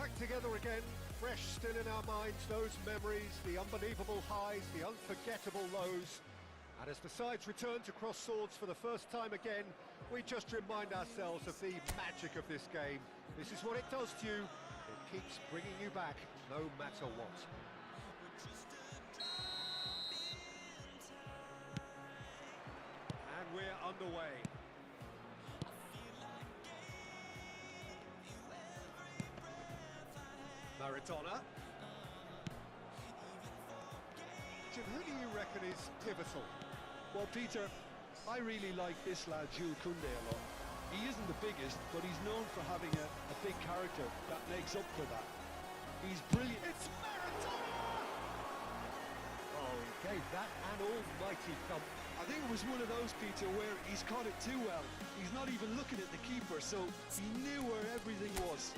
back together again, fresh still in our minds, those memories, the unbelievable highs, the unforgettable lows. And as the sides return to cross swords for the first time again, we just remind ourselves of the magic of this game. This is what it does to you. It keeps bringing you back, no matter what. And we're underway. Maradona. Jim, who do you reckon is pivotal? Well, Peter, I really like this lad, Jules Koundé, a lot. He isn't the biggest, but he's known for having a big character that makes up for that. He's brilliant. It's Maradona! Oh, he gave that an almighty thump. I think it was one of those, Peter, where he's caught it too well. He's not even looking at the keeper, so he knew where everything was.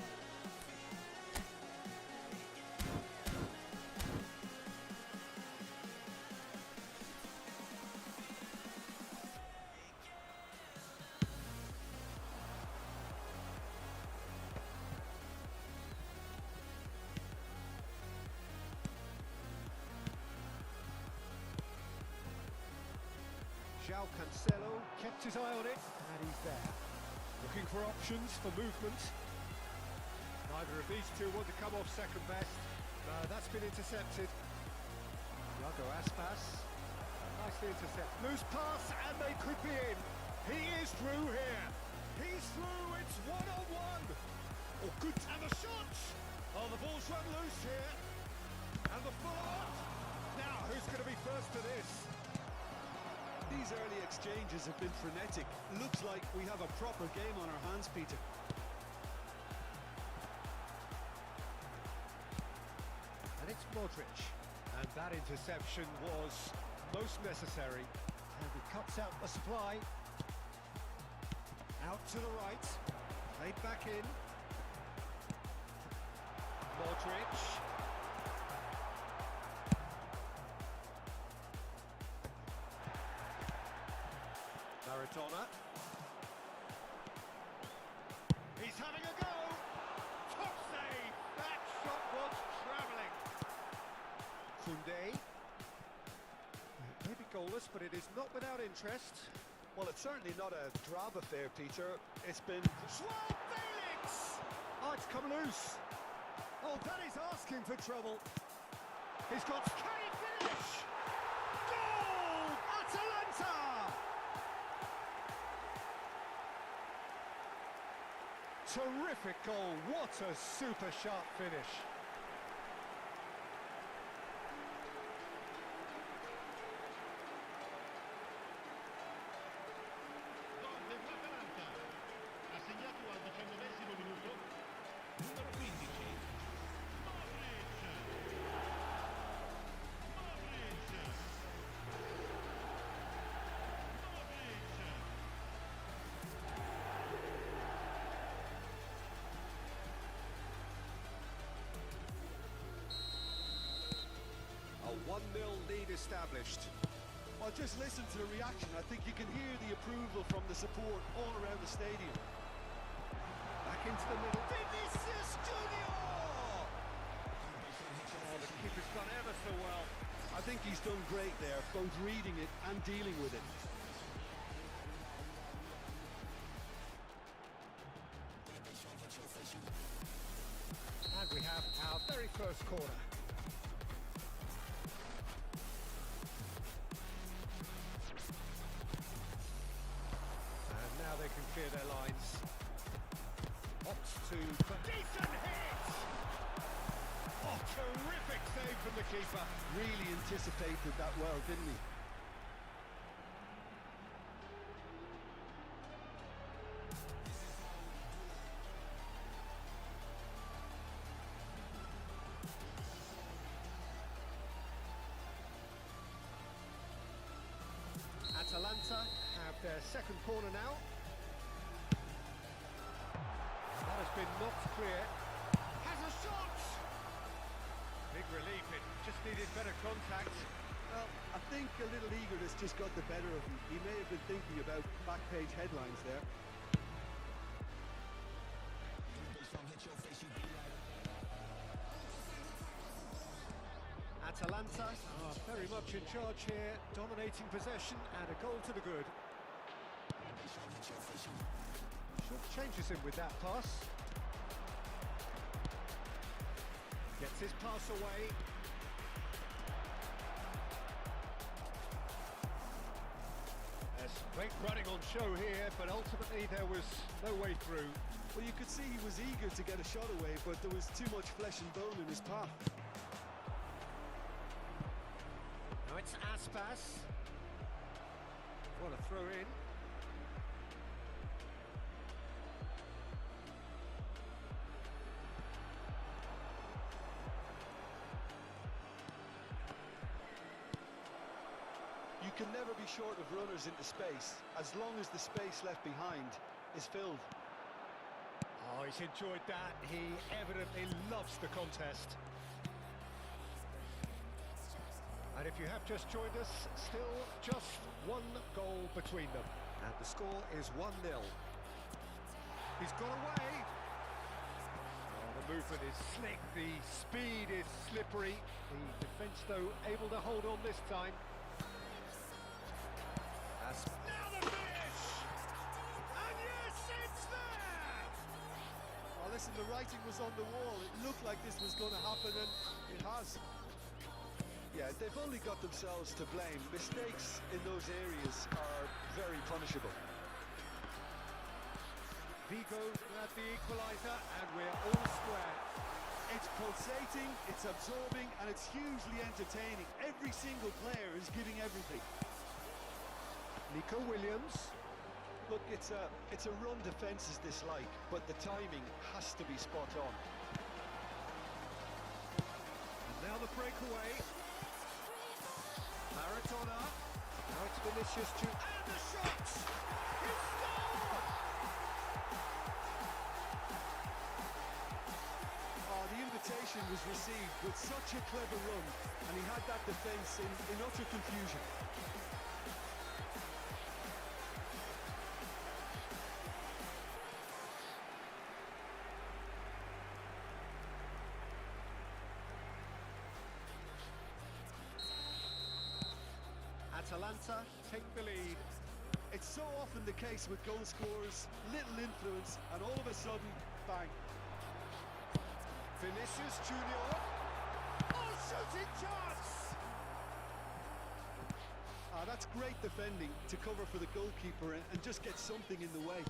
João Cancelo kept his eye on it, and he's there. Looking for options for movement. Neither of these two want to come off second best. That's been intercepted. Thiago Aspas, nicely intercepted. Loose pass, and they could be in. He is through here. He's through, it's one-on-one. Oh, good, and the shot! Oh, the ball's run loose here. And the follow-up. Now, who's going to be first to this? These early exchanges have been frenetic. Looks like we have a proper game on our hands, Peter. And it's Modric. And that interception was most necessary. And he cuts out the supply. Out to the right. Played back in. Modric. Maradona. He's having a go! Top save! That shot was travelling! Koundé. Maybe goalless, but it is not without interest. Well, it's certainly not a drab affair, Peter. It's been... João Felix! Oh, it's come loose. Oh, that is asking for trouble. He's got... Can he finish? Goal! Atalanta! Terrific goal, what a super sharp finish. Gol dell'Atalanta, assegnato al 19° minuto, numero 15, Modric. A 1-0 lead established. Well, just listen to the reaction. I think you can hear the approval from the support all around the stadium. Back into the middle. Vinicius Junior! Oh, the keeper's done ever so well. I think he's done great there, both reading it and dealing with it. And we have our very first corner. And now they can clear their lines. Opts to... Decent hit! Oh, terrific save from the keeper. Really anticipated that well, didn't he? Atalanta have their second corner now. That has been knocked clear. Has a shot! Big relief, it just needed better contact. Well, I think a little eagerness just got the better of him. He may have been thinking about back page headlines there. Atalanta are very much in charge here, dominating possession and a goal to the good. Should changes him with that pass. Gets his pass away. There's great running on show here, but ultimately there was no way through. Well, you could see he was eager to get a shot away, but there was too much flesh and bone in his path. Now it's Aspas. What a throw in. You can never be short of runners into space, as long as the space left behind is filled. Oh, he's enjoyed that. He evidently loves the contest. And if you have just joined us, still just one goal between them. And the score is 1-0. He's got away. Oh, the movement is slick, the speed is slippery. The defence, though, able to hold on this time. Now the finish! And yes, it's there! Well, listen, the writing was on the wall. It looked like this was going to happen, and it has. Yeah, they've only got themselves to blame. Mistakes in those areas are very punishable. Vigo at the equaliser, and we're all square. It's pulsating, it's absorbing, and it's hugely entertaining. Every single player is giving everything. Nico Williams. Look, it's a run defence is dislike, but the timing has to be spot on. And now the breakaway. Maradona. Now it's Vinicius Junior. And the shot! He scored! Oh, the invitation was received with such a clever run, and he had that defence in utter confusion. Atalanta take the lead. It's so often the case with goal scorers, little influence, and all of a sudden, bang. Vinicius Junior. Oh, shooting chance! That's great defending to cover for the goalkeeper and just get something in the way.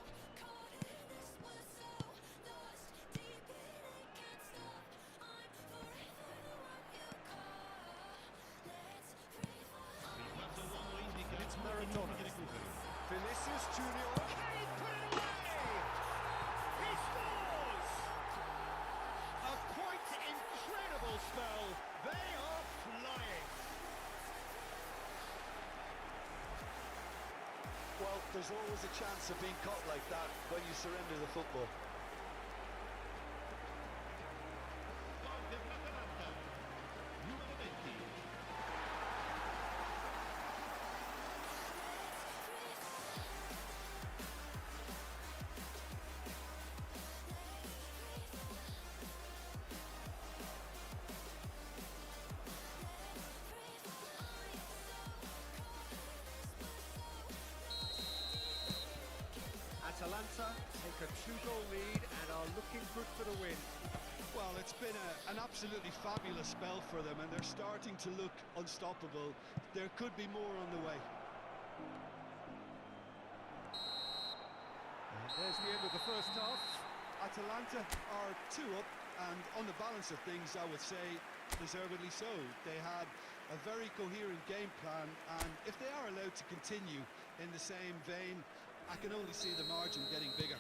It's Maradona. Vinicius Junior. Can he put it away? He scores! A quite incredible spell. They are flying. Well, there's always a chance of being caught like that when you surrender the football. Gol dell'Atalanta. Numero 20. Atalanta take a 2-goal lead and are looking good for the win. Well, it's been an absolutely fabulous spell for them, and they're starting to look unstoppable. There could be more on the way. And there's the end of the first half. Atalanta are 2 up, and on the balance of things, I would say deservedly so. They had a very coherent game plan, and if they are allowed to continue in the same vein, I can only see the margin getting bigger.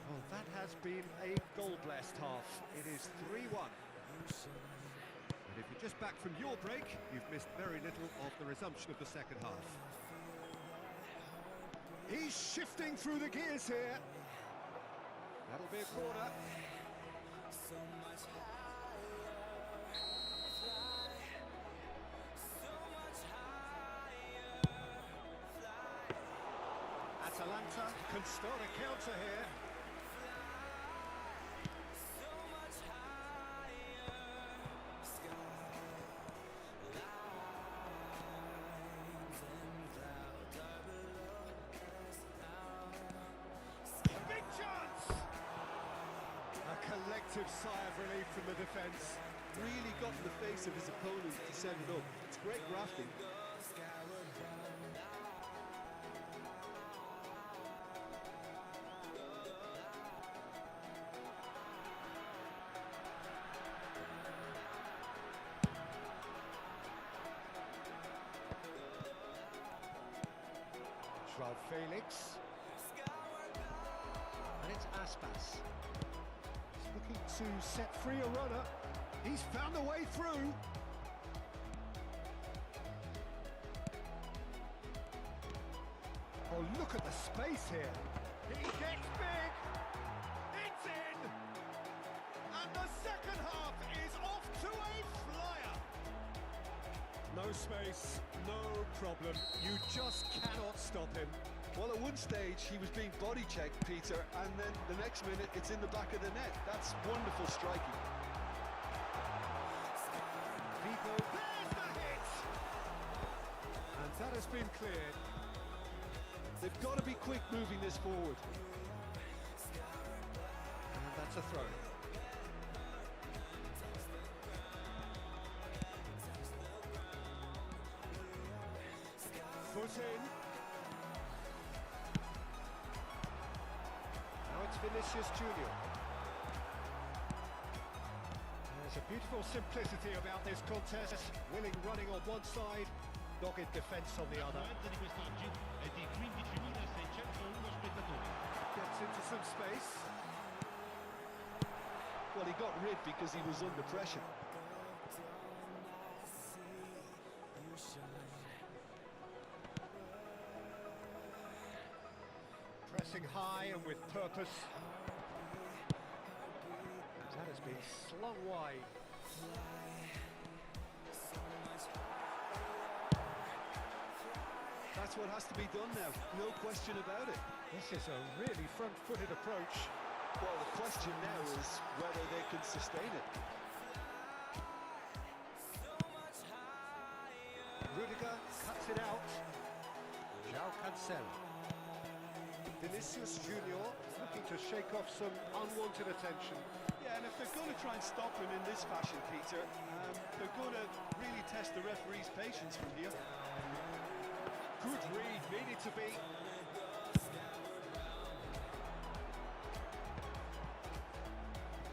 Well, that has been a goal-blessed half. It is 3-1. And if you're just back from your break, you've missed very little of the resumption of the second half. He's shifting through the gears here. That'll be a corner. Atalanta can start a counter here. sigh of relief from the defence. Really got in the face of his opponent to set it up. It's great grafting. Joao Felix. And it's Aspas. He's looking to set free a runner. He's found a way through. Oh, look at the space here. He gets big. It's in. And the second half is off to a flyer. No space, no problem. You just cannot stop him. Well, at one stage, he was being body checked, Peter, and then the next minute, it's in the back of the net. That's wonderful striking. Vivo, there's the hit! And that has been cleared. They've got to be quick moving this forward. And that's a throw. Foot in. Now it's Vinicius Junior. There's a beautiful simplicity about this contest. Willing running on one side, dogged defence on the other. L'affluenza di quest'oggi è di 15.601 spettatori. Gets into some space. Well, he got rid because he was under pressure. Pressing high and with purpose. That has been slung wide. That's what has to be done now, no question about it. This is a really front-footed approach. Well, the question now is whether they can sustain it. Rudiger cuts it out. João Cancelo. Vinicius Junior looking to shake off some unwanted attention. Yeah, and if they're going to try and stop him in this fashion, Peter, they're going to really test the referee's patience from here. Good read, needed to be.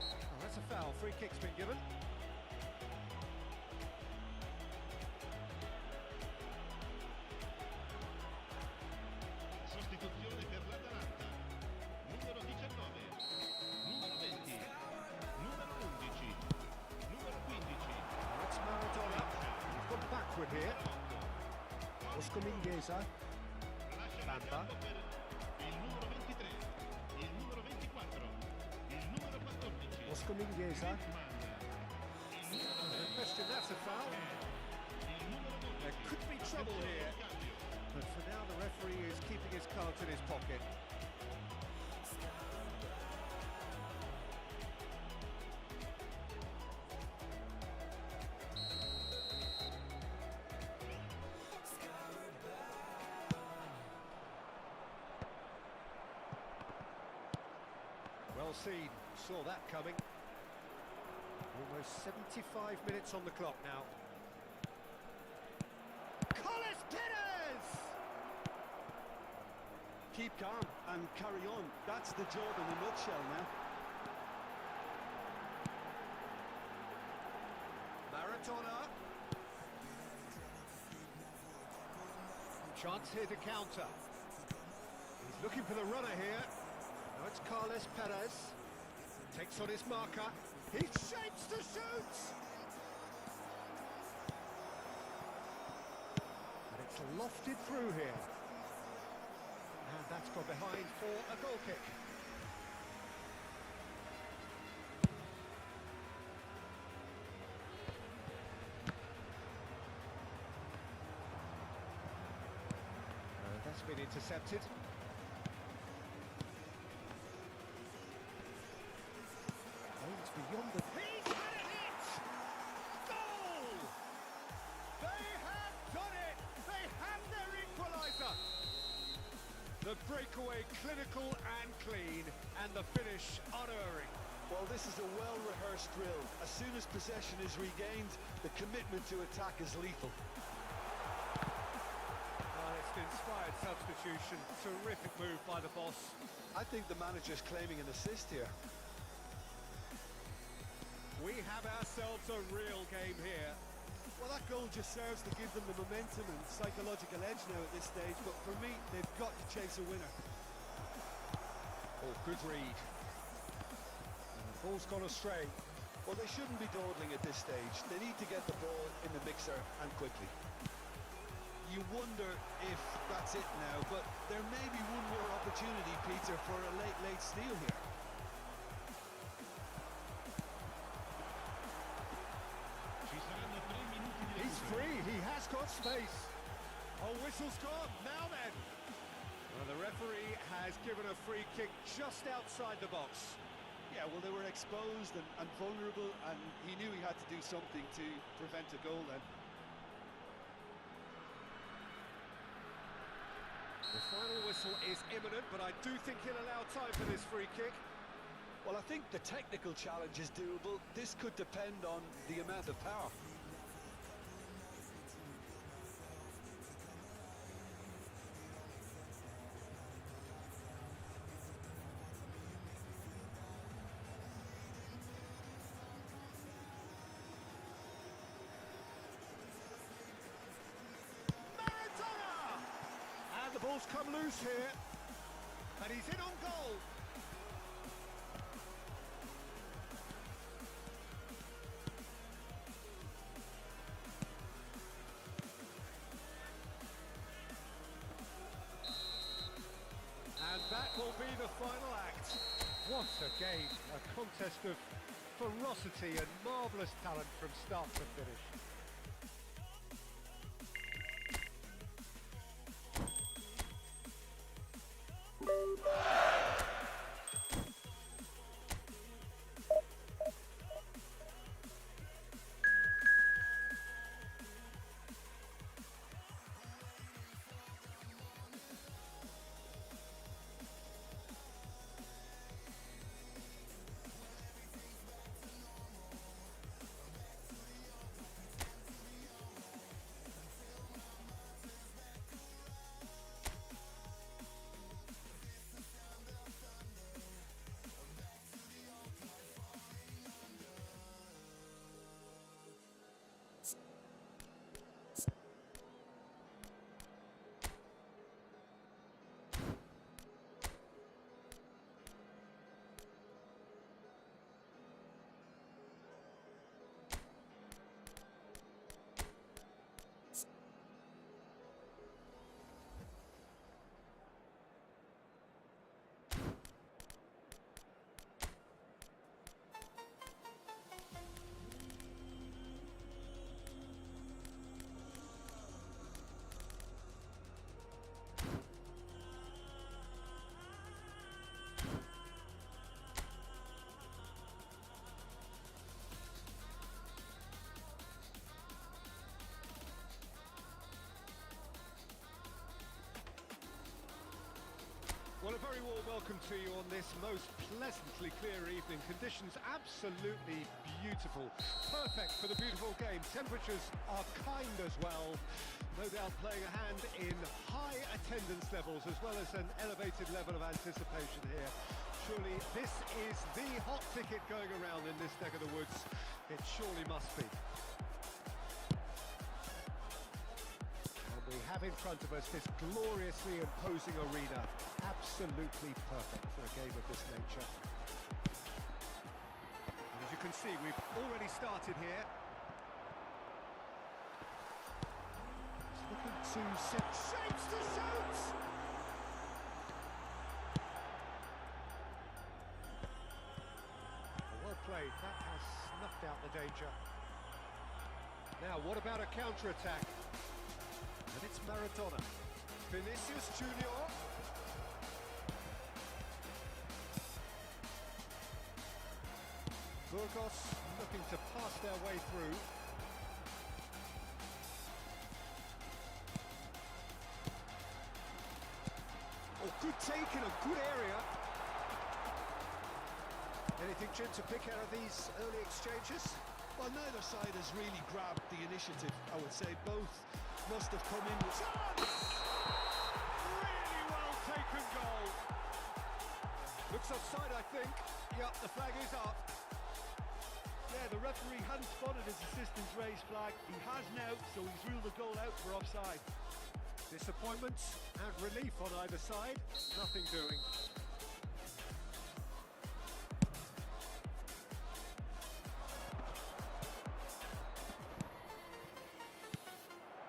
Oh, that's a foul. Free kick's been given. Sostituzione per l'Atalanta. Numero 19, numero 20, numero 11, numero 15. That's Maradona. We've gone backward here. Oscar Mingueza. Lascia il Bamba. campo per il numero 23, il numero 24, il numero 14. Oscar Mingueza. Il numero No question, that's a foul. il numero 12. There could be trouble here. Cambio. But for now, the referee is keeping his cards in his pocket. Well seen, saw that coming. Almost 75 minutes on the clock now. Keep calm and carry on. That's the job in a nutshell now. Maradona. Chance here to counter. He's looking for the runner here. Now it's Carles Perez. Takes on his marker. He shapes to shoot! And it's lofted through here. And that's gone behind for a goal kick. And that's been intercepted. Oh, it's beyond the... He's had a hit! Goal! They have done it! They have their equaliser! The breakaway clinical and clean, and the finish unerring. Well, this is a well-rehearsed drill. As soon as possession is regained, the commitment to attack is lethal. It's an inspired substitution. Terrific move by the boss. I think the manager's claiming an assist here. We have ourselves a real game here. Well, that goal just serves to give them the momentum and psychological edge now at this stage, but for me, they've got to chase a winner. Oh, good read. Ball's gone astray. Well, they shouldn't be dawdling at this stage. They need to get the ball in the mixer and quickly. You wonder if that's it now, but there may be one more opportunity, Peter, for a late steal here. Ci saranno 3 minuti di He's recupero. free, he has got space. Oh, whistle's gone, now then. Well, the referee has given a free kick just outside the box. Yeah, well, they were exposed and vulnerable, and he knew he had to do something to prevent a goal then. The final whistle is imminent, but I do think he'll allow time for this free kick. Well, I think the technical challenge is doable. This could depend on the amount of power. And the ball's come loose here. And he's in on goal. And that will be the final act. What a game. A contest of ferocity and marvellous talent from start to finish. Well, a very warm welcome to you on this most pleasantly clear evening. Conditions absolutely beautiful. Perfect for the beautiful game. Temperatures are kind as well. No doubt playing a hand in high attendance levels as well as an elevated level of anticipation here. Surely this is the hot ticket going around in this neck of the woods. It surely must be. We have in front of us this gloriously imposing arena, absolutely perfect for a game of this nature. And as you can see, we've already started here. It's looking to set shapes to shoot! Well played, that has snuffed out the danger. Now, what about a counter-attack? And it's Maradona. Vinicius Junior. Burgos looking to pass their way through. Oh, good take in a good area. Anything, Jim, to pick out of these early exchanges? Well, neither side has really grabbed the initiative, I would say. Both must have come in with... Chance! Really well taken goal. Looks offside, I think. Yep, the flag is up. Yeah, the referee hadn't spotted his assistant's raised flag. He has now, so he's ruled the goal out for offside. Disappointment and relief on either side. Nothing doing.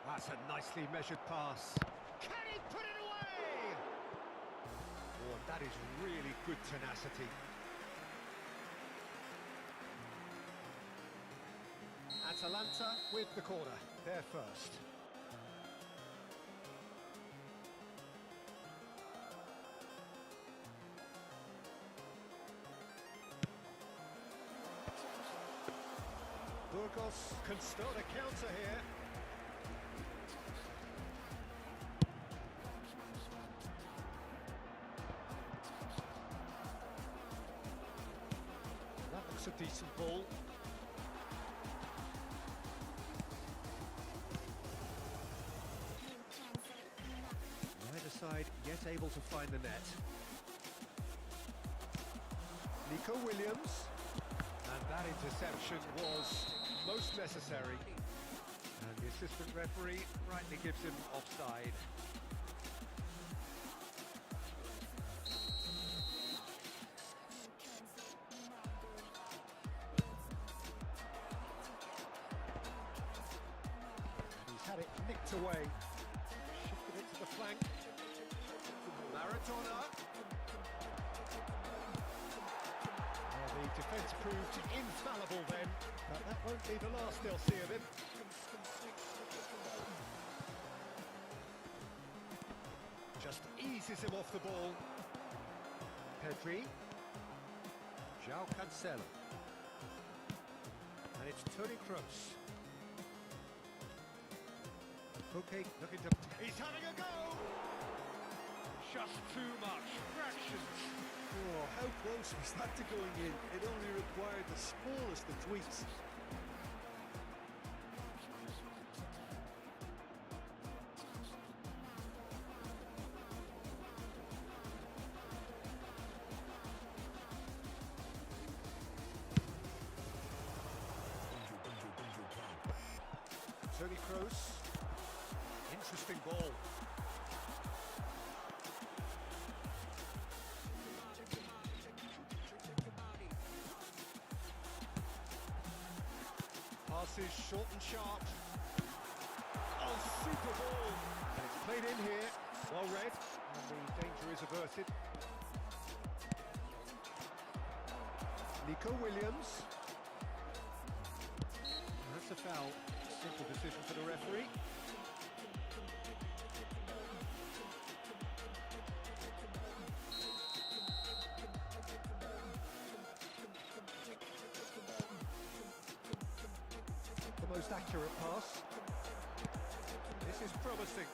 That's a nicely measured pass. Can he put it away? Oh, that is really good tenacity. Atalanta with the corner. They're first. Burgos can start a counter here. That looks a decent ball. Neither side yet able to find the net. Nico Williams. And that interception was most necessary. And the assistant referee rightly gives him offside. He's had it nicked away. Shifted it to the flank. Maradona. The defence proved infallible then, but that won't be the last they'll see of him. Just eases him off the ball. Pedri. João Cancelo. And it's Toni Kroos. Okay, looking to... He's having a go! Just too much. Fractions. Oh, how close was that to going in? It only required the smallest of tweaks. Toni Kroos. Interesting ball. Passes short and sharp. Oh, super ball. And it's played in here. Well read. And the danger is averted. Nico Williams. And that's a foul. Simple decision for the referee. The most accurate pass. This is promising.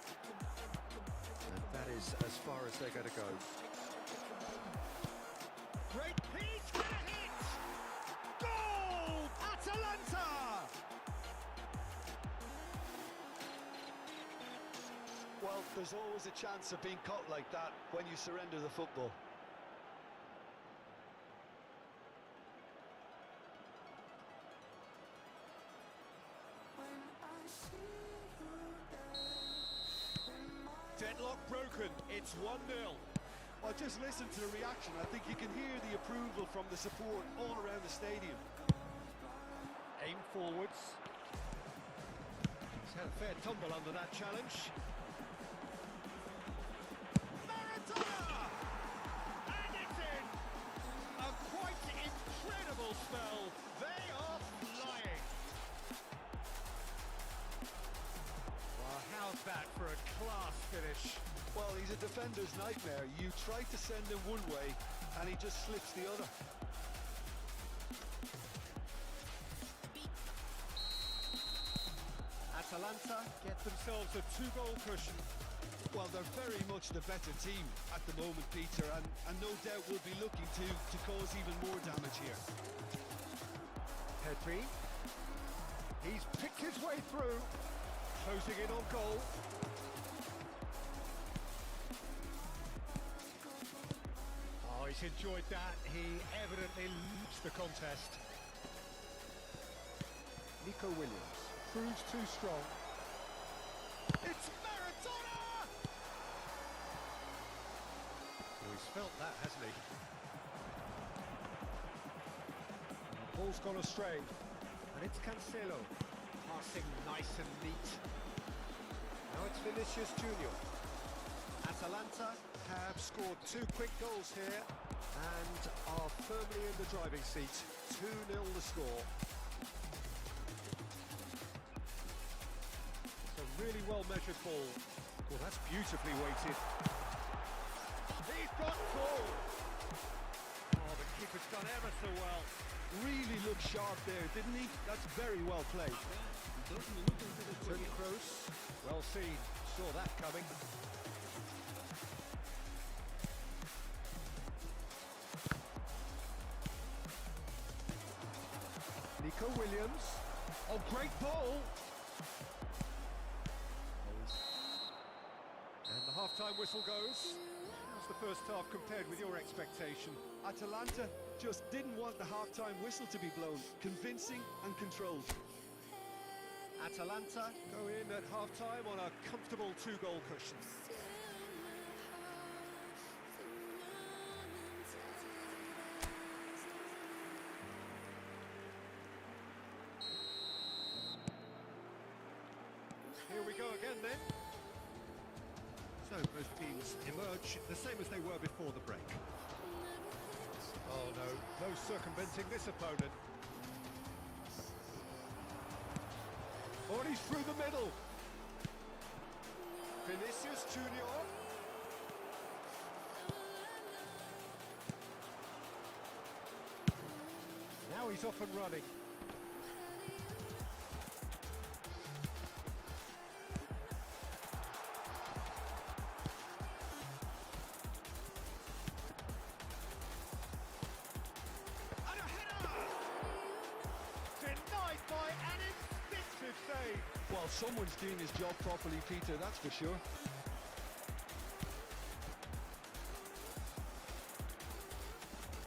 And that is as far as they're going to go. Great piece, and a hit! Goal! Atalanta! Well, there's always a chance of being caught like that when you surrender the football. Deadlock broken. It's 1-0. Well, just listen to the reaction. I think you can hear the approval from the support all around the stadium. Aim forwards. He's had a fair tumble under that challenge. Maradona! And it's in! A quite incredible spell. They are flying. Well, how's that for a class finish? Well, he's a defender's nightmare. You try to send him one way, and he just slips the other. Atalanta get themselves a 2-goal cushion. Well, they're very much the better team at the moment, Peter, and no doubt will be looking to cause even more damage here. Pedri. He's picked his way through, closing in on goal. Oh, he's enjoyed that. He evidently loves the contest. Nico Williams proves too strong. It's Maradona! Oh, he's felt that, hasn't he? Ball's gone astray, and it's Cancelo. Passing nice and neat. Now it's Vinicius Junior. Atalanta have scored 2 quick goals here and are firmly in the driving seat. 2-0 the score. It's a really well-measured ball. Well, that's beautifully weighted. He's got goal! Oh, the keeper's done ever so well. Really looked sharp there, didn't he? That's very well played. Toni Kroos, well seen, saw that coming. Nico Williams, oh great ball! And the half-time whistle goes. How's the first half compared with your expectation? Atalanta just didn't want the half-time whistle to be blown. Convincing and controlled. Atalanta go in at half-time on a comfortable 2-goal cushion. Here we go again then. So both teams emerge the same as they were before the break. Oh no, no circumventing this opponent. Oh, and he's through the middle. Vinicius Junior. Now he's off and running. And a header! Denied by an instinctive save. Well, someone's doing his job properly, Peter, that's for sure.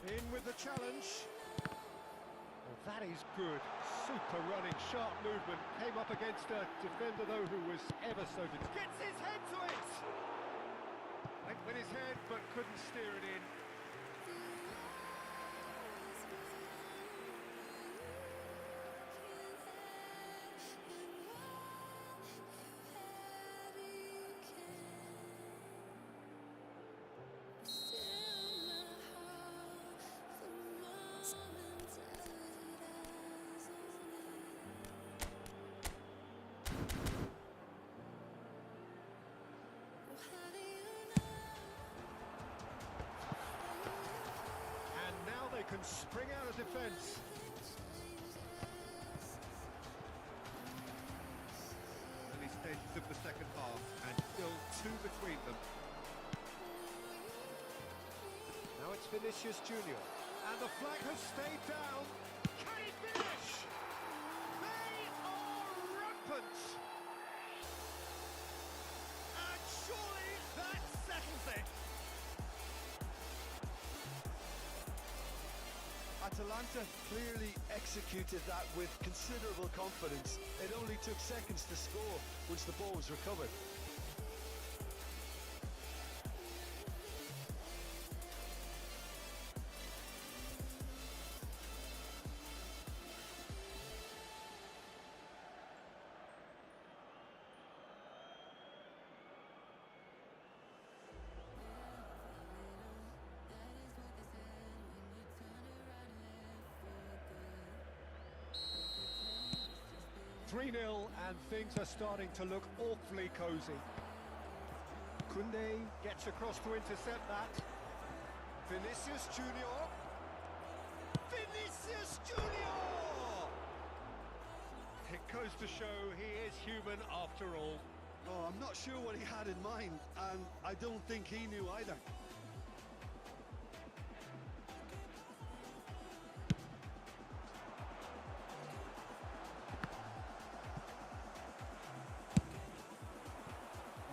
In with the challenge. Well, that is good. Super running, sharp movement. Came up against a defender, though, who was ever so good. Gets his head to it! Went with his head, but couldn't steer it in. Can spring out of defence. Early stages of the second half, and still 2 between them. Now it's Vinicius Junior, and the flag has stayed down. Can he finish? They are rampant, and surely that settles it. Atalanta clearly executed that with considerable confidence. It only took seconds to score once the ball was recovered. "3-0 and things are starting to look awfully cosy. Koundé gets across to intercept that. Vinicius Junior. Vinicius Junior! It goes to show he is human after all. Oh, I'm not sure what he had in mind, and I don't think he knew either.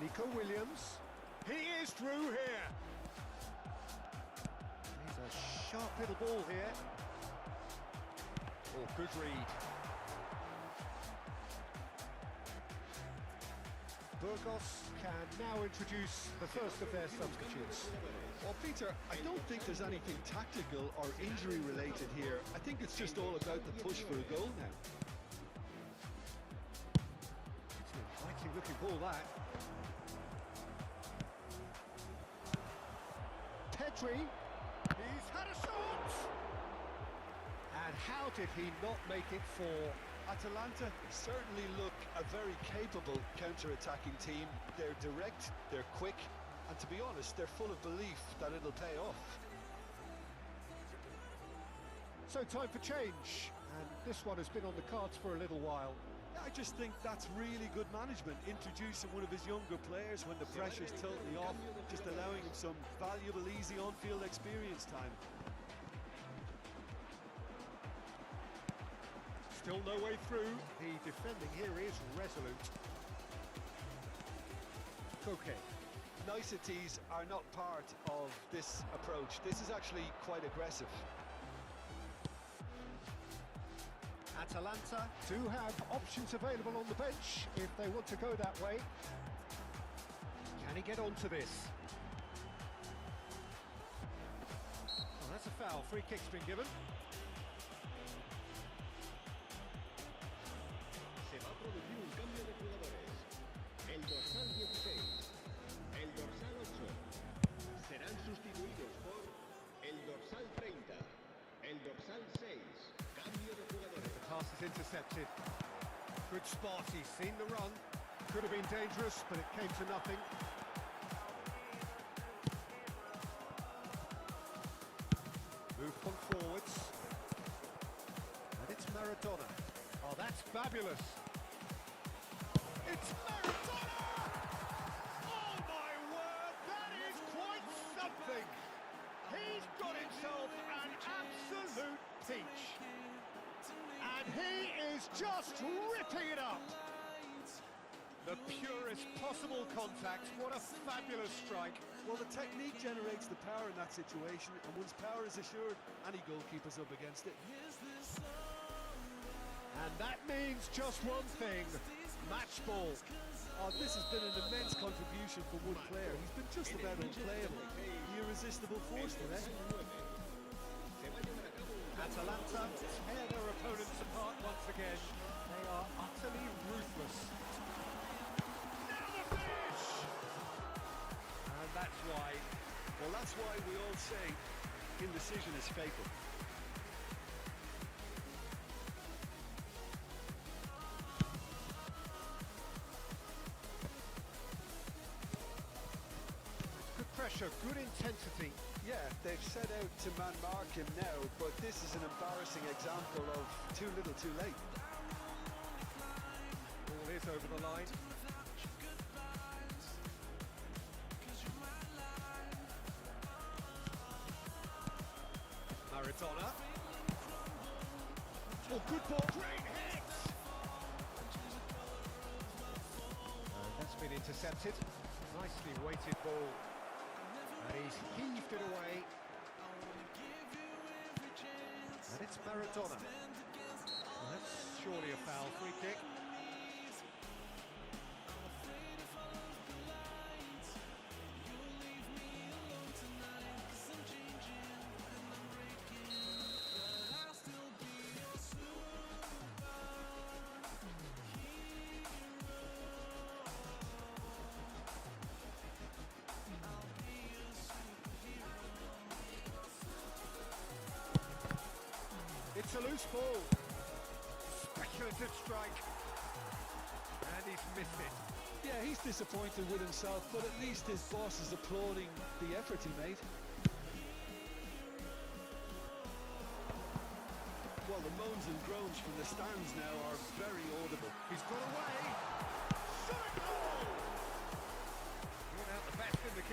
Nico Williams. He is through here. He's a sharp little ball here. Oh, good read. Burgos can now introduce the first of their substitutes. Well, Peter, I don't think there's anything tactical or injury related here. I think it's just all about the push for a goal now. It's an inviting looking ball, that. Pedri, he's had a shot! And how did he not make it for? Atalanta certainly look a very capable counter-attacking team. They're direct, they're quick, and to be honest, they're full of belief that it'll pay off. So time for change, and this one has been on the cards for a little while. I just think that's really good management, introducing one of his younger players when the pressure's totally off, just allowing him some valuable, easy on-field experience time. Still no way through. The defending here is resolute. Okay. Niceties are not part of this approach. This is actually quite aggressive. Atalanta do have options available on the bench if they want to go that way. Can he get onto this? Oh, that's a foul. Free kick's been given. Se va a producir un cambio de jugadores. El dorsal 16, el dorsal 8 serán sustituidos por el dorsal 30, el dorsal 6. Cambio de jugadores. The pass is intercepted. Good spot. He's seen the run. Could have been dangerous, but it came to nothing. Move on forwards. And it's Maradona. Oh, that's fabulous. It's Maradona! Oh my word, that is quite something. He's got himself an absolute peach. And he is just ripping it up. The purest possible contact. What a fabulous strike. Well, the technique generates the power in that situation, and once power is assured, any goalkeeper's up against it. And that means just one thing. Match ball. Oh, this has been an immense contribution from one player. He's been just about unplayable. The irresistible force today. Atalanta tear their opponents apart once again. They are utterly ruthless. Now the finish! And that's why. Well, that's why we all say indecision is fatal. Good pressure, good intensity. Yeah, they've set out to man-mark him now, but this is an embarrassing example of too little too late. Ball is over the line. Maradona. Oh, good ball. Great hit! And that's been intercepted. Nicely weighted ball. And he's heaved it away. And it's Maradona. Well, that's surely a foul. Free kick. It's a loose ball. Speculative strike. And he's missed it. Yeah, he's disappointed with himself, but at least his boss is applauding the effort he made. Well, the moans and groans from the stands now are very audible. He's got away. Shot! Goal!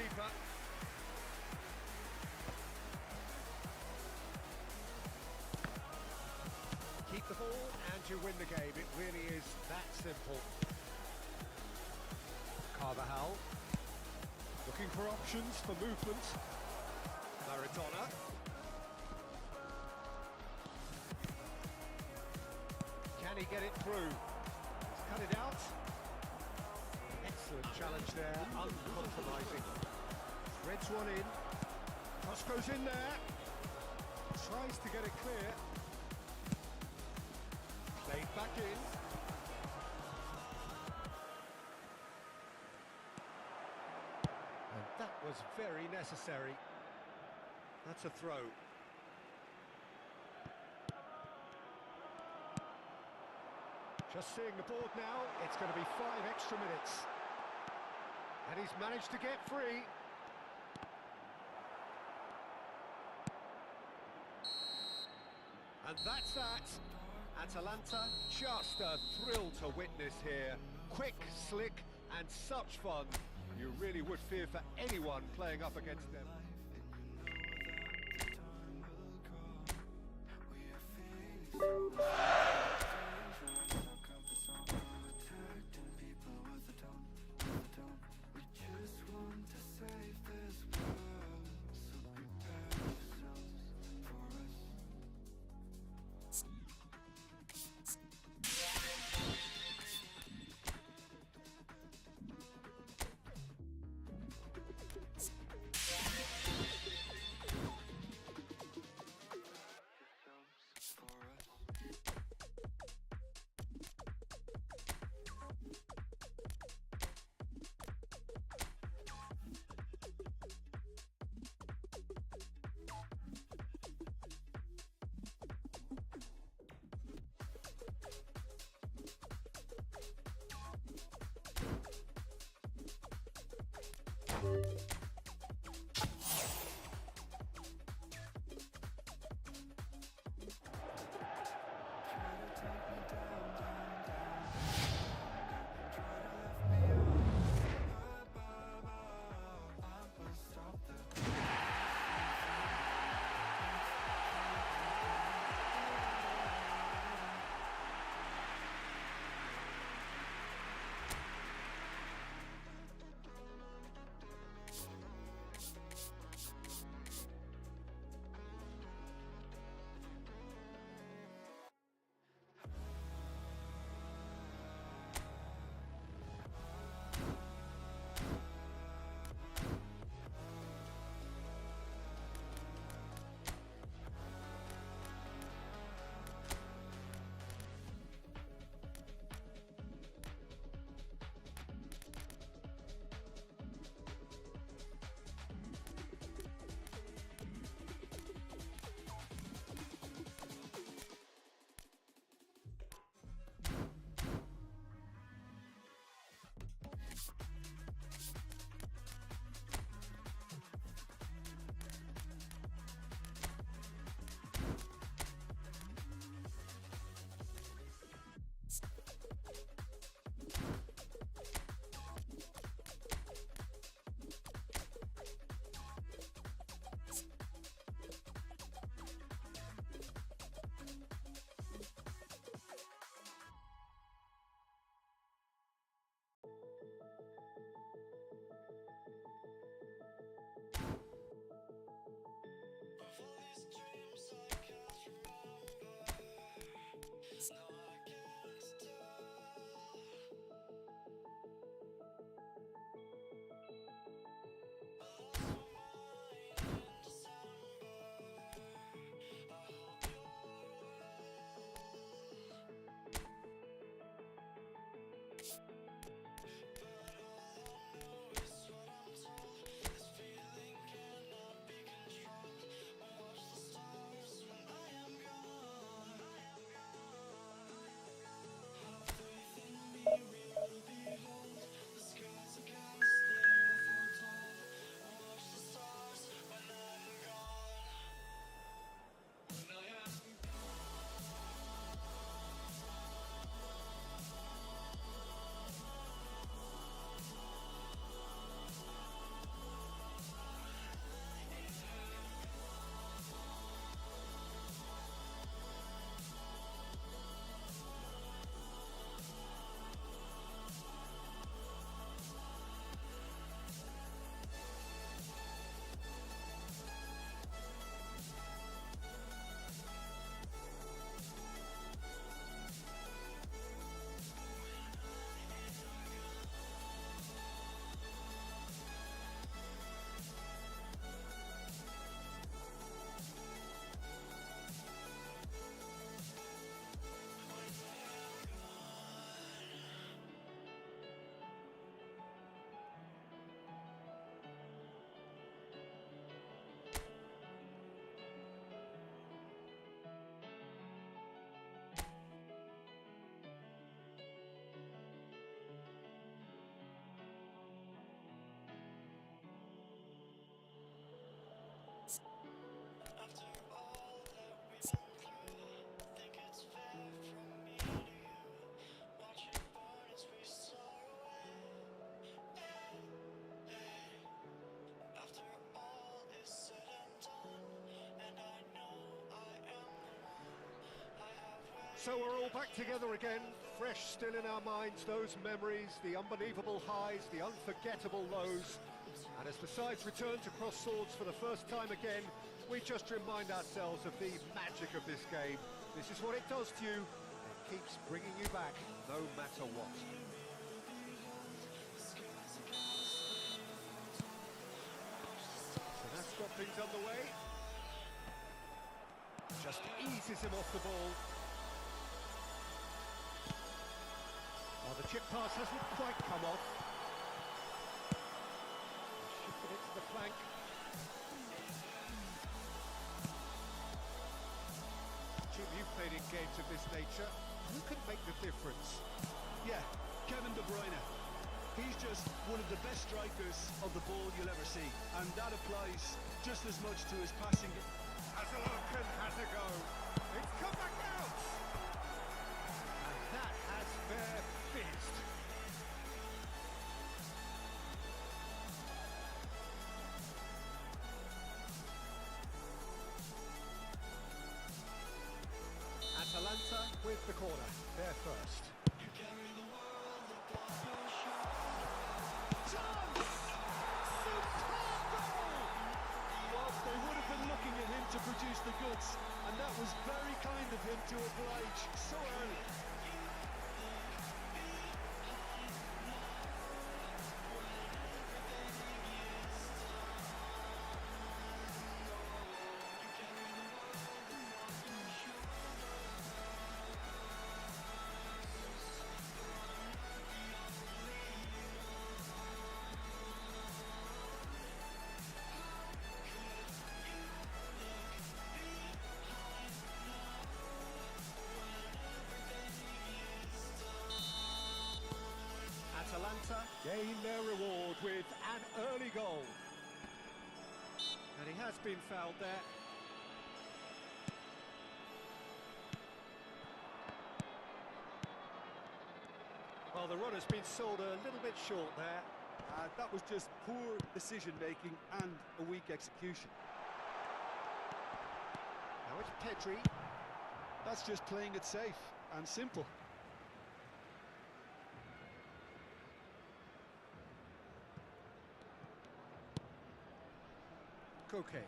keeper. Keep the ball and you win the game. It really is that simple. Carvajal. Looking for options for movement. Maradona. Can he get it through? He's cut it out. Excellent challenge there, uncompromising. Threads one in. Cross goes in there. Tries to get it clear. Played back in. And that was very necessary. That's a throw. Just seeing the board now, it's going to be 5 extra minutes. And he's managed to get free. And that's that. Atalanta, just a thrill to witness here. Quick, slick, and such fun. You really would fear for anyone playing up against them. So we're all back together again, fresh still in our minds, those memories, the unbelievable highs, the unforgettable lows. And as the sides return to cross swords for the first time again, we just remind ourselves of the magic of this game. This is what it does to you, and keeps bringing you back, no matter what. So that's got things underway. Just eases him off the ball. Well, the chip pass hasn't quite come off. Shifted it to the flank. Jim, you've played in games of this nature. Who can make the difference? Yeah, Kevin De Bruyne. He's just one of the best strikers of the ball you'll ever see, and that applies just as much to his passing. Has a look and has a go. It's come back out! And that has fair fizzed. Atalanta with the corner, they're first. Well, they would have been looking at him to produce the goods, and that was very kind of him to oblige so early. Atalanta gain their reward with an early goal. And he has been fouled there. Well, the run has been sold a little bit short there. That was just poor decision-making and a weak execution. Now it's Pedri. That's just playing it safe and simple. Koke.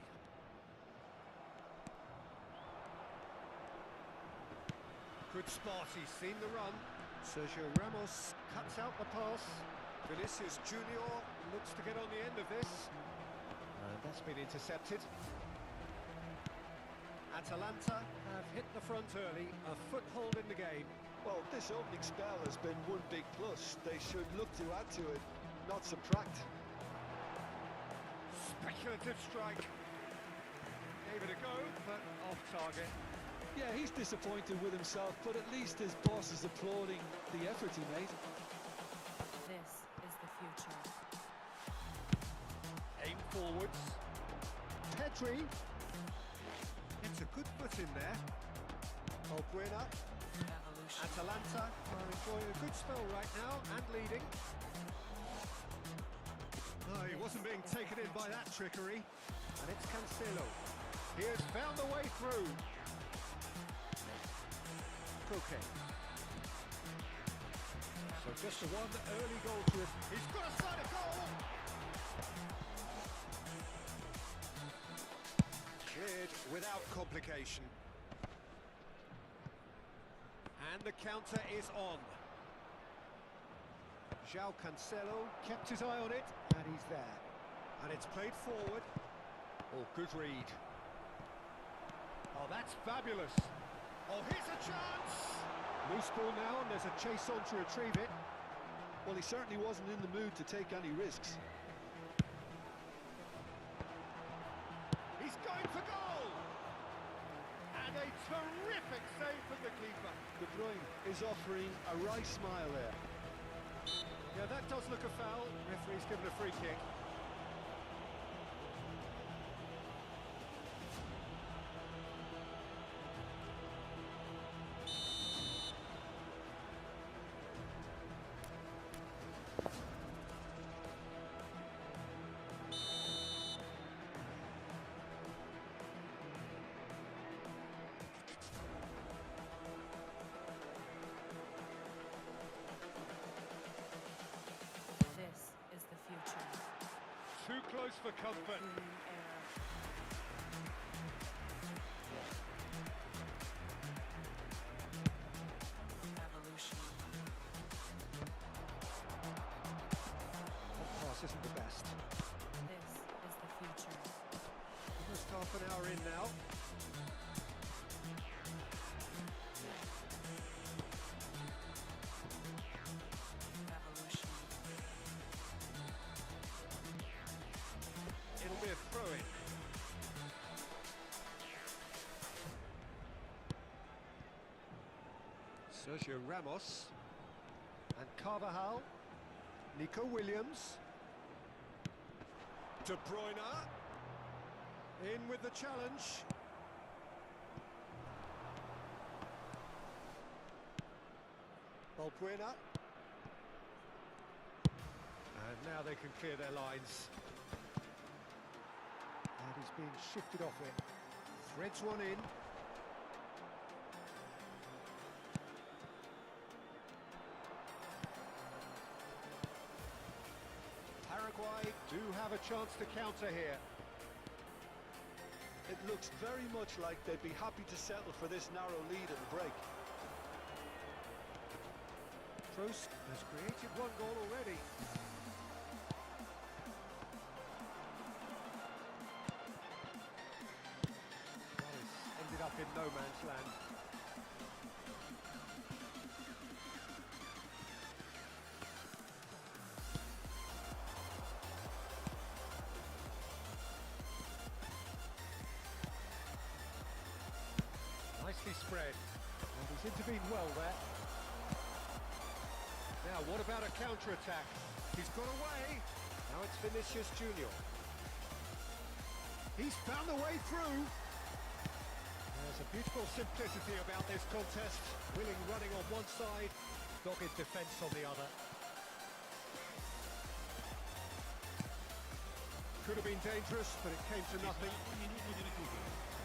Good spot, he's seen the run. Sergio Ramos cuts out the pass. Vinicius Junior looks to get on the end of this. And that's been intercepted. Atalanta have hit the front early, a foothold in the game. Well, this opening spell has been one big plus. They should look to add to it, not subtract. Speculative strike. Gave it a go, but off target. Yeah, he's disappointed with himself, but at least his boss is applauding the effort he made. This is the future. Aim forwards. Pedri. It's a good foot in there. Balbuena. Evolution. Atalanta are enjoying a good spell right now and leading. Oh, he wasn't being taken in by that trickery. And it's Cancelo. He has found the way through. Koke. So just the one early goal to it. He's got a side of goal! Cleared without complication. And the counter is on. João Cancelo kept his eye on it, and he's there. And it's played forward. Oh, good read. Oh, that's fabulous. Oh, here's a chance! Loose ball now, and there's a chase on to retrieve it. Well, he certainly wasn't in the mood to take any risks. He's going for goal! And a terrific save from the keeper. De Bruyne is offering a wry smile there. Yeah, that does look a foul. Referee's given a free kick. goes for comfort. Routine error. Evolution. That pass isn't the best. This is the future. Almost half an hour in now. Evolution. It'll be a throw-in. Sergio Ramos and Carvajal, Nico Williams, De Bruyne, in with the challenge. Balbuena. And now they can clear their lines. And he's being shifted off it. Threads one in. Paraguay do have a chance to counter here. It looks very much like they'd be happy to settle for this narrow lead at the break. Kroos has created one goal already. That has ended up in no man's land. Nicely spread. And he's intervened well there. Now, what about a counter-attack? He's got away. Now it's Vinicius Junior. He's found a way through. There's a beautiful simplicity about this contest. Willing running on one side, dogged defence on the other. Could have been dangerous, but it came to nothing.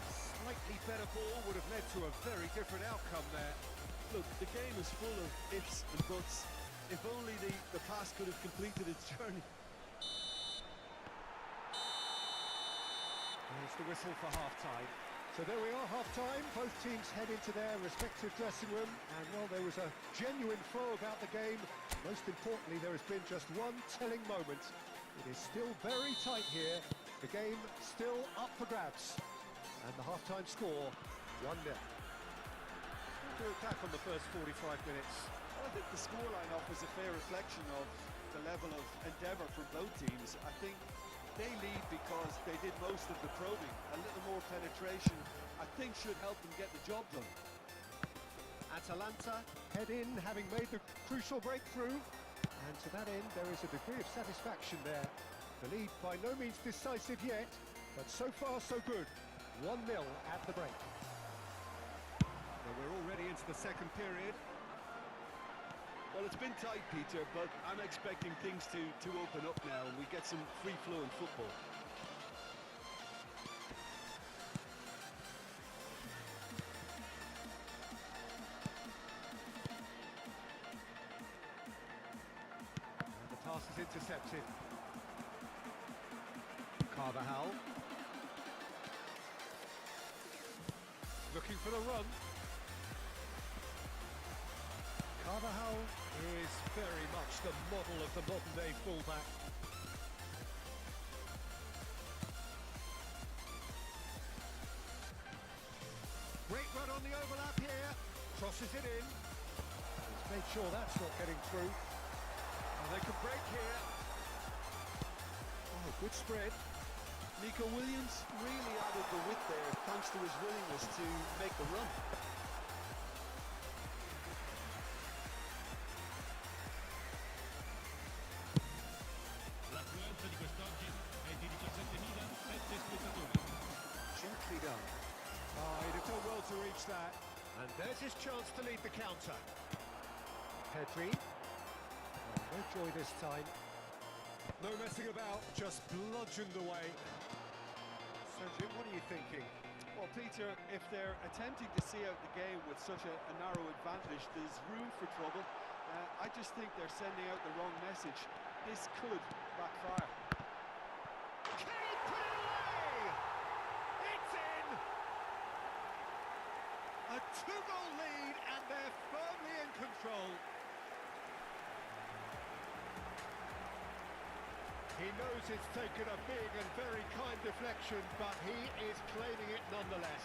Slightly better ball would have led to a very different outcome there. Look, the game is full of ifs and buts. If only the pass could have completed its journey. There's the whistle for half-time. So there we are, half-time. Both teams head into their respective dressing room. And, well, there was a genuine flow about the game. Most importantly, there has been just one telling moment. It is still very tight here. The game still up for grabs. And the half-time score, 1-0. To attack on the first 45 minutes. Well, I think the scoreline offers a fair reflection of the level of endeavour from both teams. I think they lead because they did most of the probing. A little more penetration, I think, should help them get the job done. Atalanta head in, having made the crucial breakthrough. And to that end, there is a degree of satisfaction there. The lead by no means decisive yet, but so far so good. 1-0 at the break. So we're already into the second period. Well, it's been tight, Peter, but I'm expecting things to open up now and we get some free-flowing football. And the pass is intercepted. Carvajal. Looking for the run. Carvajal is very much the model of the modern-day fullback. Great run on the overlap here. Crosses it in. He's made sure that's not getting through. And they could break here. Oh, good spread. Nico Williams really added the width there thanks to his willingness to make the run. L'affluenza di quest'oggi è di 17.007 spettatori. Gently done. Oh, he'd have done well to reach that. And there's his chance to lead the counter. Pedri. Oh, no joy this time. No messing about, just bludgeoned away. Sergio, what are you thinking? Well, Peter, if they're attempting to see out the game with such a narrow advantage, there's room for trouble. I just think they're sending out the wrong message. This could backfire. Two-goal lead, and they're firmly in control. He knows it's taken a big and very kind deflection, but he is claiming it nonetheless.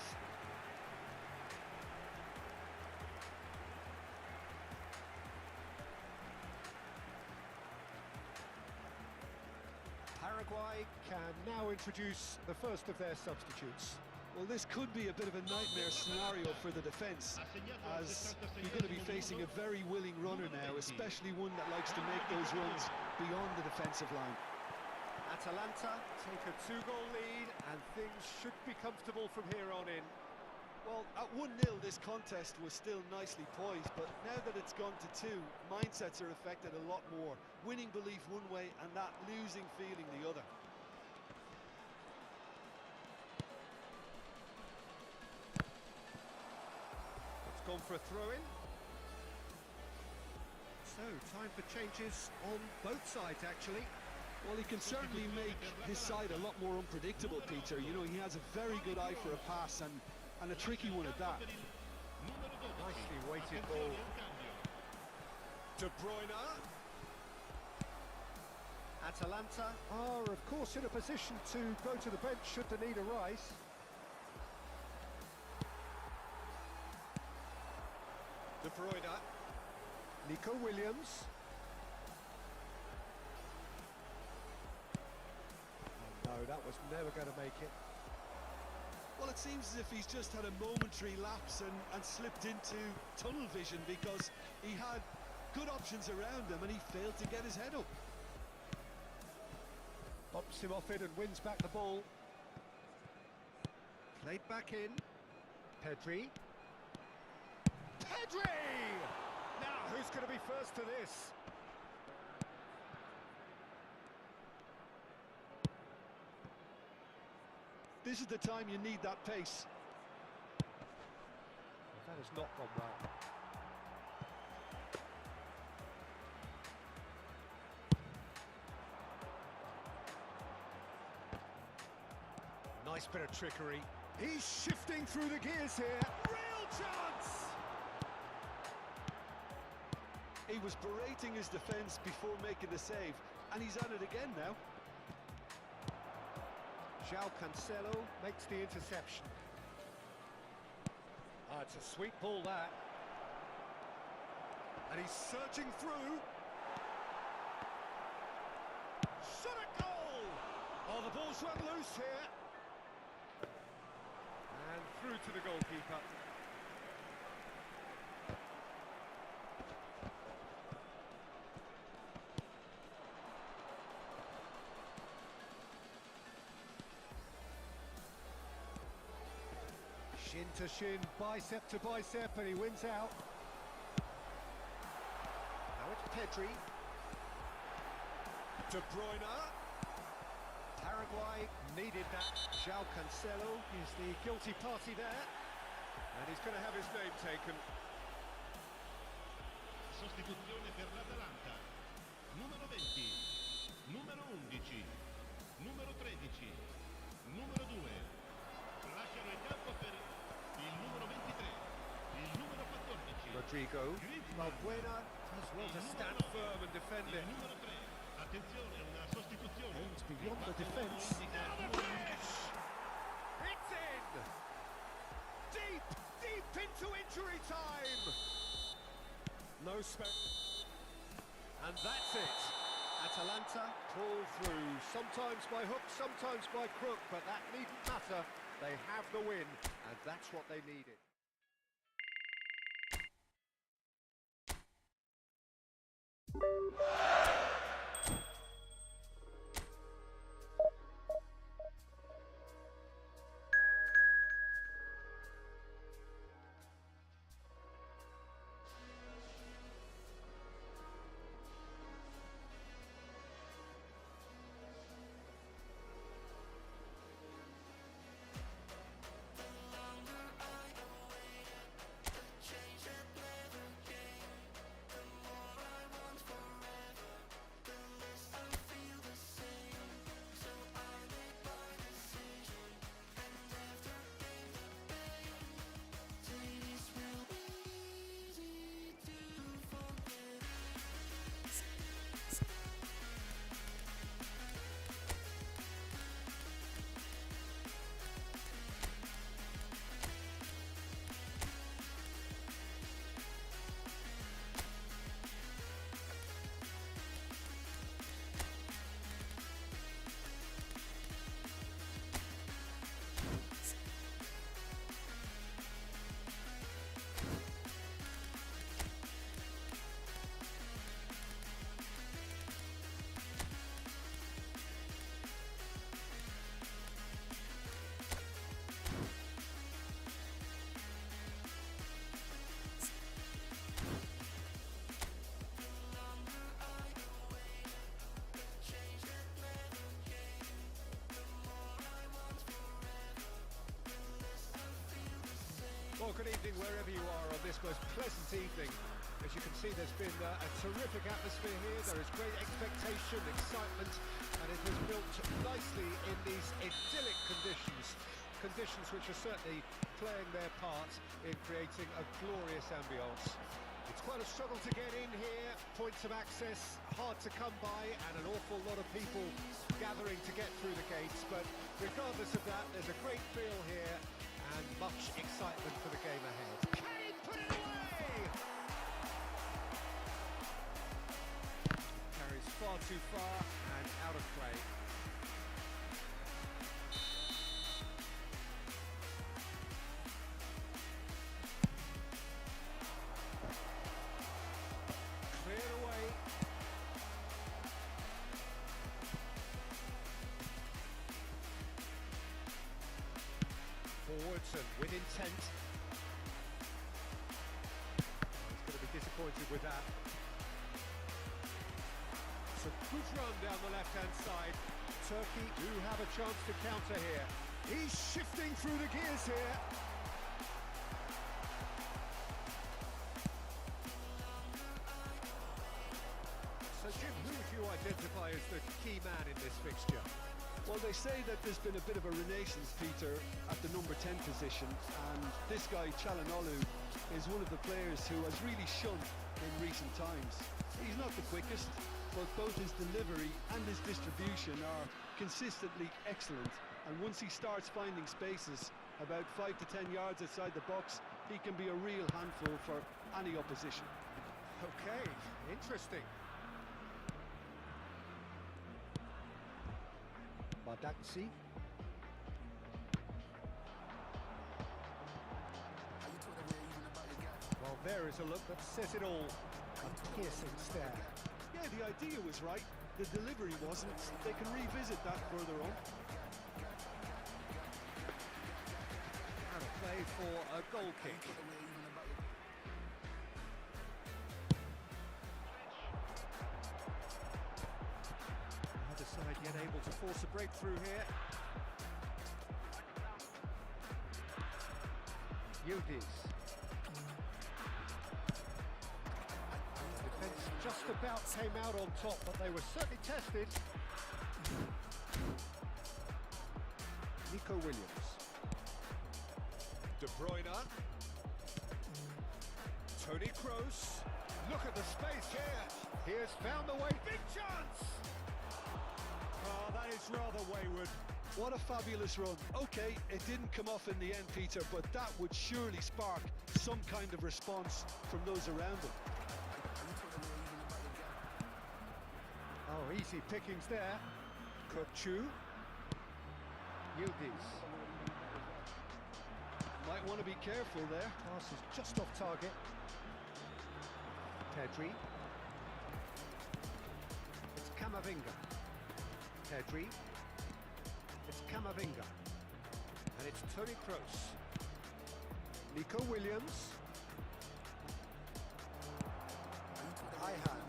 Paraguay can now introduce the first of their substitutes. Well, this could be a bit of a nightmare scenario for the defence, as you're going to be facing a very willing runner now, especially one that likes to make those runs beyond the defensive line. Atalanta take a two-goal lead, and things should be comfortable from here on in. Well, at 1-0 this contest was still nicely poised, but now that it's gone to 2, mindsets are affected a lot more. Winning belief one way and that losing feeling the other. It's gone for a throw-in. So, time for changes on both sides, actually. Well, he can certainly make his side a lot more unpredictable, Peter. You know, he has a very good eye for a pass and a tricky one at that. Nicely weighted ball. De Bruyne. Atalanta are, of course, in a position to go to the bench should the need arise. De Bruyne. Nico Williams. Oh, no, that was never going to make it. Well, it seems as if he's just had a momentary lapse and slipped into tunnel vision, because he had good options around him and he failed to get his head up. Bumps him off it and wins back the ball. Played back in. Pedri. Pedri! Now, who's going to be first to this? This is the time you need that pace. That has not gone well. Nice bit of trickery. He's shifting through the gears here. Real chance! He was berating his defence before making the save, and he's at it again now. João Cancelo makes the interception. It's a sweet ball, that. And he's surging through. Shot at goal! Oh, the ball's run loose here. And through to the goalkeeper. Shin to shin, bicep to bicep, and he wins out. Now it's Pedri. De Bruyne. Paraguay needed that. João Cancelo is the guilty party there. And he's going to have his name taken. Sostituzione per l'Atalanta. Numero 20, numero 11, numero 13, numero 2. Lasciano il campo per il numero 23, il numero 14. Rodrigo. Valbuena does well to stand firm and defend Il it. numero 3. Attenzione, una sostituzione. Aims beyond the defence. Now the finish! It's in! Deep, deep into injury time! No space. And that's it. Atalanta pull through, sometimes by hook, sometimes by crook, but that needn't matter. They have the win, and that's what they needed. Well, good evening wherever you are on this most pleasant evening. As you can see, there's been a terrific atmosphere here. There is great expectation, excitement, and it has built nicely in these idyllic conditions. Conditions which are certainly playing their part in creating a glorious ambience. It's quite a struggle to get in here, points of access hard to come by, and an awful lot of people gathering to get through the gates, but regardless of that, there's a great feel here and much excitement for the game ahead. Kane put it away! Carries far too far and out of play. Cleared away. Forwards and with intent. He's going to be disappointed with that. It's a good run down the left-hand side. Turkey do have a chance to counter here. He's shifting through the gears here. So Jim, who would you identify as the key man in this fixture? Well, they say that there's been a bit of a renaissance, Peter, at the number 10 position, and this guy, Çalhanoğlu, is one of the players who has really shunned in recent times. He's not the quickest, but both his delivery and his distribution are consistently excellent, and once he starts finding spaces about 5 to 10 yards outside the box, he can be a real handful for any opposition. Okay, interesting. Badaxi. Well, there is a look that says it all. A piercing stare. Yeah, the idea was right, the delivery wasn't. They can revisit that further on. And a play for a goal kick. Other side yet able to force a breakthrough here. Yildiz. Defence just about came out on top, but they were certainly tested. Nico Williams. De Bruyne. Toni Kroos. Look at the space here. He has found the way. Big chance! Oh, that is rather wayward. What a fabulous run. Okay, it didn't come off in the end, Peter, but that would surely spark some kind of response from those around him. Oh, easy pickings there. Kökçü. Yildiz. Might want to be careful there. Pass is just off target. Pedri. It's Camavinga. Pedri. It's Camavinga. And it's Toni Kroos. Nico Williams. Ayhan.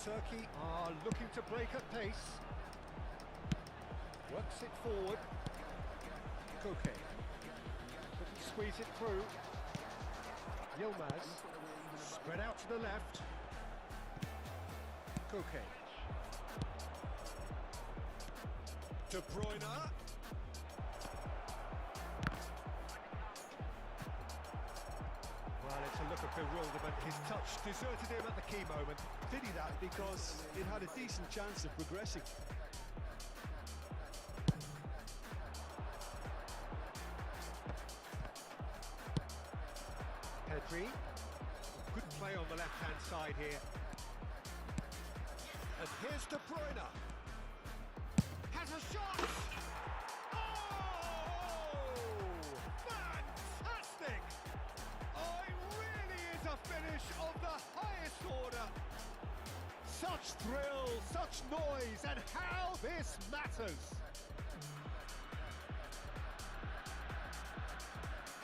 Turkey are looking to break at pace. Works it forward. Koke. Couldn't squeeze it through. Yilmaz. Spread out to the left. Koke. De Bruyne. Well, it's a look of bewilderment. His touch deserted him at the key moment. Pity that, because it had a decent chance of progressing. Pedri. Good play on the left-hand side here. And here's De Bruyne. Has a shot! Oh! Fantastic! Oh, it really is a finish of the highest order. Such thrill, such noise, and how this matters.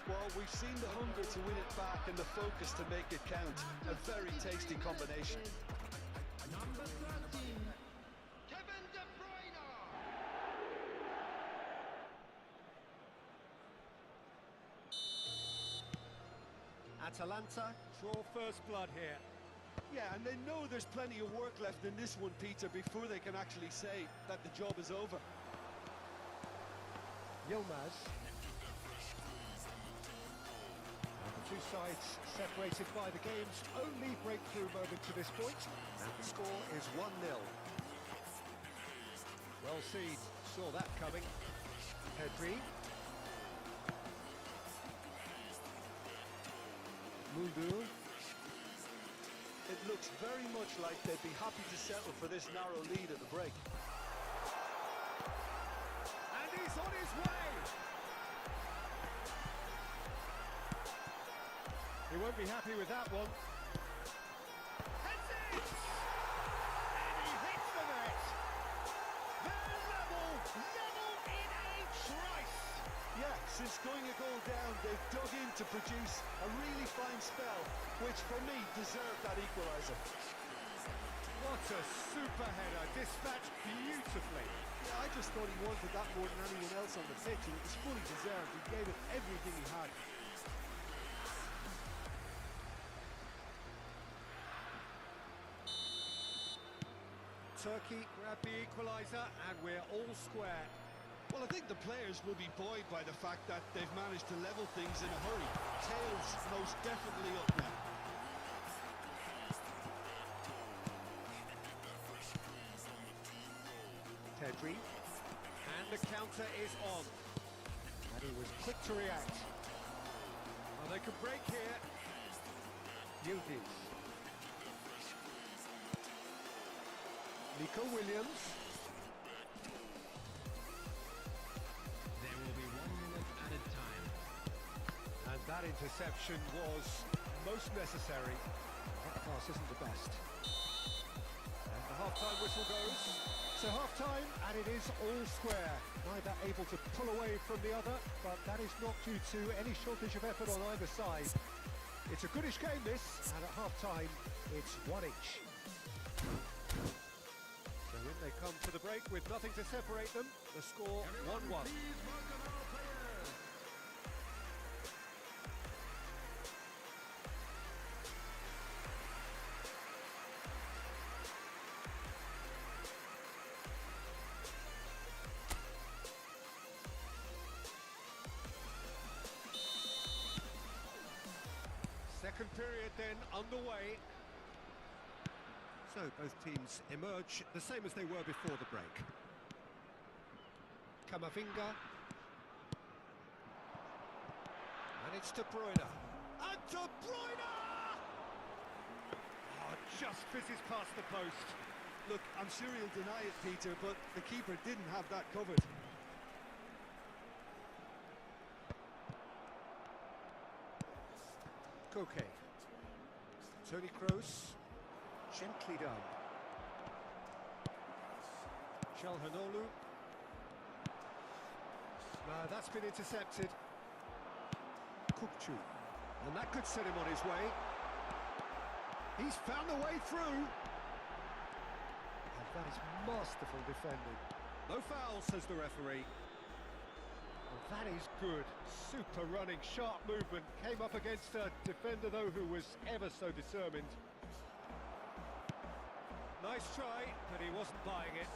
Well, we've seen the hunger to win it back and the focus to make it count. A very tasty combination. Number 13, Kevin De Bruyne. Atalanta draw first blood here. Yeah, and they know there's plenty of work left in this one, Peter, before they can actually say that the job is over. Yilmaz. And the two sides separated by the game's only breakthrough moment to this point. And the score is 1-0. Well seen, saw that coming. Pedri. Mundu. It looks very much like they'd be happy to settle for this narrow lead at the break. And he's on his way! He won't be happy with that one. Heads it! And he hits the net! They're level in a trice! Yeah, since going a goal down, they've dug in to produce a really fine spell, which for me deserved that equaliser. What a super header, dispatched beautifully. Yeah, I just thought he wanted that more than anyone else on the pitch, and it was fully deserved. He gave it everything he had. Turkey grabbed the equaliser, and we're all square. Well, I think the players will be buoyed by the fact that they've managed to level things in a hurry. Tails most definitely up now. Pedri, and the counter is on. And he was quick to react. Well, they could break here. Yildiz. Nico Williams. There will be 1 minute added time. And that interception was most necessary. That pass isn't the best. And the half-time whistle goes. So half-time, and it is all square. Neither able to pull away from the other, but that is not due to any shortage of effort on either side. It's a goodish game, this, and at half-time, it's 1 each. So in they come to the break with nothing to separate them. The score 1-1. Please welcome our players. Second period then underway. So both teams emerge the same as they were before the break. Camavinga. And it's De Bruyne. And De Bruyne! Oh, just fizzes past the post. Look, I'm sure he'll deny it, Peter, but the keeper didn't have that covered. Koke. Toni Kroos. Gently done. Çalhanoğlu. That's been intercepted. Kukçu. And that could set him on his way. He's found the way through. And that is masterful defending. No foul, says the referee. Well, that is good. Super running, sharp movement. Came up against a defender, though, who was ever so determined. Nice try, but he wasn't buying it.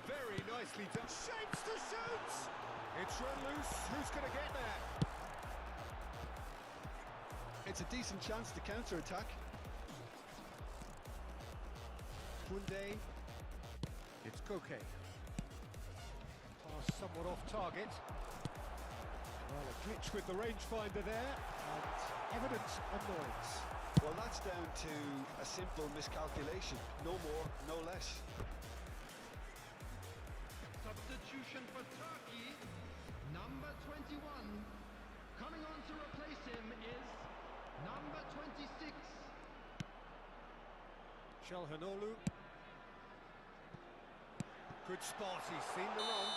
Very nicely done. Shapes to shoot! It's run loose. Who's going to get there? It's a decent chance to counter-attack. Koundé. It's Koke. Pass somewhat off target. Well, a glitch with the rangefinder there, and evident annoyance. Well, that's down to a simple miscalculation. No more, no less. Substitution for Turkey, number 21. Coming on to replace him is number 26. Çalhanoğlu. Good spot, he's seen the run.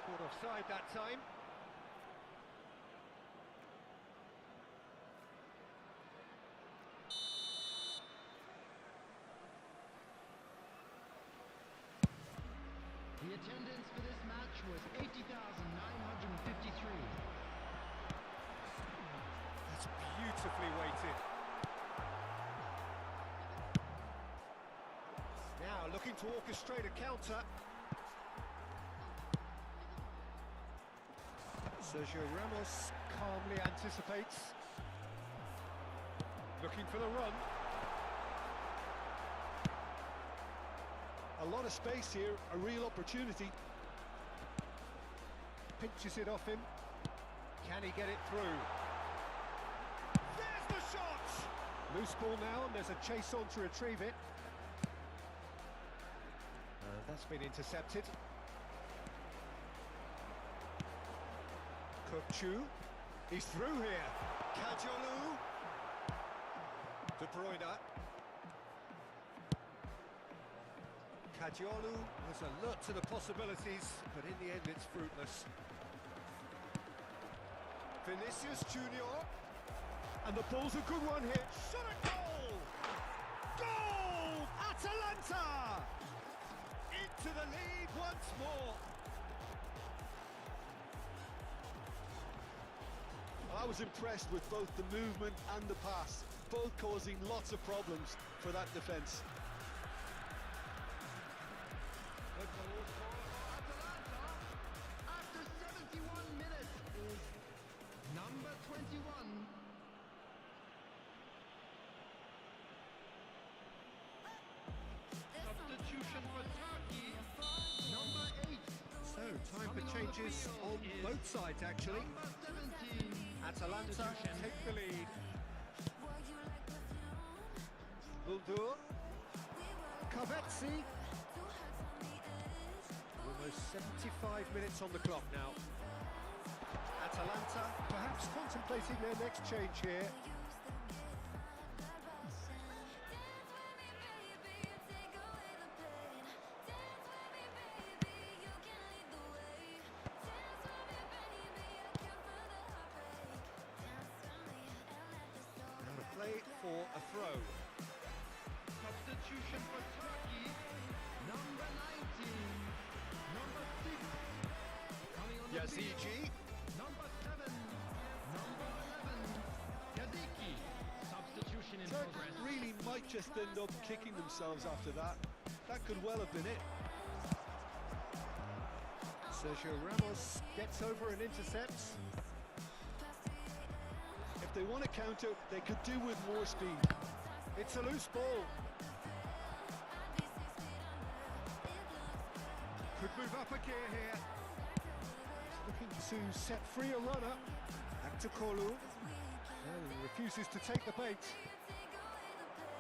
Caught offside that time. The attendance for this match was 80,953. That's beautifully weighted. Now looking to orchestrate a counter. Sergio Ramos calmly anticipates. Looking for the run. A lot of space here, a real opportunity. Pinches it off him. Can he get it through? There's the shot! Loose ball now, and there's a chase on to retrieve it. That's been intercepted. Kukçu. He's through here. Kajolu. De Bruyne. Kajolu was alert to the possibilities, but in the end it's fruitless. Vinicius Junior. And the ball's a good one here. Shot a goal! Goal! Atalanta! Into the lead once more. I was impressed with both the movement and the pass, both causing lots of problems for that defence. The goal scorer for Atalanta after 71 minutes is number 21. Substitution for Turkey, number 8. So, time for changes on both sides, actually. Number 17. Atalanta Substitution. take the lead. Buldur. Kavetsi. Almost 75 minutes on the clock now. Atalanta perhaps contemplating their next change here. Play for a throw. Substitution for Turkey, number 19, number 6, coming on the Yazigi. field, number 7, number 11, Yaziki. Substitution in Turkey progress. really might just end up kicking themselves after that. That could well have been it. Sergio Ramos gets over and intercepts. If they want to counter, they could do with more speed. It's a loose ball. Could move up a gear here. Looking to set free a runner. Aktakolu. He refuses to take the bait.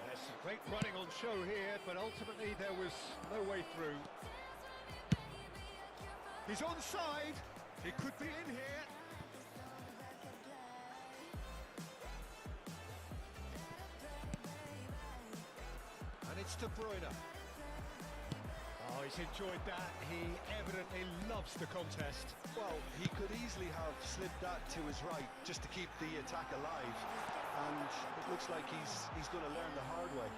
There's some great running on show here, but ultimately there was no way through. He's onside. He could be in here. And it's De Bruyne. Oh, he's enjoyed that. He evidently loves the contest. Well, he could easily have slipped that to his right just to keep the attack alive. And it looks like he's going to learn the hard way.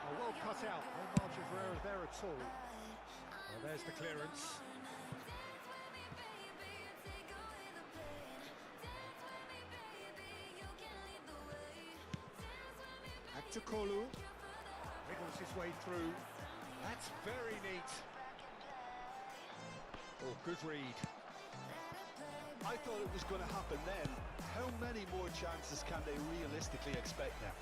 Oh, well cut out. No margin for error there at all. Well, there's the clearance. Aktakolu wriggles his way through. That's very neat. Oh, good read. I thought it was going to happen then. How many more chances can they realistically expect now?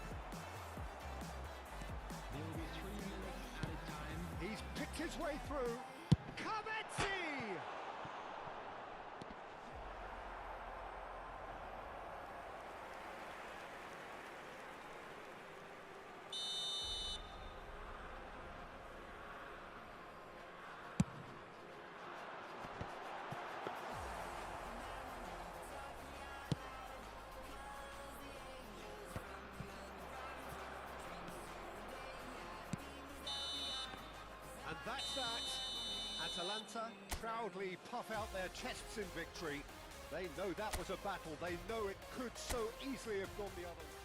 There will be 3 minutes added time. He's picked his way through. Kavetsi! And that's that. Atalanta proudly puff out their chests in victory. They know that was a battle. They know it could so easily have gone the other way.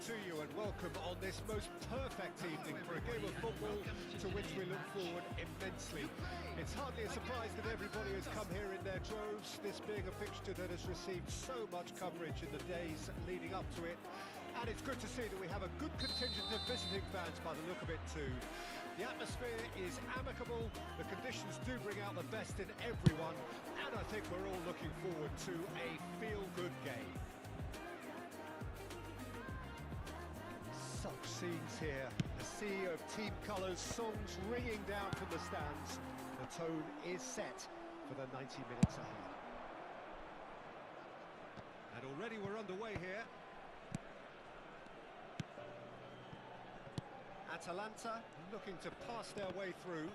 to you and welcome on this most perfect evening for a game of football to which we look forward immensely. It's hardly a surprise that everybody has come here in their droves, this being a fixture that has received so much coverage in the days leading up to it. And it's good to see that we have a good contingent of visiting fans by the look of it too. The atmosphere is amicable, the conditions do bring out the best in everyone, and I think we're all looking forward to a feel-good game. Such scenes here, a sea of team colours, songs ringing down from the stands. The tone is set for the 90 minutes ahead. And already we're underway here. Atalanta looking to pass their way through.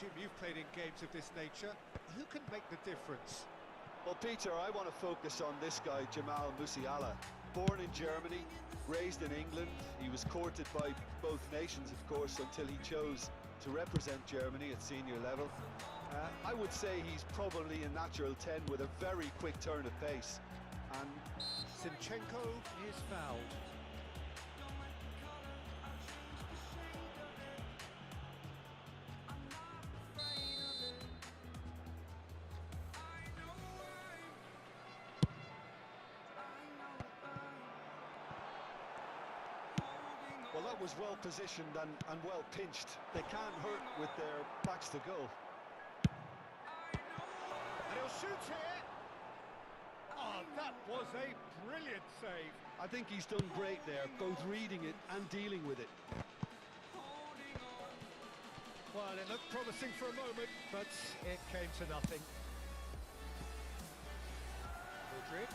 Jim, you've played in games of this nature. Who can make the difference? Well, Peter, I want to focus on this guy, Jamal Musiala. Born in Germany, raised in England. He was courted by both nations, of course, until he chose to represent Germany at senior level. I would say he's probably a natural 10 with a very quick turn of pace. And Zinchenko is fouled. well, that was well positioned and well pinched. They can't hurt with their backs to goal. And he'll shoot here. Oh, that was a brilliant save. I think he's done great there, both reading it and dealing with it. Well, it looked promising for a moment, but it came to nothing. Madrid.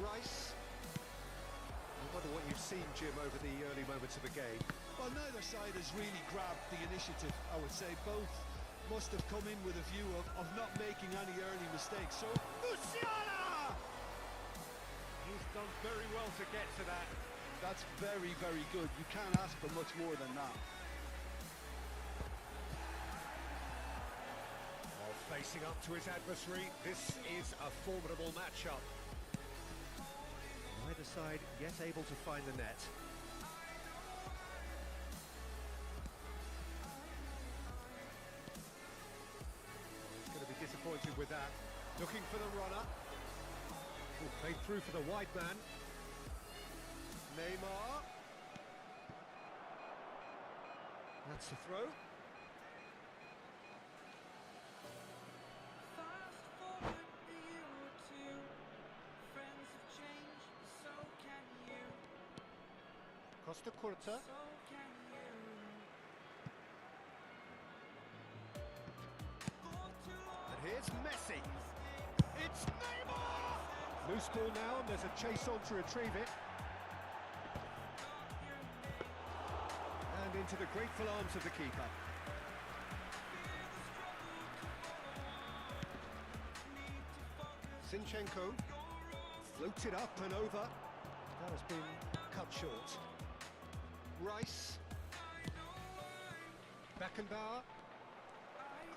Rice. I wonder what you've seen, Jim, over the early moments of the game. Well, neither side has really grabbed the initiative, I would say. Both must have come in with a view of not making any early mistakes. So, Musiala! He's done very well to get to that. that's very, very good. You can't ask for much more than that. While facing up to his adversary, this is a formidable matchup. Neither side yet able to find the net. He's going to be disappointed with that. Looking for the runner. Oh, played through for the wide man. Neymar. That's the throw. Fast forward a year or two, friends have changed, so can you, Costa Curta. so can you. For too long, And here's Messi. It's Neymar! Loose ball now, and there's a chase on to retrieve it. And into the grateful arms of the keeper. Zinchenko floated up and over. That has been cut short. Rice. Beckenbauer.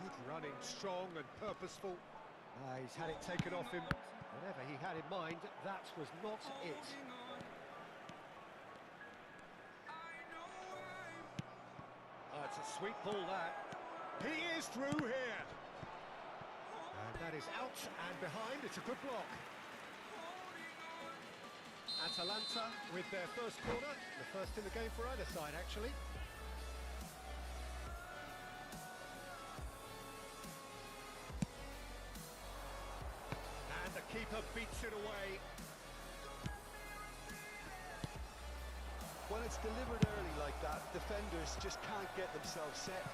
Good running, strong and purposeful. He's had it taken off him. Whatever he had in mind, that was not it. Oh, it's a sweet ball, that. He is through here. And that is out and behind. It's a good block. Atalanta with their first corner. The first in the game for either side, actually. And the keeper beats it away. When it's delivered early like that, defenders just can't get themselves set.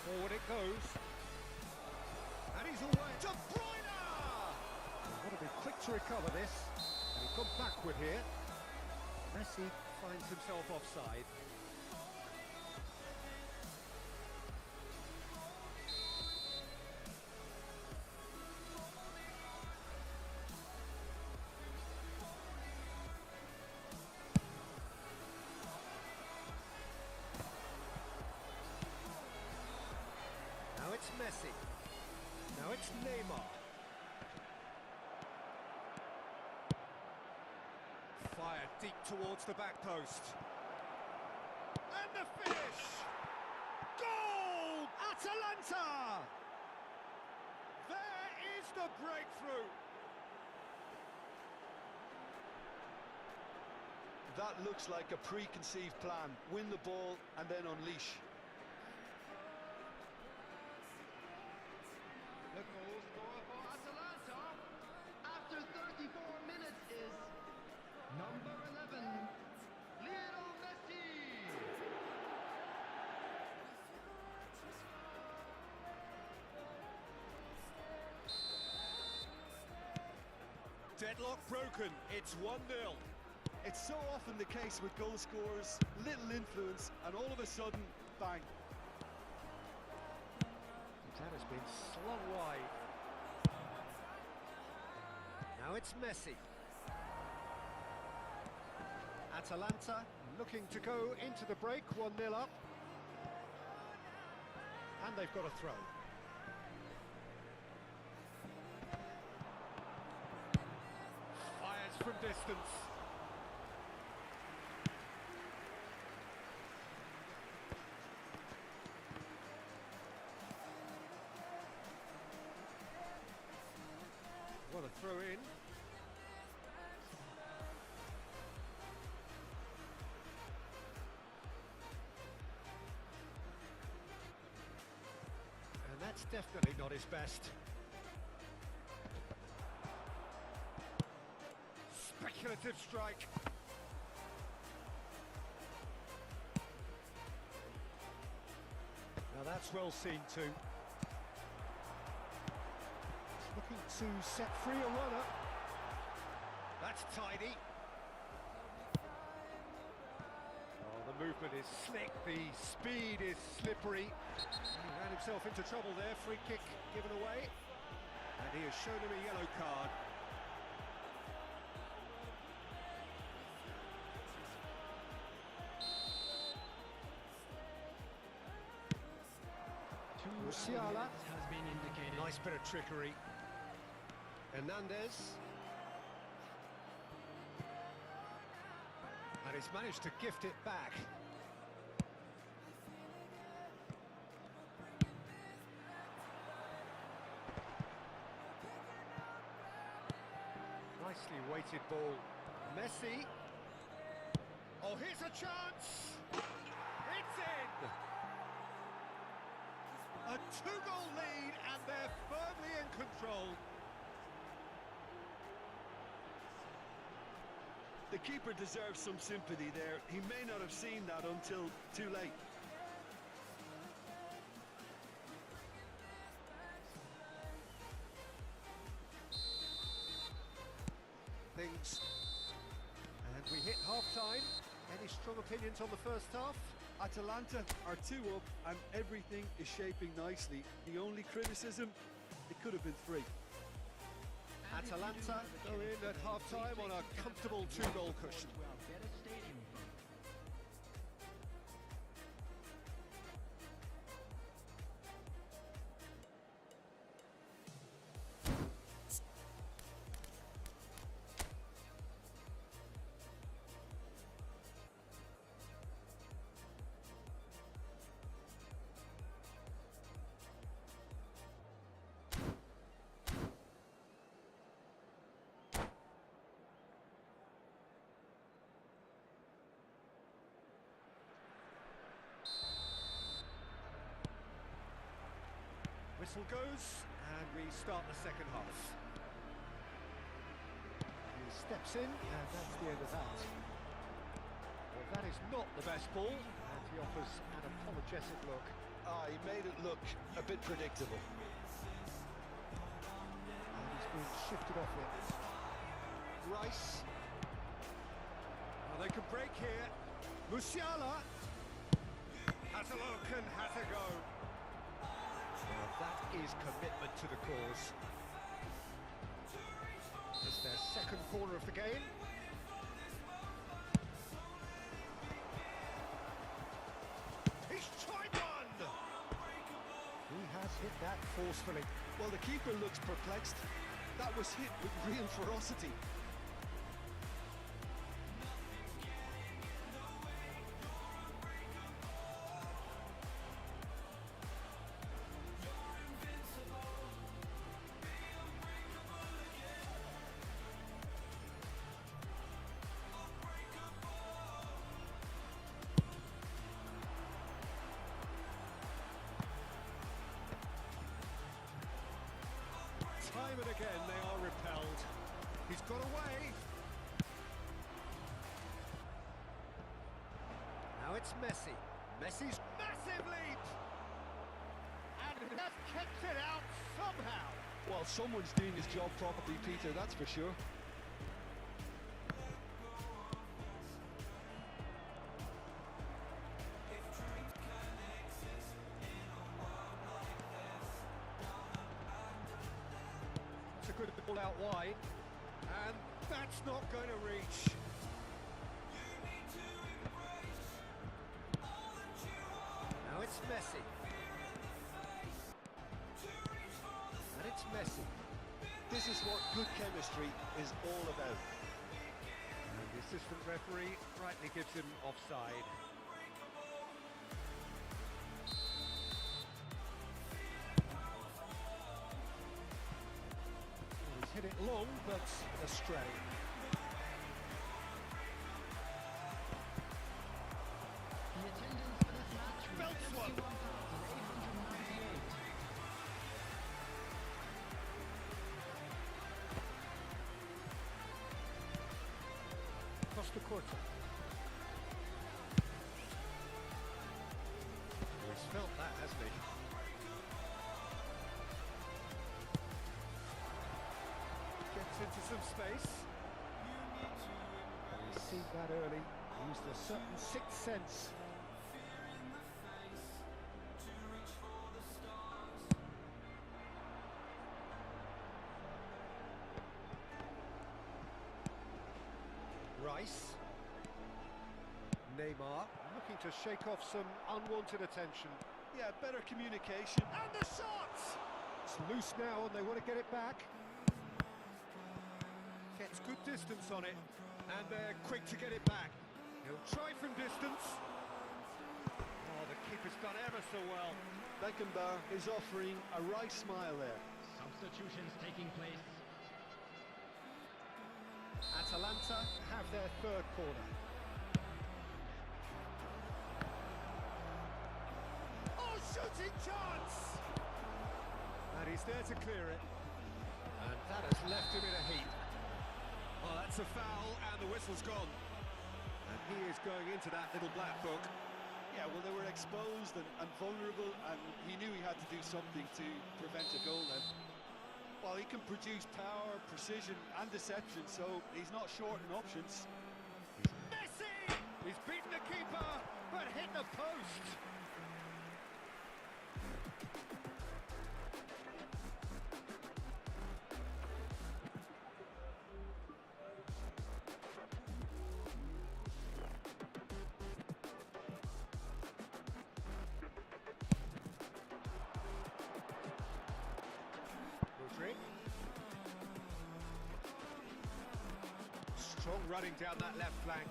Forward it goes. And he's away. De Bruyne! Got to be quick to recover this. And he's gone backward here. Messi finds himself offside. Now it's Messi. Now it's Neymar. towards the back post. And the finish! Goal! Atalanta! There is the breakthrough. That looks like a preconceived plan. Win the ball and then unleash. The goal scorer for Atalanta after 34 minutes is number 11, Lionel Messi. Deadlock broken, it's 1-0. It's so often the case with goal scorers, little influence, and all of a sudden, bang. That has been slung wide. Now it's Messi. Atalanta looking to go into the break, 1-0 up. And they've got a throw. Fires from distance. What a throw in. And that's definitely not his best. Speculative strike. Now that's well seen too. Looking to set free a runner. That's tidy. Oh, the movement is slick, the speed is slippery. He ran himself into trouble there, free kick given away. And he has shown him a yellow card. Musiala Has been indicated. Nice bit of trickery. Hernandez. And he's managed to gift it back. Nicely weighted ball. Messi. Oh, here's a chance! It's in! A two-goal lead, and they're firmly in control. The keeper deserves some sympathy there. He may not have seen that until too late. Things. And we hit half-time. Any strong opinions on the first half? Atalanta are 2 up and everything is shaping nicely. The only criticism, it could have been 3. Atalanta go in at half-time on a comfortable 2-goal cushion. To a better stadium. Whistle goes, and we start the second half. He steps in, and that's the end of that. Well, that is not the best ball, and he offers an apologetic look. He made it look a bit predictable. And he's been shifted off it. Rice. Well, they can break here. Musiala has a look and has a go. Well, that is commitment to the cause. It's their second corner of the game. He's tried one! He has hit that forcefully. Well, the keeper looks perplexed. That was hit with real ferocity. Time and again they are repelled. He's got away. Now it's Messi. Messi's massive leap! And has kept it out somehow. Well, someone's doing his job properly, Peter, that's for sure. It's a good ball out wide. And that's not going to reach. Now it's Messi. And it's Messi. This is what good chemistry is all about. And the assistant referee rightly gives him offside. He's hit it long, but astray. The attendance for this match was Belts one. 51,898. Costa Corta. He's felt that, hasn't he? Gets into some space. He's seen that early. Used a certain sixth sense. Rice. Neymar looking to shake off some unwanted attention. Yeah, better communication. And the shot! It's loose now and they want to get it back. Gets good distance on it. And they're quick to get it back. He'll try from distance. Oh, the keeper's done ever so well. Beckenbauer is offering a wry smile there. Substitutions taking place. Atalanta have their third corner. Oh, shooting chance! And he's there to clear it. And that has left him in a heap. Oh, that's a foul, and the whistle's gone. And he is going into that little black book. Yeah, well, they were exposed and vulnerable, and he knew he had to do something to prevent a goal then. Well, he can produce power, precision and deception, so he's not short in options. Messi! He's beaten the keeper, but hit the post. Strong running down that left flank.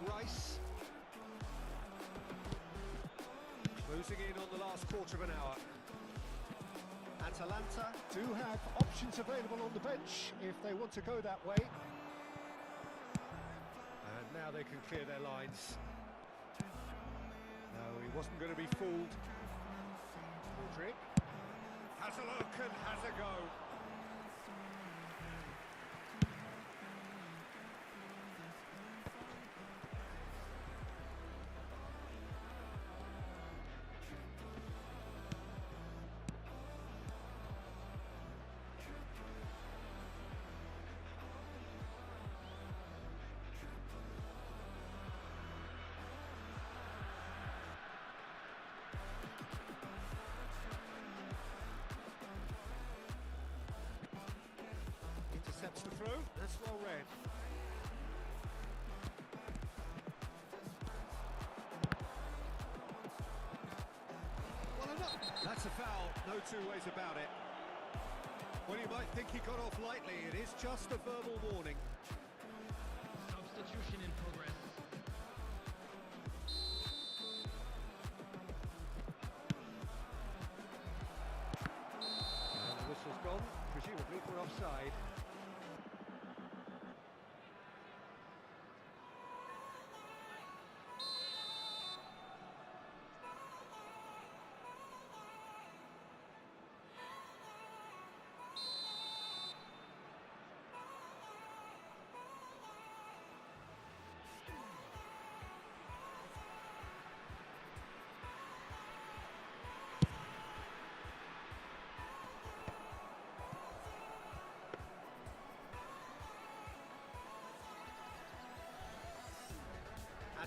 Rice. Closing in on the last quarter of an hour. Atalanta do have options available on the bench if they want to go that way. And now they can clear their lines. No, he wasn't going to be fooled. Mudryk has a look and has a go. Intercepts the throw, that's well read. Well enough. That's a foul, no two ways about it. Well, you might think he got off lightly, it is just a verbal warning. Substitution in progress. And the whistle's gone, presumably for offside.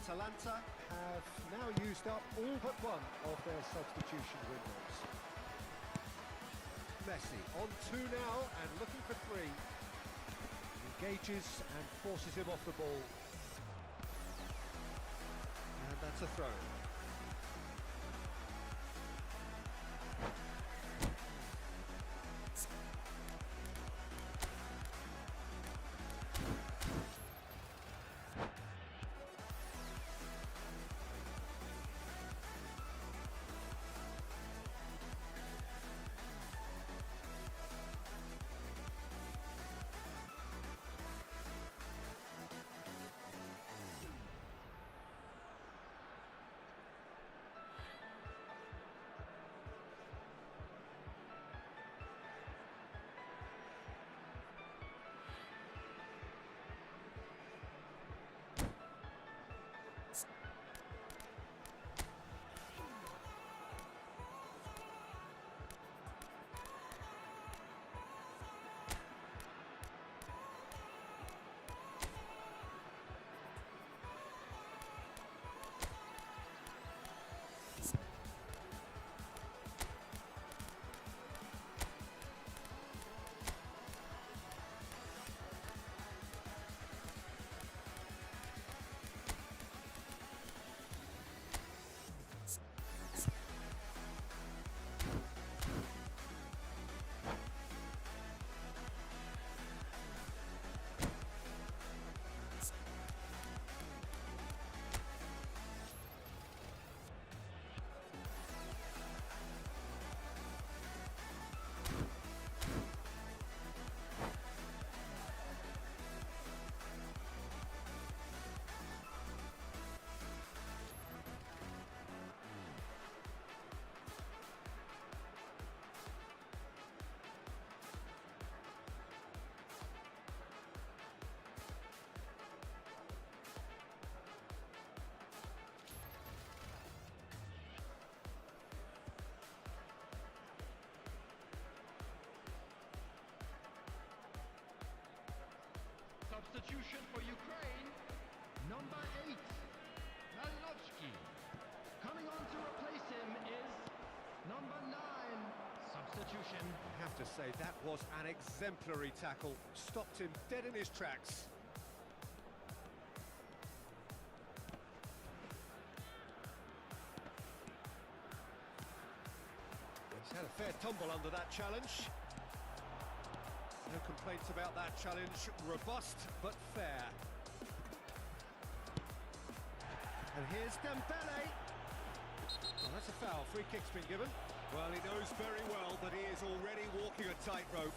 Atalanta have now used up all but one of their substitution windows. Messi on two now and looking for three. Engages and forces him off the ball. And that's a throw. Substitution for Ukraine, number 8, Malinochki. Coming on to replace him is number 9, substitution. I have to say, that was an exemplary tackle. Stopped him dead in his tracks. He's had a fair tumble under that challenge. No complaints about that challenge. Robust, but fair. And here's Dembele. Oh, that's a foul. Free kick's been given. Well, he knows very well that he is already walking a tightrope.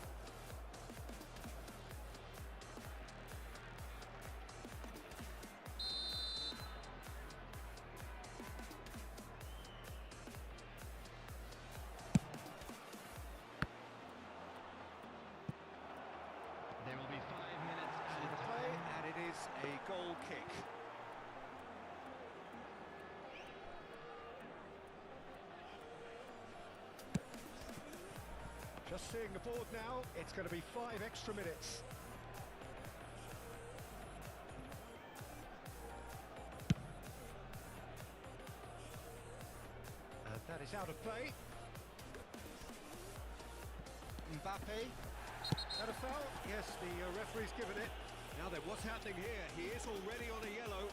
There will be 5 minutes added to Play, play. and it is a goal kick. Just seeing the board now, it's going to be 5 extra minutes. And that is out of play. Mbappe. Is that a foul? Yes, the referee's given it. Now then, what's happening here? He is already on a yellow.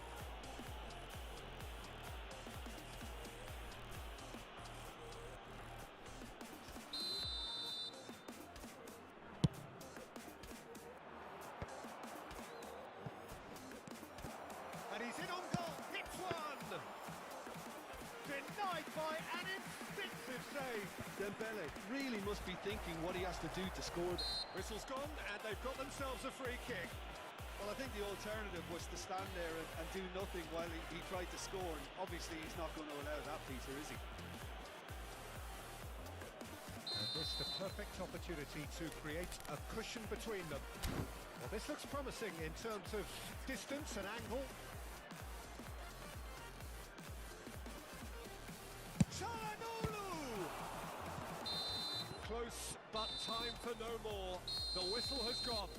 And he's in on goal. Hits one! Denied by an instinctive save. Dembele really must be thinking what he has to do to score. Whistle's gone, and they've got themselves a free kick. Well, I think the alternative was to stand there and do nothing while he tried to score. And obviously, he's not going to allow that, Peter, is he? And this the perfect opportunity to create a cushion between them. Well, this looks promising in terms of distance and angle. Çalhanoğlu! Close, but time for no more. The whistle has gone,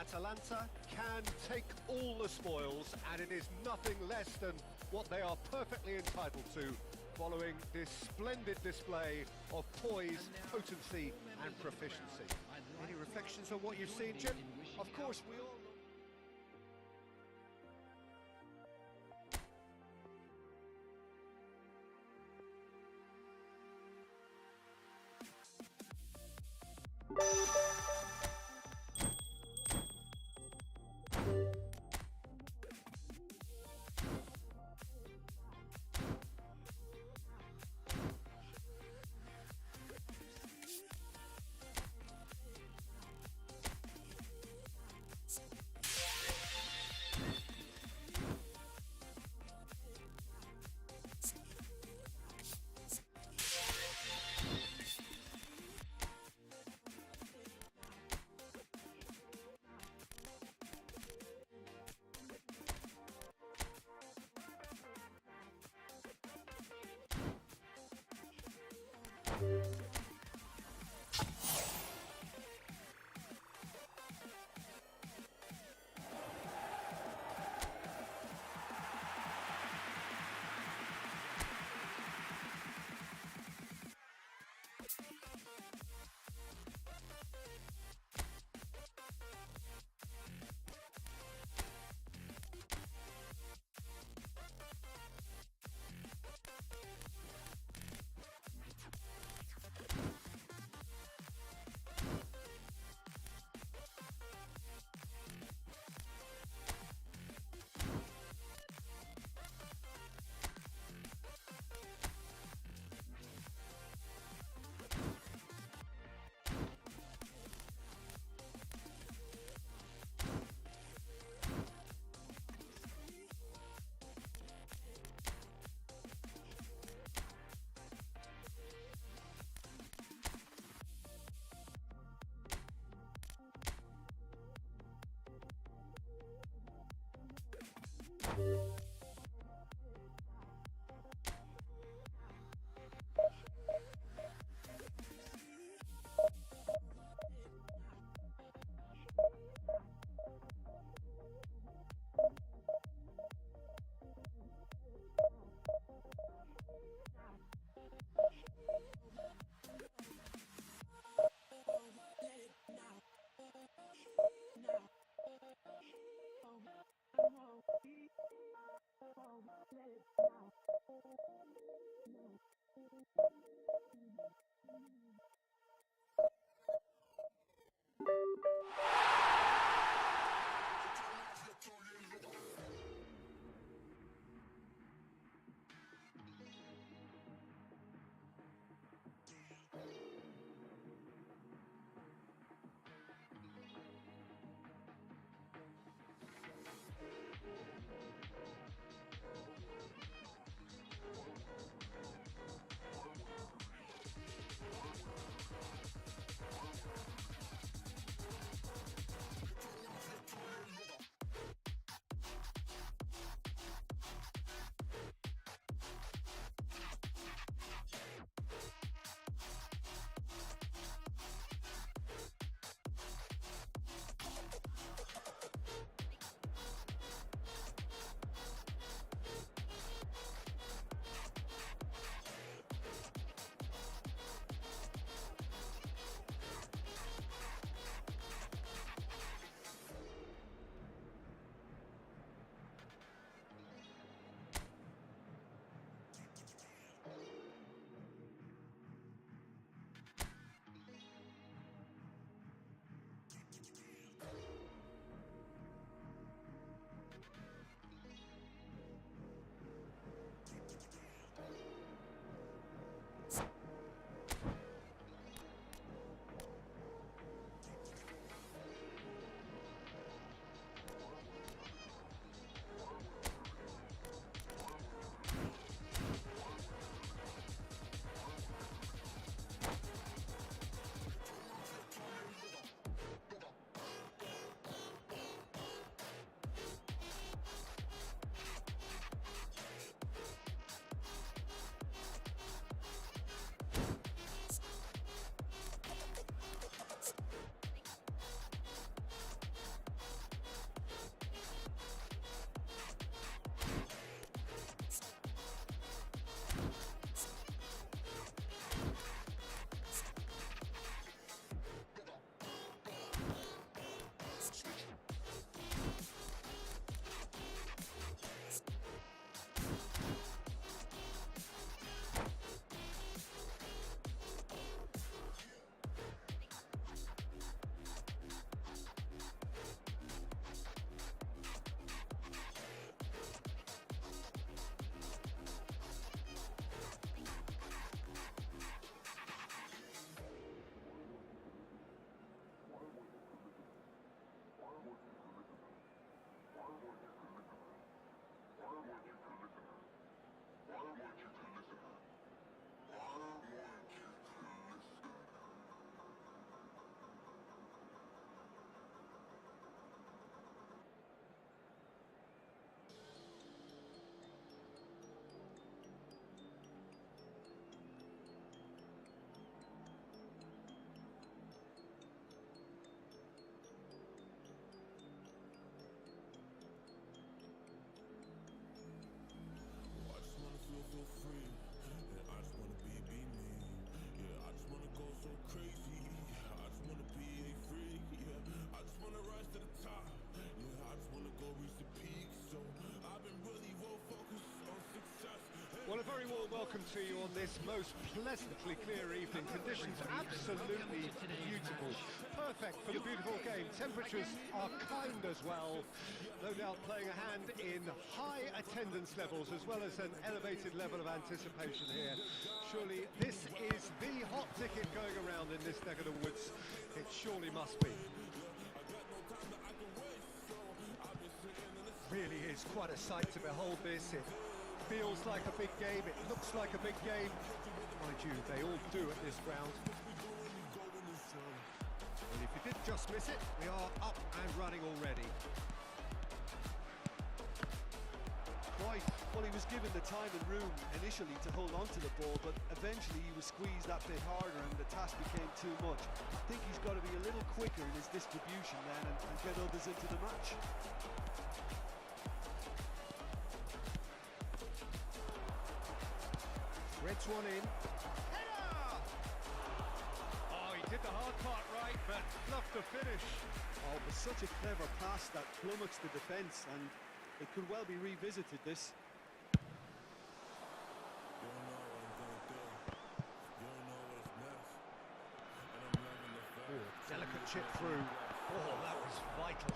Atalanta can take all the spoils, and it is nothing less than what they are perfectly entitled to, following this splendid display of poise, potency and proficiency. Any reflections on what you've seen, Jim? Of course, we all know. Well, a very warm welcome to you on this most pleasantly clear evening. Conditions absolutely beautiful. Perfect for the beautiful game. Temperatures are kind as well. No doubt playing a hand in high attendance levels as well as an elevated level of anticipation here. Surely this is the hot ticket going around in this neck of the woods. It surely must be. Really is quite a sight to behold this. It feels like a big game, it looks like a big game. Mind you, they all do at this ground. And if you did just miss it, we are up and running already. Right, well, he was given the time and room initially to hold on to the ball, but eventually he was squeezed that bit harder and the task became too much. I think he's got to be a little quicker in his distribution then and get others into the match. Threads one in. Header! Oh, he did the hard part right, but fluffed the finish. Oh, it was such a clever pass that flummoxed the defence, and it could well be revisited, this. Oh, delicate chip through. Oh, that was vital.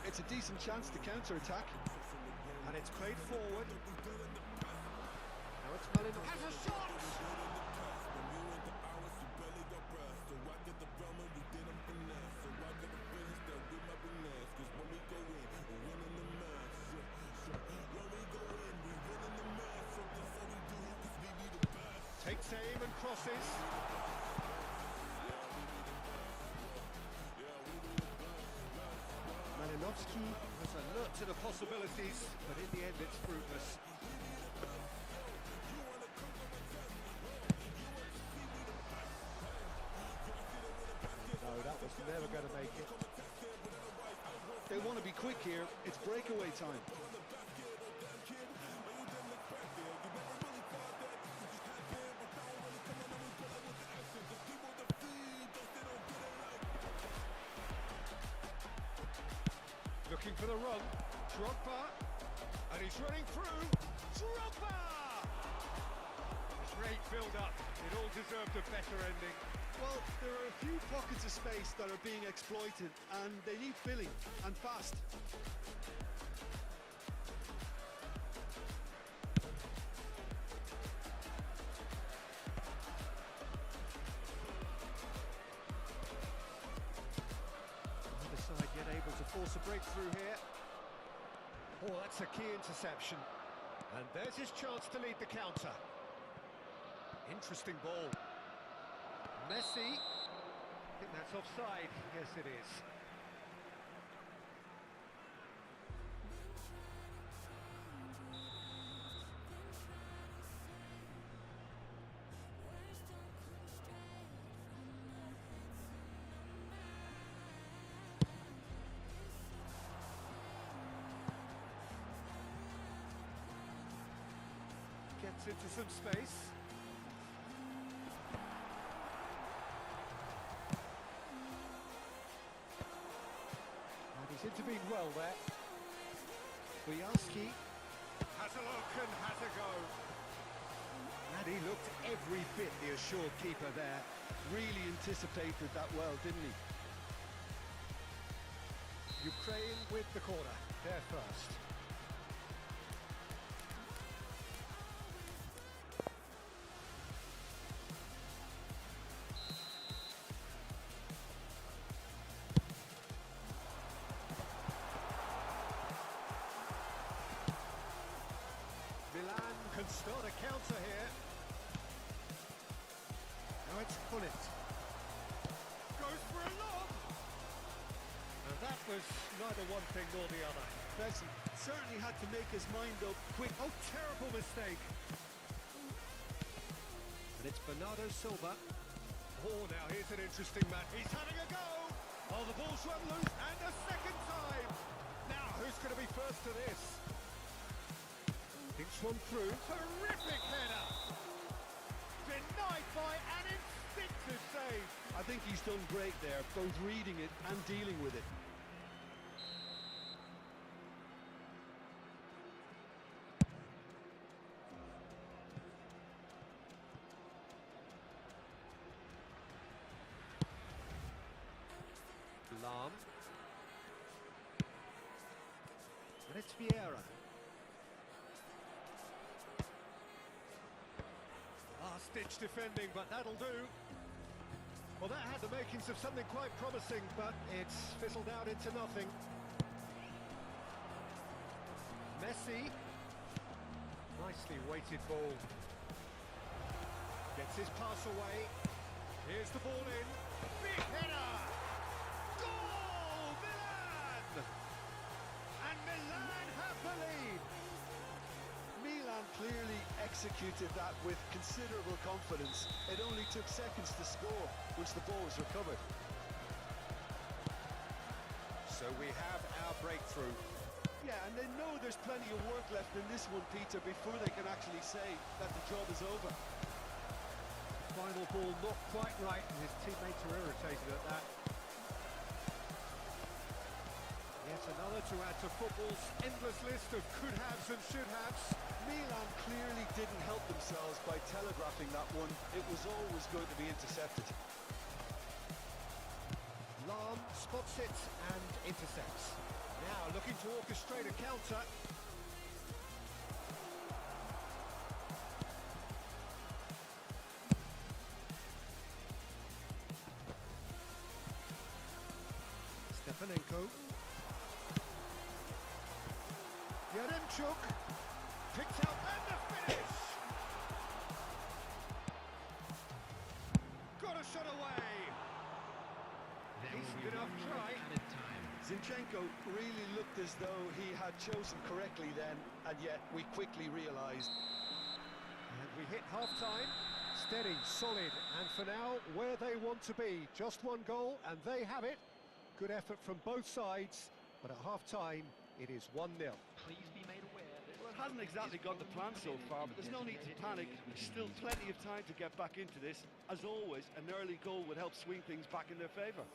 It's a decent chance to counter-attack. And it's played forward. Now it's Malinowski. Has a shot! Takes aim and crosses. Malinowski was alert to the possibilities, but in the end it's fruitless. No, that was never going to make it. They want to be quick here. It's breakaway time. Looking for the run, Drogba, and he's running through, Drogba! Great build-up, it all deserved a better ending. Well, there are a few pockets of space that are being exploited, and they need filling, and fast. Side yet able to force a breakthrough here. Oh, that's a key interception. And there's his chance to lead the counter. Interesting ball. Messi. I think that's offside. Yes, it is. Gets into some space. And he's intervened well there. Bojarski has a look and has a go. And he looked every bit the assured keeper there. Really anticipated that well, didn't he? Ukraine with the corner. They're first. Milan can start a counter here. Now it's Gullit. Goes for a lob! And that was neither one thing nor the other. Bessie certainly had to make his mind up quick. Oh, terrible mistake. And it's Bernardo Silva. Oh, now here's an interesting match. He's having a go! Oh, the ball's run loose, and a second time! Now, who's going to be first to this? Thinks one through. Terrific header! Denied by an instinctive save. I think he's done great there, both reading it and dealing with it. And it's Vieira. Last-ditch defending, but that'll do. Well, that had the makings of something quite promising, but it's fizzled out into nothing. Messi. Nicely weighted ball. Gets his pass away. Here's the ball in. Big header! Goal! Milan! And Milan have the lead! Milan clearly executed that with considerable confidence. It only took seconds to score once the ball was recovered. So we have our breakthrough. Yeah, and they know there's plenty of work left in this one, Peter, before they can actually say that the job is over. Final ball not quite right, and his teammates are irritated at that. Yet another to add to football's endless list of could-haves and should-haves. Milan clearly didn't help themselves by telegraphing that one. It was always going to be intercepted. Lahm spots it and intercepts. Now looking to orchestrate a counter. Stepanenko. Yaremchuk. Picked out and the finish! Got a shot away! Decent enough try. Zinchenko really looked as though he had chosen correctly then, and yet we quickly realised. And we hit half-time. Steady, solid, and for now, where they want to be. Just one goal, and they have it. Good effort from both sides, but at half-time, it is 1-0. Well, it hasn't exactly gone to plan so far, but there's no need to panic. There's still plenty of time to get back into this. As always, an early goal would help swing things back in their favour.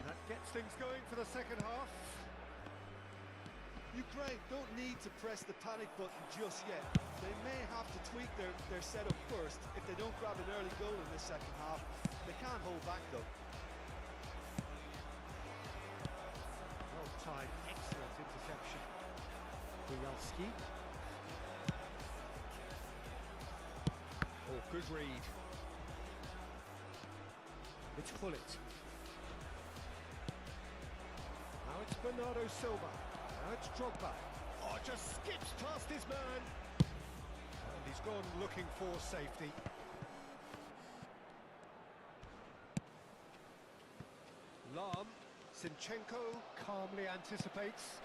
That gets things going for the second half. Ukraine don't need to press the panic button just yet. They may have to tweak their setup first if they don't grab an early goal in this second half. They can't hold back though. Well timed, excellent interception. Buyalski. Oh, good read. It's Gullit. Now it's Bernardo Silva. Now it's Drogba. Oh, just skips past his man. And he's gone looking for safety. Lahm. Zinchenko calmly anticipates.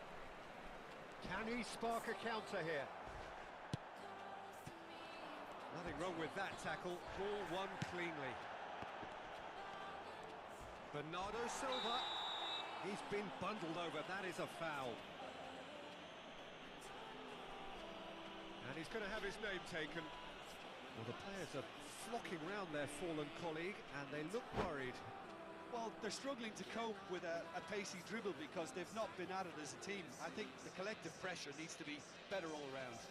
Can he spark a counter here? Nothing wrong with that tackle. Ball won cleanly. Bernardo Silva. He's been bundled over. That is a foul. And he's going to have his name taken. Well, the players are flocking round their fallen colleague, and they look worried. Well, they're struggling to cope with a pacey dribble because they've not been at it as a team. I think the collective pressure needs to be better all round.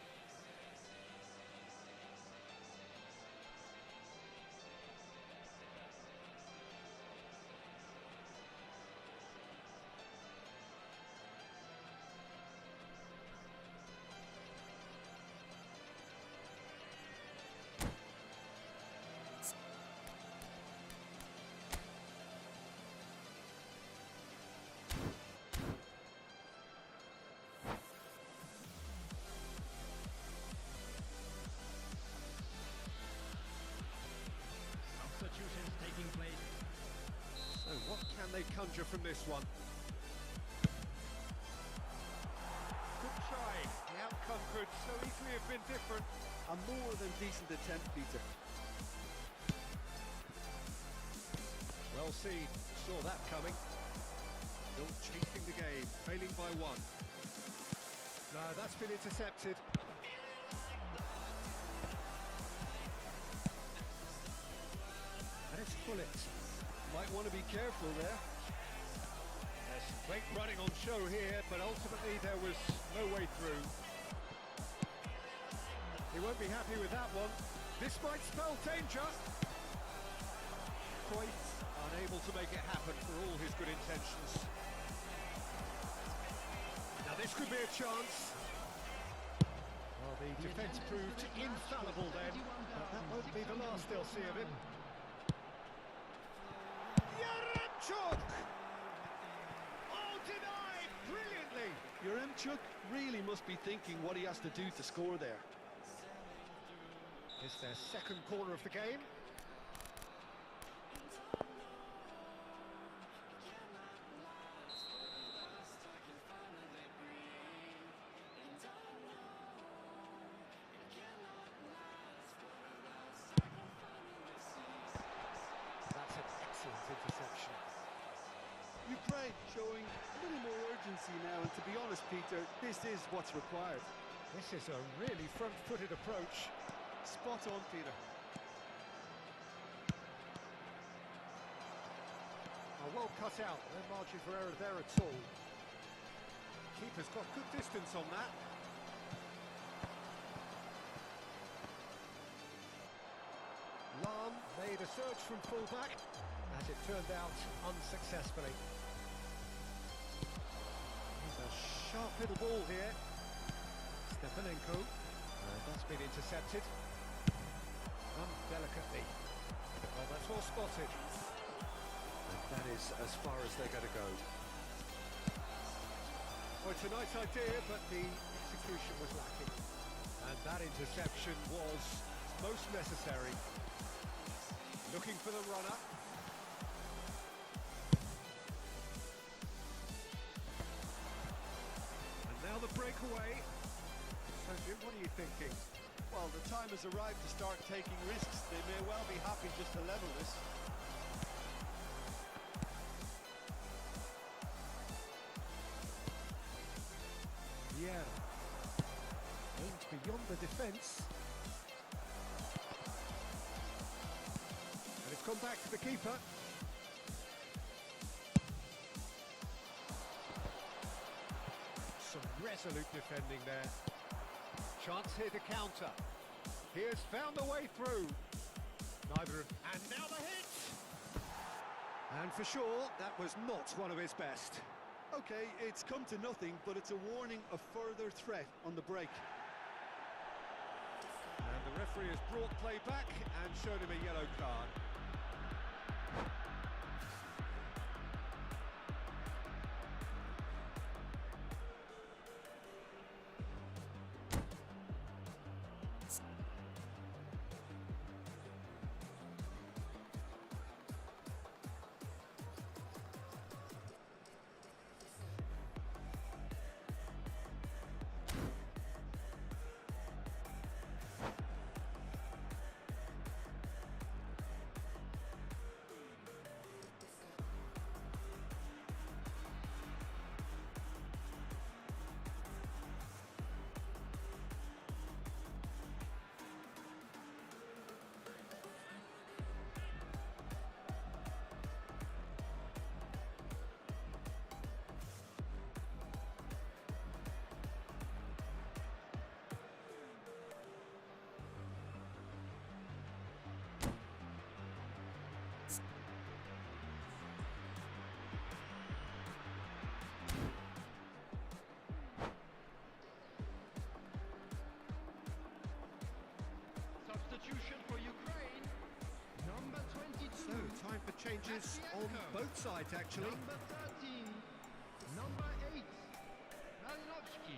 they conjure from this one. Good try. The outcome could so easily have been different. A more than decent attempt, Peter. Well seen, saw that coming. Still chasing the game, failing by one. No, that's been intercepted. And it's Bullet. Might want to be careful there. There's some great running on show here, but ultimately there was no way through. He won't be happy with that one. This might spell danger. Quite unable to make it happen for all his good intentions. Now this could be a chance. Well, the defence proved infallible then, but that won't be the last they'll see of him. Yaremchuk! Oh, denied brilliantly! Yaremchuk really must be thinking what he has to do to score there. It's their second corner of the game. That's an excellent interception. Ukraine showing a little more urgency now, and to be honest, Peter, this is what's required. This is a really front-footed approach. Spot on, Peter. Oh, well cut out, no margin for error there at all. Keeper's got good distance on that. Lam made a surge from full-back, as it turned out unsuccessfully. He's a sharp little ball here. Stepanenko, that's been intercepted. Done delicately. Well, that's well spotted. And that is as far as they're going to go. Well, it's a nice idea, but the execution was lacking. And that interception was most necessary. Looking for the runner. And now the breakaway. So, Jim, what are you thinking? Well, the time has arrived to start taking risks. They may well be happy just to level this. Yeah. Aimed beyond the defence. And it's gone back to the keeper. Some resolute defending there. Chance here to counter. He has found a way through. Neither of... And now the hit! And for sure, that was not one of his best. Okay, it's come to nothing, but it's a warning of further threat on the break. And the referee has brought play back and shown him a yellow card. Substitution for Ukraine. Number 22. So, time for changes on both sides, actually. Number 13. Number 8. Malinovsky.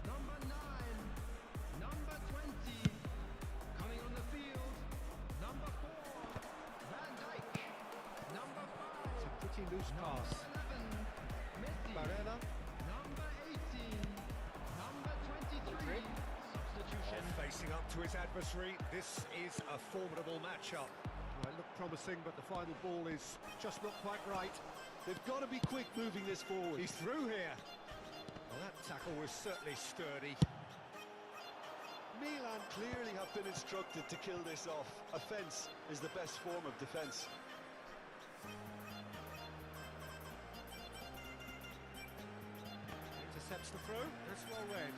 Number 9. Number 20. Coming on the field. Number 4. Van Dijk. Number 5. It's a pretty Tricky loose pass. Number 11, Messi. Barella. Number 18, number 23. Substitution. Facing up to his adversary, this is a formidable matchup. Well, it looked promising, but the final ball is just not quite right. They've got to be quick moving this forward. He's through here. Well, that tackle was certainly sturdy. Milan clearly have been instructed to kill this off. Offence is the best form of defence. Intercepts the throw, that's well read.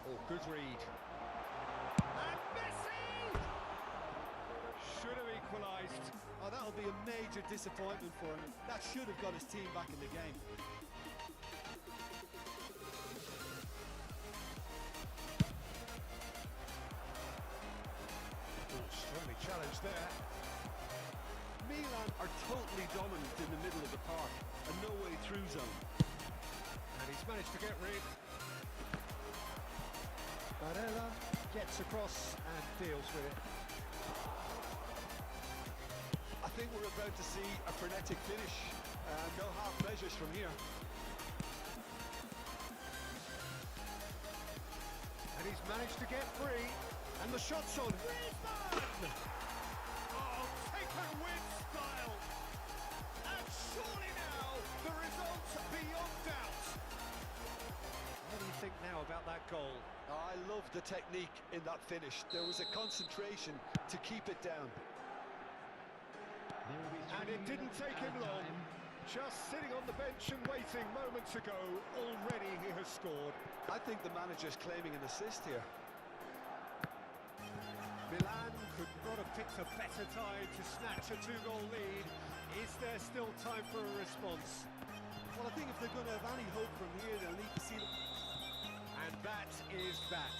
Oh, good read. And Messi! Should have equalised. Oh, that'll be a major disappointment for him. That should have got his team back in the game. Oh, strongly challenged there. Milan are totally dominant in the middle of the park. A no-way through zone. And he's managed to get rid. Barella gets across and deals with it. I think we're about to see a frenetic finish. No half measures from here. And he's managed to get free. And the shot's on. Griezmann! Oh, taken with style. And surely now, the result's beyond doubt. What do you think now about that goal? I love the technique in that finish. There was a concentration to keep it down. There will be And 3 it didn't minutes take him added long. time. Just sitting on the bench and waiting moments ago, already he has scored. I think the manager's claiming an assist here. Milan could not have picked a better time to snatch a two-goal lead. Is there still time for a response? Well, I think if they're going to have any hope from here, they'll need to see them. And that is that.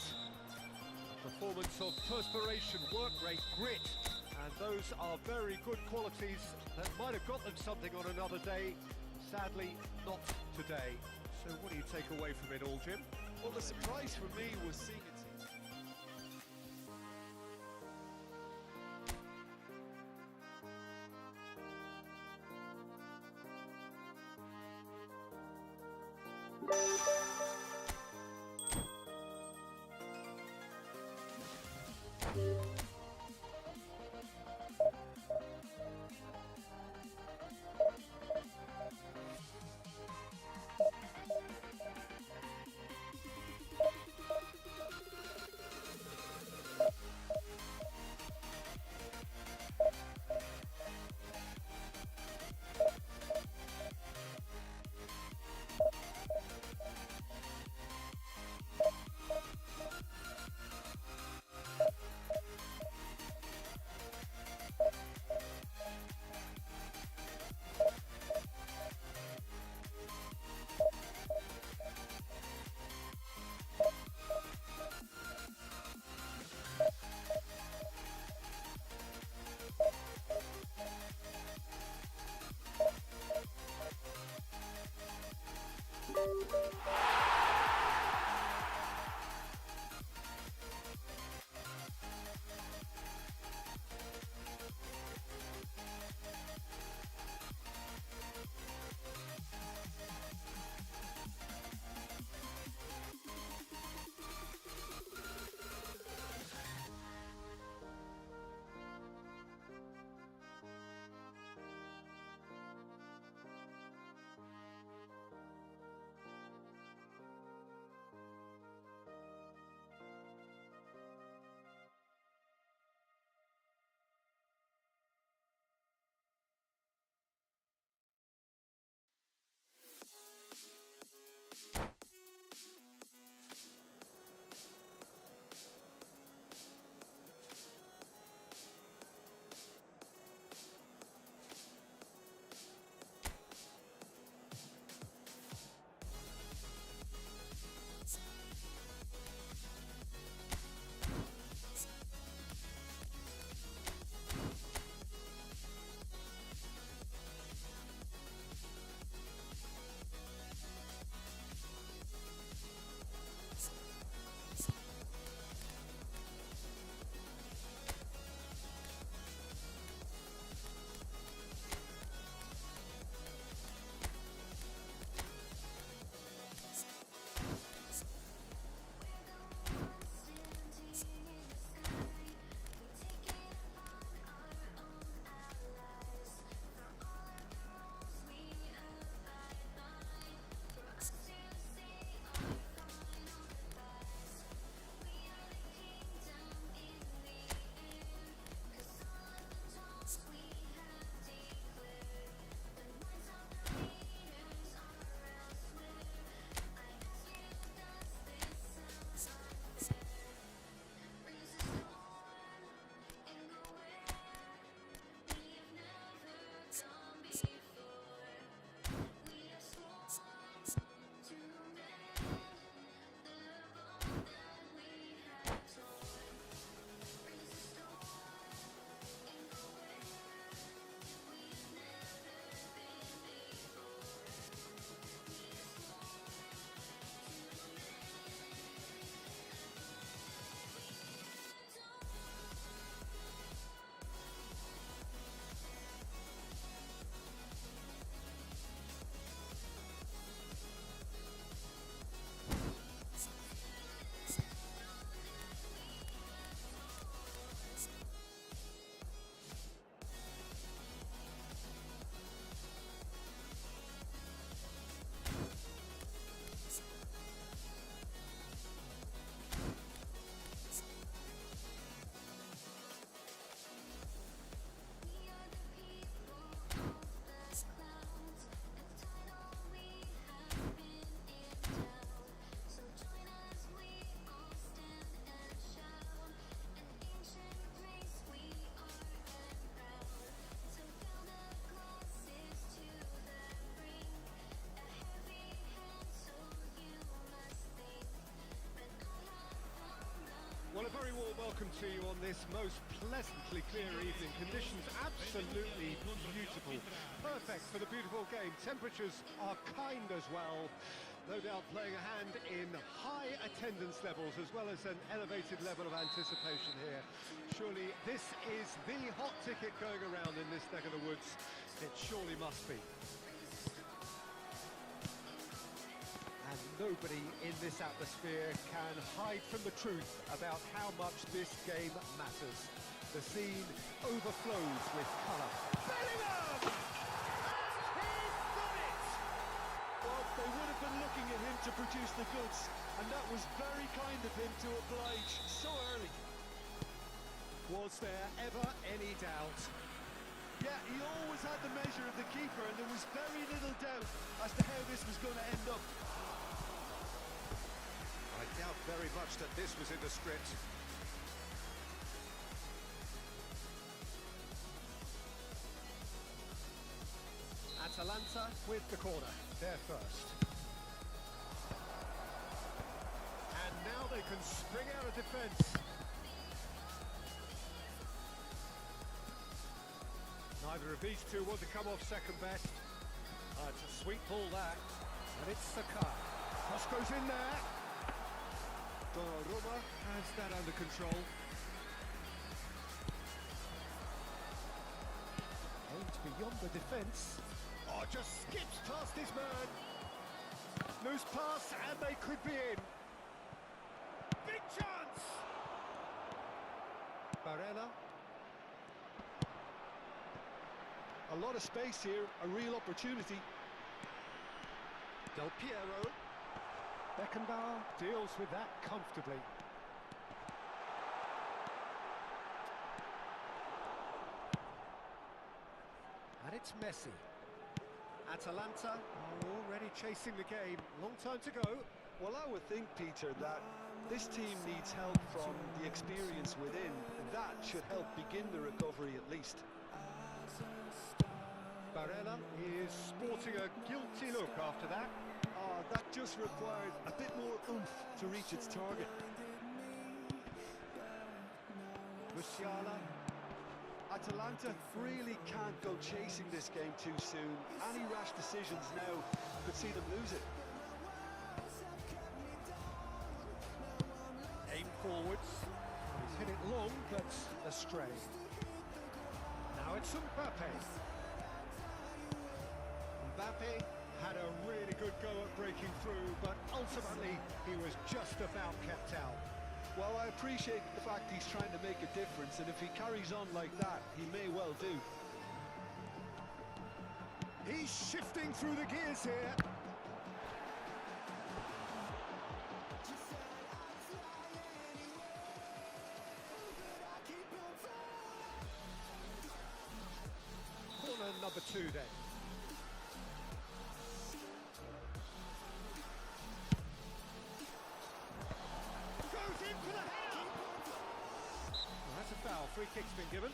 A performance of perspiration, work rate, grit. And those are very good qualities that might have got them something on another day. Sadly, not today. So what do you take away from it all, Jim? Well, the surprise for me was seeing it. to you on this most pleasantly clear evening. Conditions absolutely beautiful. Perfect for the beautiful game. Temperatures are kind as well. No doubt playing a hand in high attendance levels as well as an elevated level of anticipation here. Surely this is the hot ticket going around in this neck of the woods. It surely must be. And nobody in this atmosphere can hide from the truth about how much this game matters. The scene overflows with colour. Bellingham! Well, they would have been looking at him to produce the goods, and that was very kind of him to oblige so early. Was there ever any doubt? Yeah, he always had the measure of the keeper, and there was very little doubt as to how this was going to end up. I doubt very much that this was in the script. Atalanta with the corner, they're first. And now they can spring out of defence. Neither of these two want to come off second best. It's a sweet ball that, and it's Saka. Cross goes in there. Donnarumma has that under control. Aimed beyond the defence. Oh, just skips past his man. Loose pass, and they could be in. Big chance! Barella. A lot of space here, a real opportunity. Del Piero. Beckenbauer deals with that comfortably. And it's Messi. Atalanta are already chasing the game. Long time to go. Well, I would think, Peter, that this team needs help from the experience within, and that should help begin the recovery at least. Barella is sporting a guilty look after that. That just required a bit more oomph to reach its target. Musiala. Atalanta really can't go chasing this game too soon. Any rash decisions now could see them lose it. Aim forwards. He's hit it long, but astray. Now it's Mbappe. Mbappe had a really good go at breaking through, but ultimately he was just about kept out. Well, I appreciate the fact he's trying to make a difference, and if he carries on like that, he may well do. He's shifting through the gears here. Corner number 2 then. Well, that's a foul. Free kick's been given.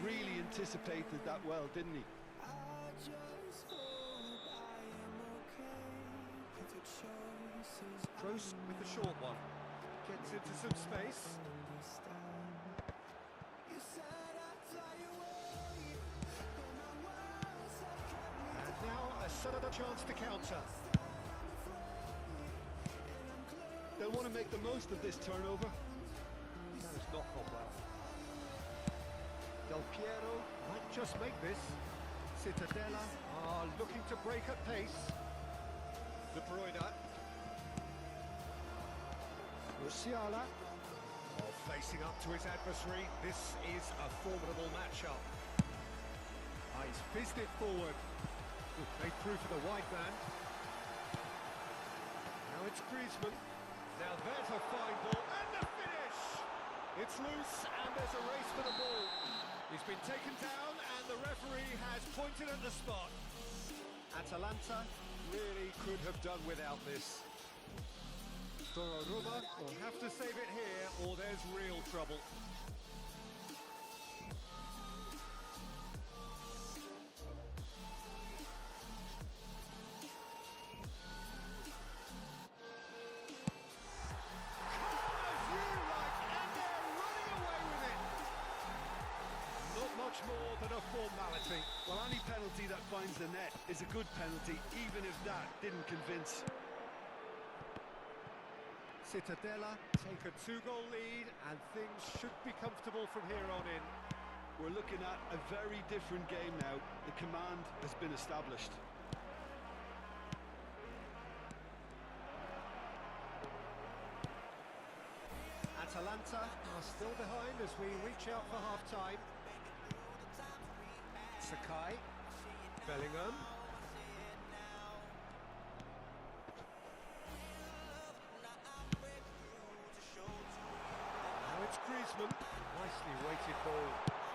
Really anticipated that well, didn't he? Kroos with the short one. Gets into some space. And now a chance to counter. They'll want to make the most of this turnover. That has not gone well. Del Piero might just make this. Cittadella are looking to break at pace. De Bruyne. Musiala. Oh, facing up to his adversary. This is a formidable matchup. He's fizzed it forward. Made through for the wide man. Now it's Griezmann. Now there's a fine ball and the finish! It's loose and there's a race for the ball. He's been taken down and the referee has pointed at the spot. Atalanta really could have done without this. Donnarumma will have to save it here or there's real trouble. Much more than a formality. Well, any penalty that finds the net is a good penalty, even if that didn't convince. Cittadella take a 2-goal lead and things should be comfortable from here on in. We're looking at a very different game now. The command has been established. Atalanta are still behind as we reach out for half-time. Sakai, Bellingham. Now it's Griezmann. Nicely weighted ball.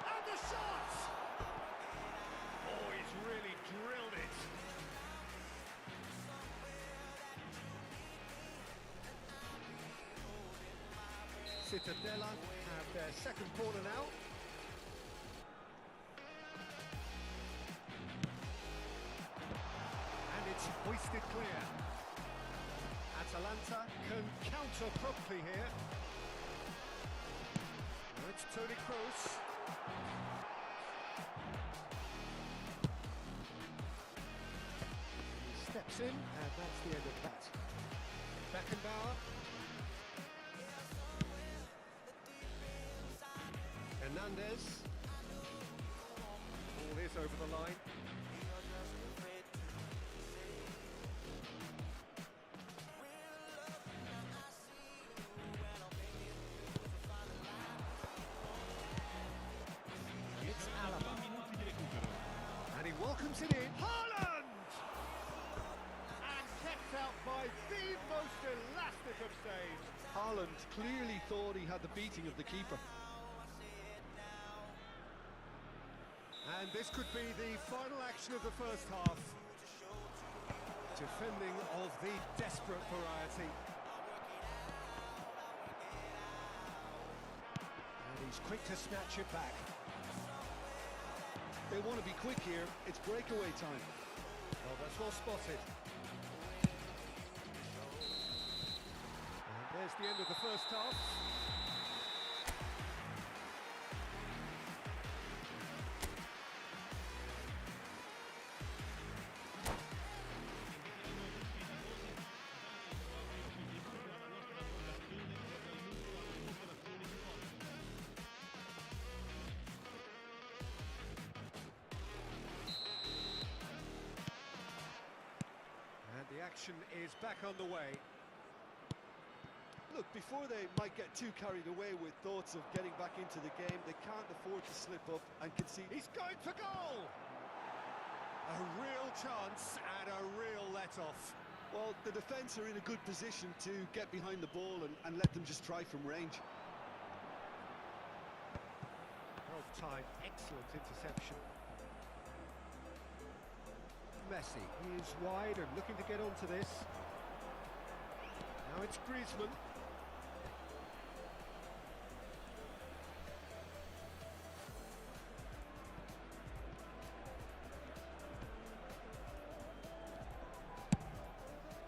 And the shot! Oh, he's really drilled it. Cittadella have their second corner now. And it's hoisted clear. Atalanta can counter promptly here. Now it's Toni Kroos. He steps in, and that's the end of that. Beckenbauer. Hernandez. Ball is over the line. It's Alaba. And he welcomes it in. Haaland! And kept out by the most elastic of saves. Haaland clearly thought he had the beating of the keeper. And this could be the final action of the first half. Defending of the desperate variety. And he's quick to snatch it back. They want to be quick here. It's breakaway time. Well, that's well spotted. And there's the end of the first half. The action is back underway. Look, before they might get too carried away with thoughts of getting back into the game, they can't afford to slip up and concede. He's going for goal! A real chance and a real let-off. Well, the defence are in a good position to get behind the ball and let them just try from range. Well-timed, excellent interception. Messi is wide and looking to get onto this. Now it's Griezmann.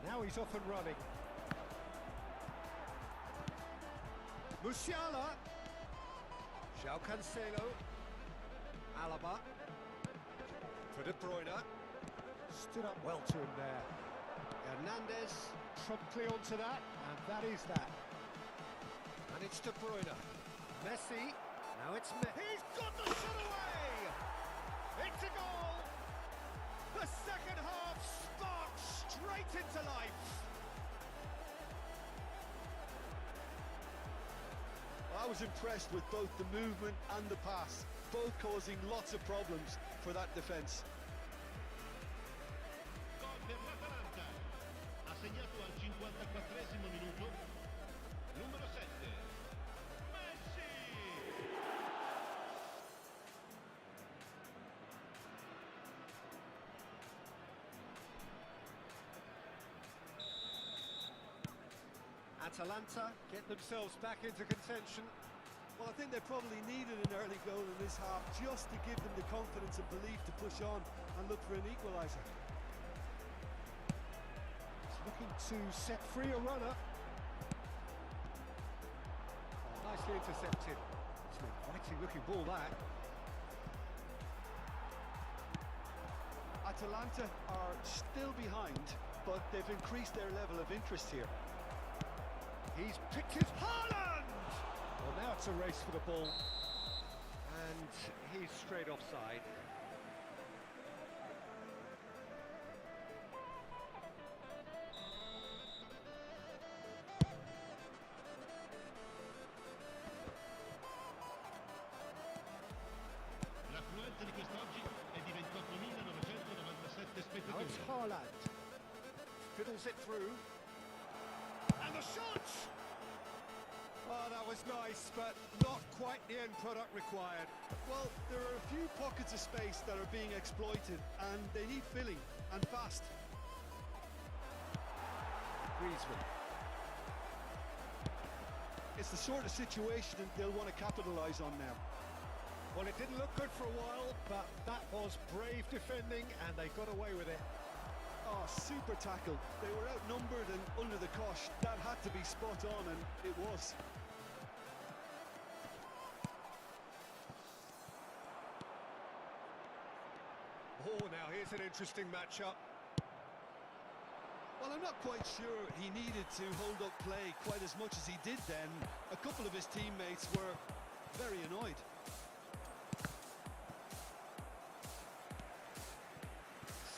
Now he's off and running. Musiala. João Cancelo. Alaba. For De Bruyne. Stood up well to him there. Hernandez promptly onto that, and that is that. And it's De Bruyne. Messi. Now it's Messi. He's got the shot away! It's a goal! The second half sparks straight into life. I was impressed with both the movement and the pass, both causing lots of problems for that defence. Gol per l'Atalanta. Ha segnato al 54esimo minuto. Numero 7. Messi! Atalanta get themselves back into contention. Well, I think they probably needed an early goal in this half just to give them the confidence and belief to push on and look for an equaliser. He's looking to set free a runner. Nicely intercepted. It's an inviting looking ball, that. Atalanta are still behind, but they've increased their level of interest here. He's picked his Haaland! Well, now it's a race for the ball. And he's straight offside. L'affluenza di quest'oggi è di 28.997 Now it's spettatori. Haaland. Fiddles it through. And the shot! Oh, that was nice, but not quite the end product required. Well, there are a few pockets of space that are being exploited, and they need filling, and fast. Griezmann. It's the sort of situation that they'll want to capitalise on now. Well, it didn't look good for a while, but that was brave defending, and they got away with it. Oh, super tackle. They were outnumbered and under the cosh. That had to be spot on, and it was. Oh, now here's an interesting matchup. Well, I'm not quite sure he needed to hold up play quite as much as he did then. A couple of his teammates were very annoyed.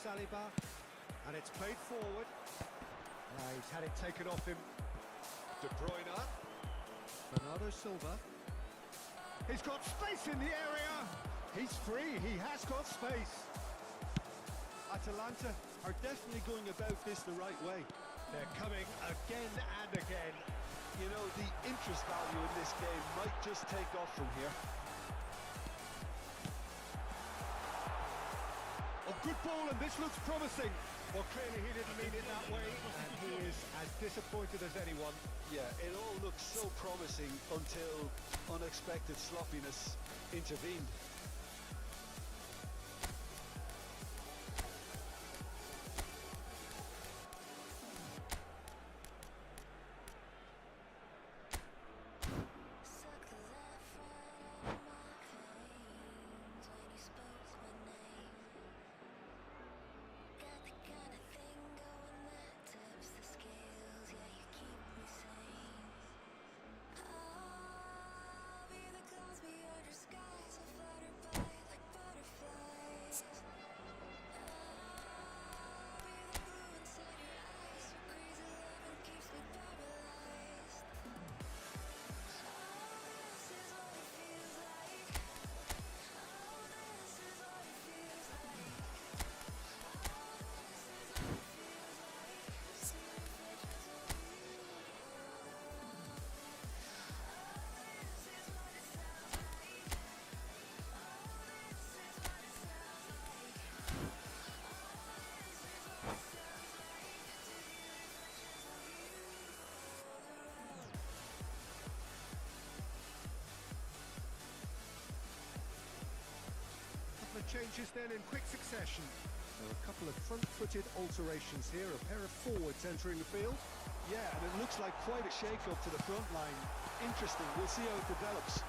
Saliba, and it's played forward. He's had it taken off him. De Bruyne. Bernardo Silva. He's got space in the area. He's free. He has got space. Atalanta are definitely going about this the right way. They're coming again and again. You know, the interest value in this game might just take off from here. A good ball, and this looks promising. Well, clearly he didn't mean it that way, and he is as disappointed as anyone. Yeah, it all looks so promising until unexpected sloppiness intervened. Changes then in quick succession. There are a couple of front-footed alterations here, a pair of forwards entering the field. Yeah, and it looks like quite a shake-up to the front line. Interesting, we'll see how it develops.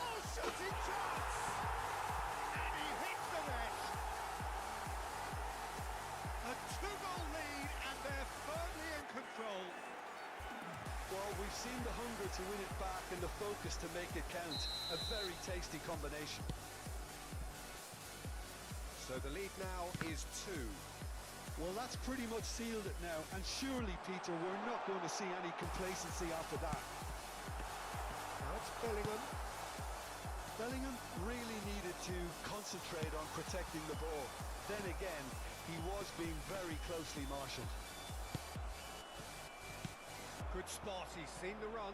Oh, shooting chance! And he hits the net! A two-goal lead, and they're firmly in control. Well, we've seen the hunger to win it back and the focus to make it count. A very tasty combination. So the lead now is 2. Well, that's pretty much sealed it now, and surely, Peter, we're not going to see any complacency after that. Now it's Bellingham. Bellingham really needed to concentrate on protecting the ball. Then again, he was being very closely marshalled. Good spot, he's seen the run,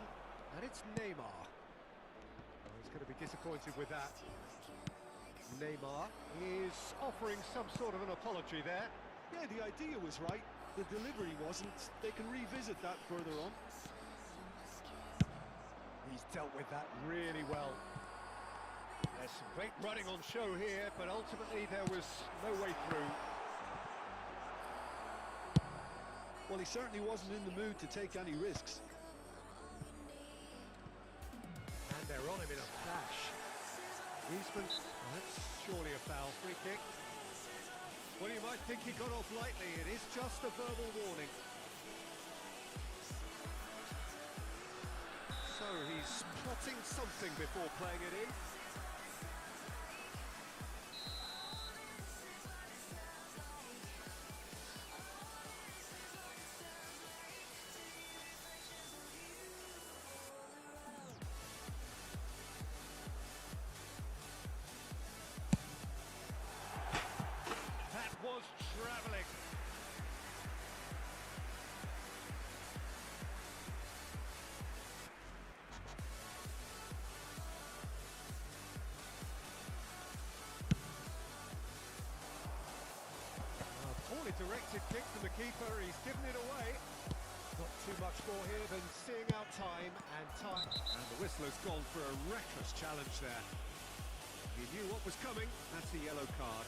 and it's Neymar. Oh, he's going to be disappointed with that. Neymar is offering some sort of an apology there. Yeah, the idea was right. The delivery wasn't. They can revisit that further on. dealt with that really well. There's some great running on show here, but ultimately there was no way through. Well, he certainly wasn't in the mood to take any risks. And they're on him in a flash. Griezmann, that's surely a foul. Free kick. Well, you might think he got off lightly. It is just a verbal warning. So he's plotting something before playing it in. That was travelling. Poorly directed kick from the keeper, he's given it away. Not too much more here than seeing out time and time. And the whistler's gone for a reckless challenge there. He knew what was coming, that's a yellow card.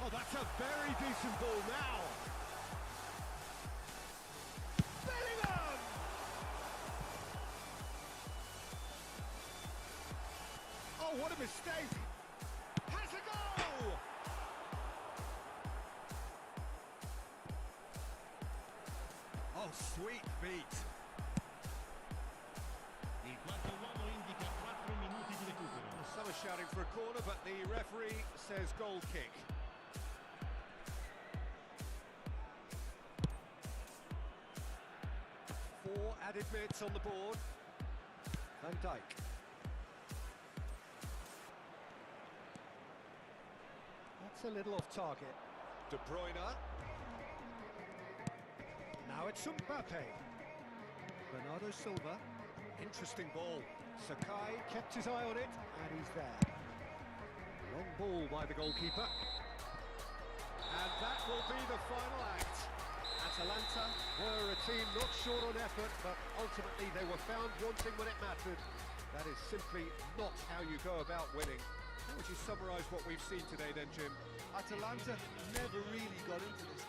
Oh, that's a very decent ball now. Bellingham! Oh, what a mistake! Has a goal! Oh, sweet feet. Il quarto uomo indica 4 minuti di recupero. Some are shouting for a corner, but the referee says goal kick. Four added minutes on the board. Van Dijk. That's a little off target. De Bruyne. Now it's Mbappe. Bernardo Silva. Interesting ball. Sakai kept his eye on it, and he's there. Long ball by the goalkeeper. And that will be the final act. Atalanta were a team not short on effort, but ultimately they were found wanting when it mattered. That is simply not how you go about winning. How would you summarise what we've seen today then, Jim? Atalanta never really got into this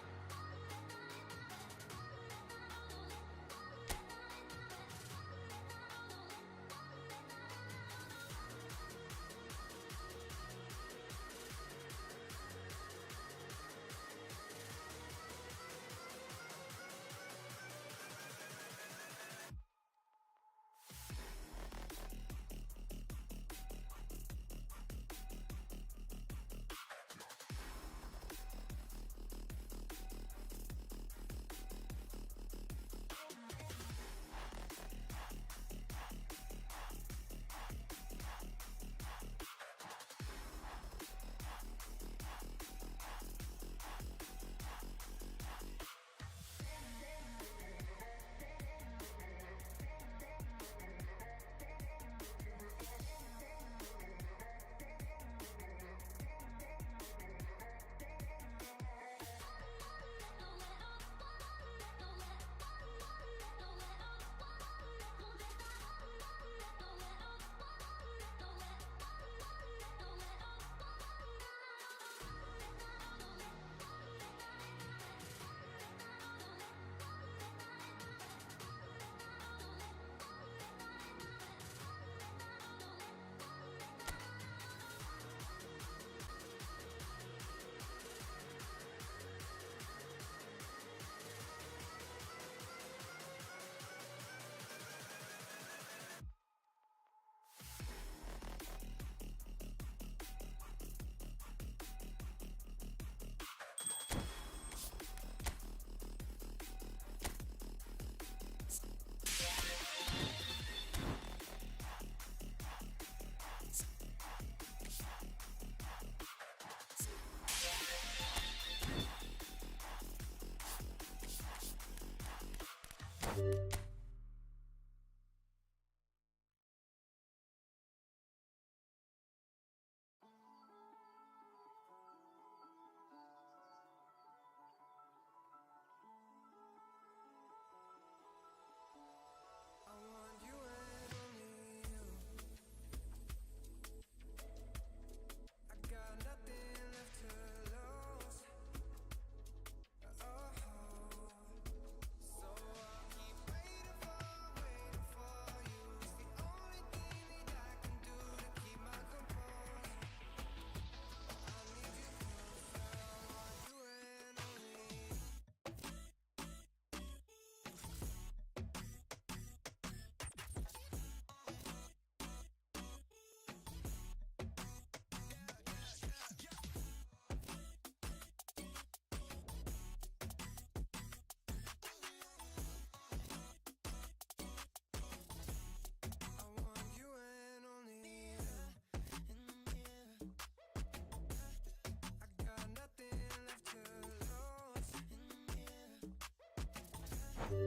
So I'll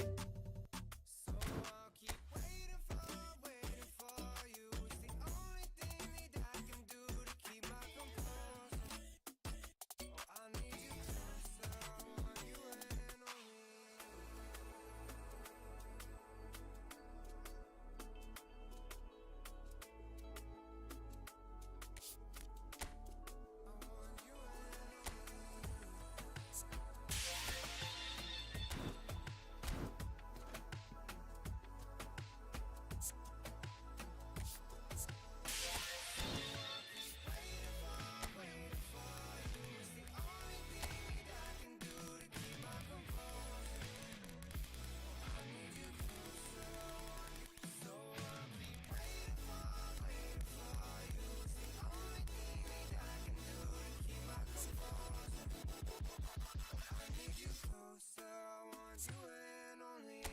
keep waiting for you. It's the only thing that I can do to keep my composure. Oh, I need you closer, I want you and only you. Closer, I want you and only you.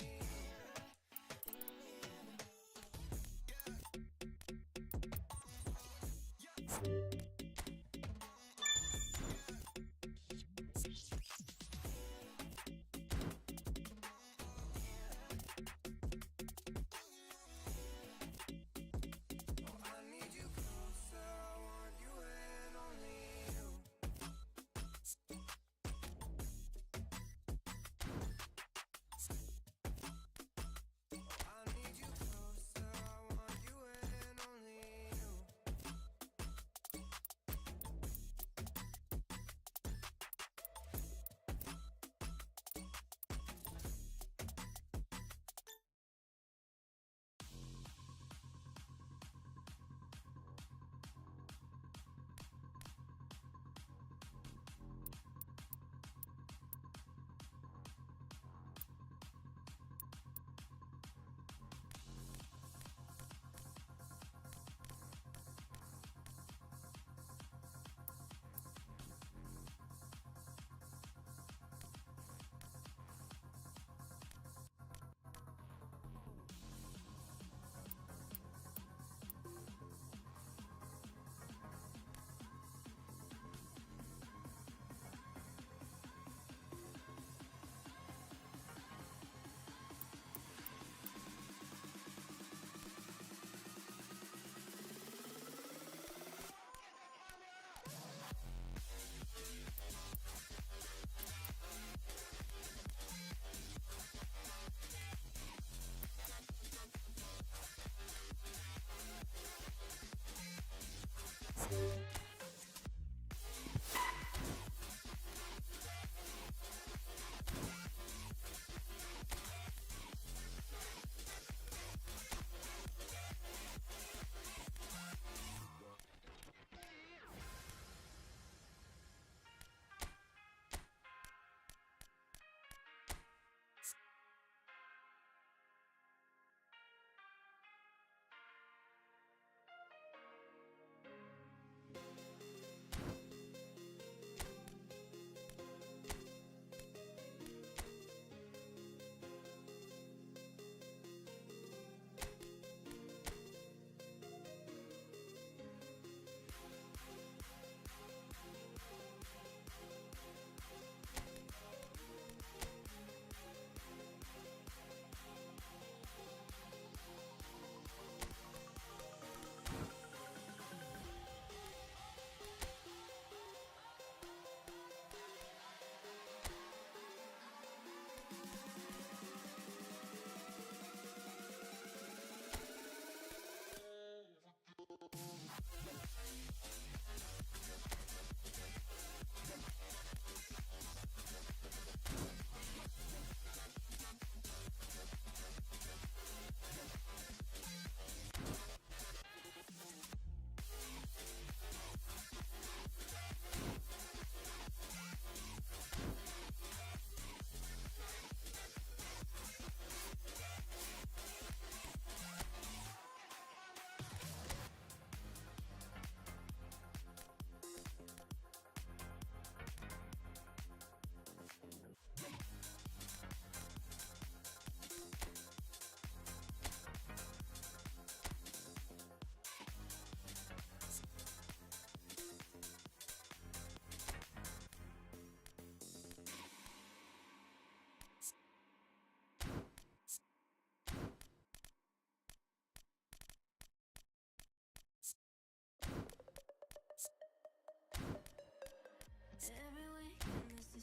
I need you closer, I want you and only you. I need you closer, I want you and only you.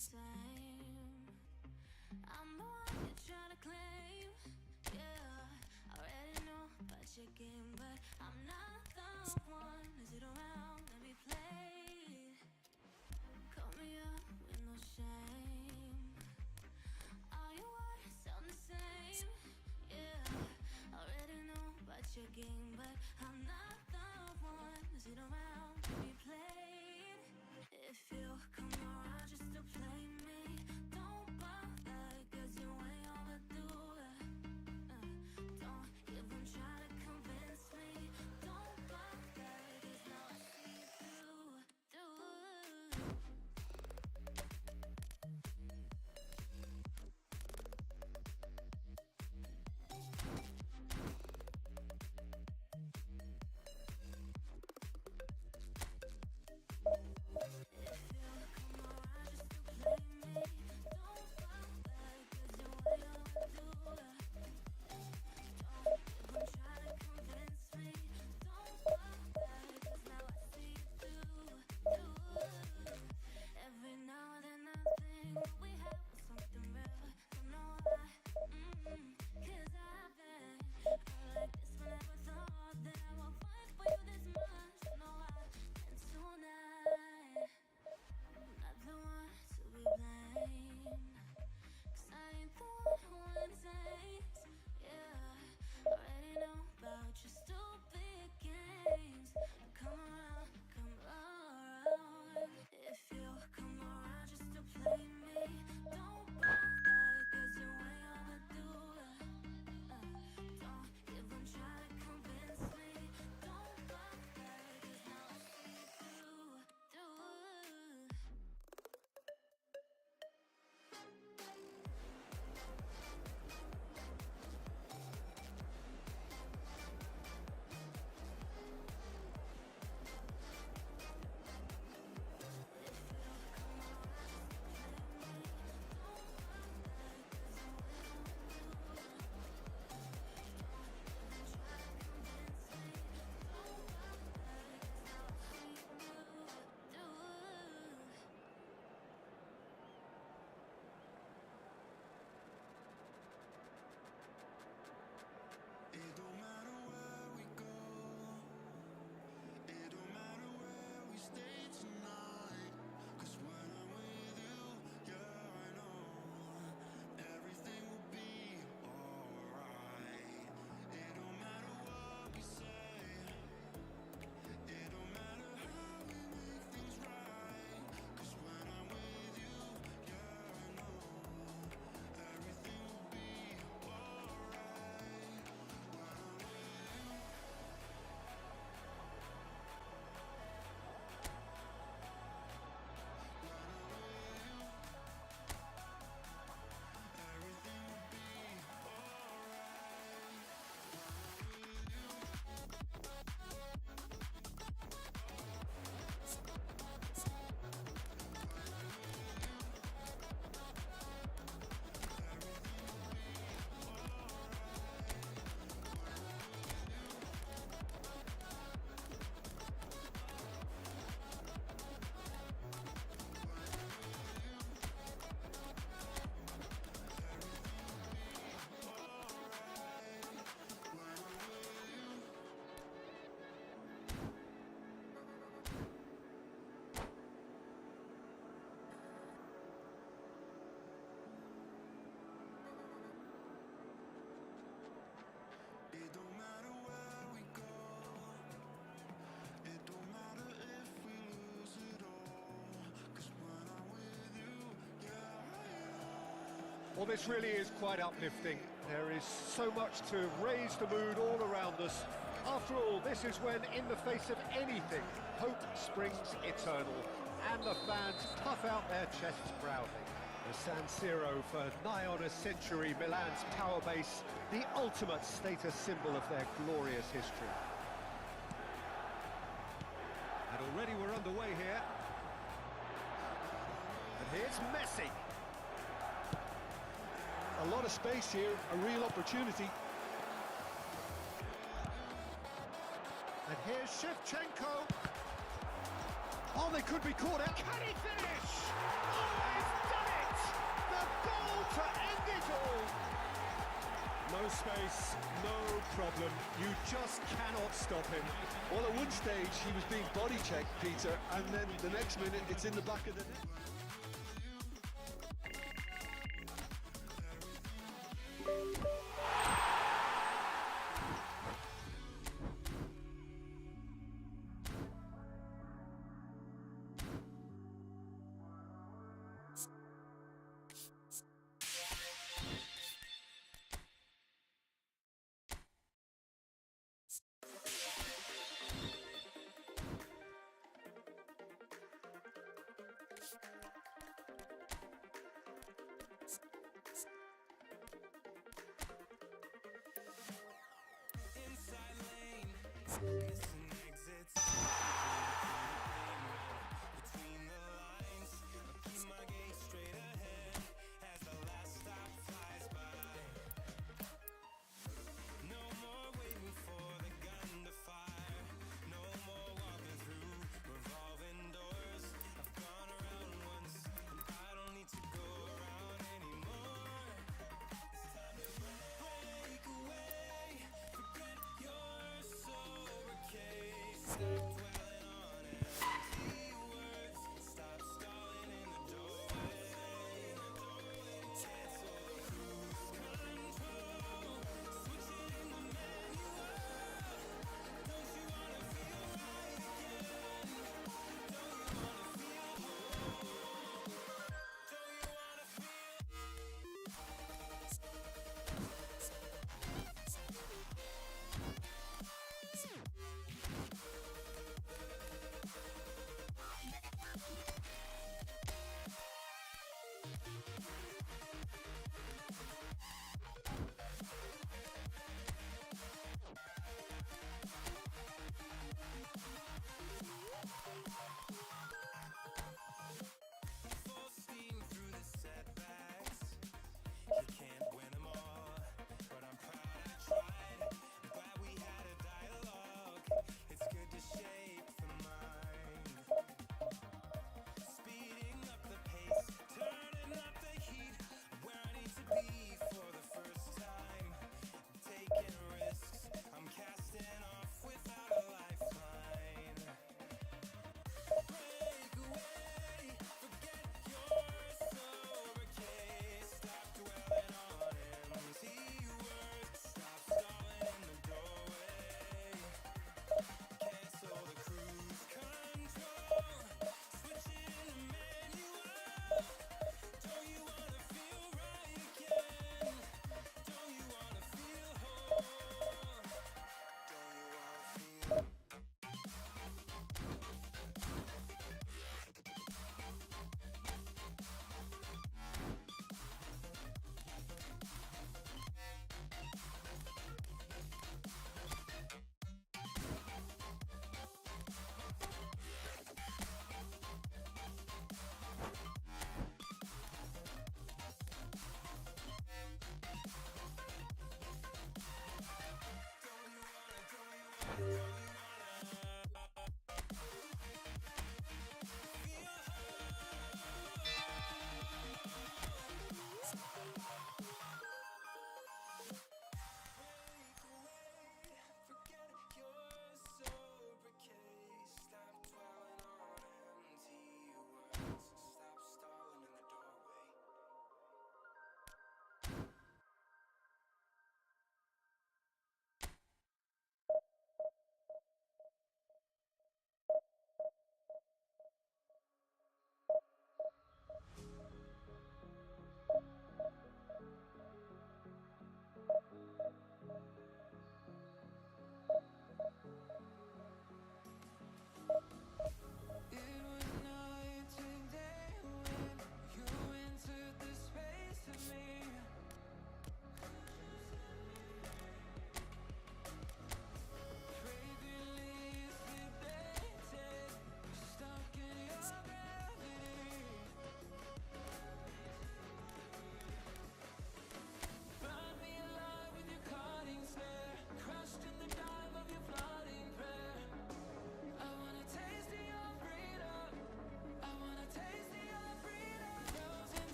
same. I'm the one you're trying to claim. Yeah, I already know about your game, but I'm not the one. Is it around? Let me play. Call me up with no shame. All your words sound the same. Yeah, I already know about your game, but I'm not the one. Is it around? Let me play. If you come around just to play me, don't bother, 'cause you ain't overdo it. Don't even try to convince me. Don't bother, 'cause now I see you through. Every now and then I think we have something real. Don't know why, 'cause I've been hurt like this. I never thought that I would fight for you this much. Don't know why, and tonight I'm not the one to be blamed, 'cause I ain't the one who entails. Yeah, already know about your stupid games. Come around, come around. If you come around just to play me, don't bother, 'cause you ain't overdo it. Don't even try to convince me. Don't bother, 'cause now I see you through. It don't matter where we go, it don't matter where we stay tonight. 'Cause when I'm with you, yeah, I know everything will be alright. It don't matter what we say, it don't matter how we make things right. 'Cause when I'm with you, yeah, I know everything will be alright. It don't matter where we go, it don't matter if we lose it all. 'Cause when I'm with you, yeah, I know. Well, this really is quite uplifting. There is so much to raise the mood all around us. After all, this is when, in the face of anything, hope springs eternal, and the fans puff out their chests proudly. The San Siro for nigh on a century, Milan's power base, the ultimate status symbol of their glorious history. And already we're underway here. And here's Messi. A lot of space here, a real opportunity. And here's Shevchenko. On Oh, they could be caught out. Can he finish? Oh, he's done it! The goal to end it all. No space, no problem. You just cannot stop him. Well, at one stage he was being body checked, Peter, and then the next minute it's in the back of the net. Inside lane, missing exits. Between the lines, I'll keep my gaze straight ahead as the last stop flies by. No more waiting for the gun to fire. No more walking through revolving doors. I've gone around once, and I don't need to go around anymore. It's time to break away. Forget your sober case. Stop dwelling on empty words. Stop stalling in the doorway. Cancel the cruise control. Switch it in the manual. Don't you wanna feel right again? Don't you wanna feel whole? Don't you wanna feel?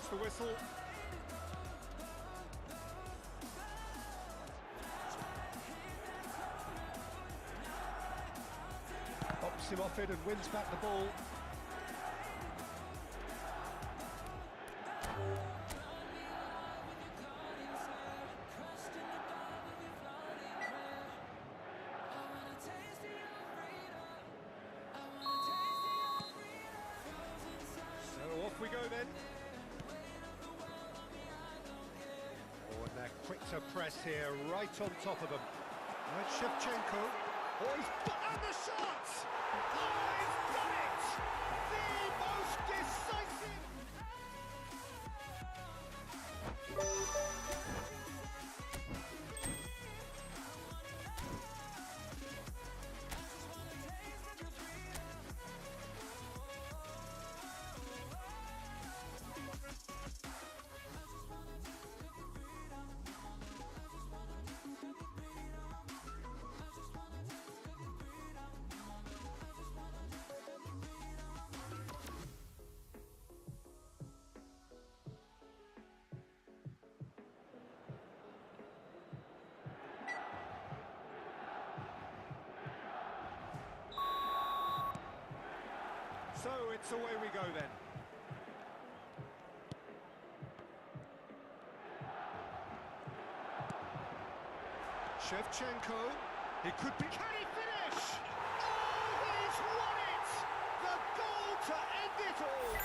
There's the whistle. Pops him off it and wins back the ball. So off we go then. Oh, and they're quick to press here, right on top of them. Right, Shevchenko. Oh, and the shot! Oh, he's done it! The most decisive! So it's away we go then. Shevchenko, he could be... Can he finish? Oh, he's won it! The goal to end it all!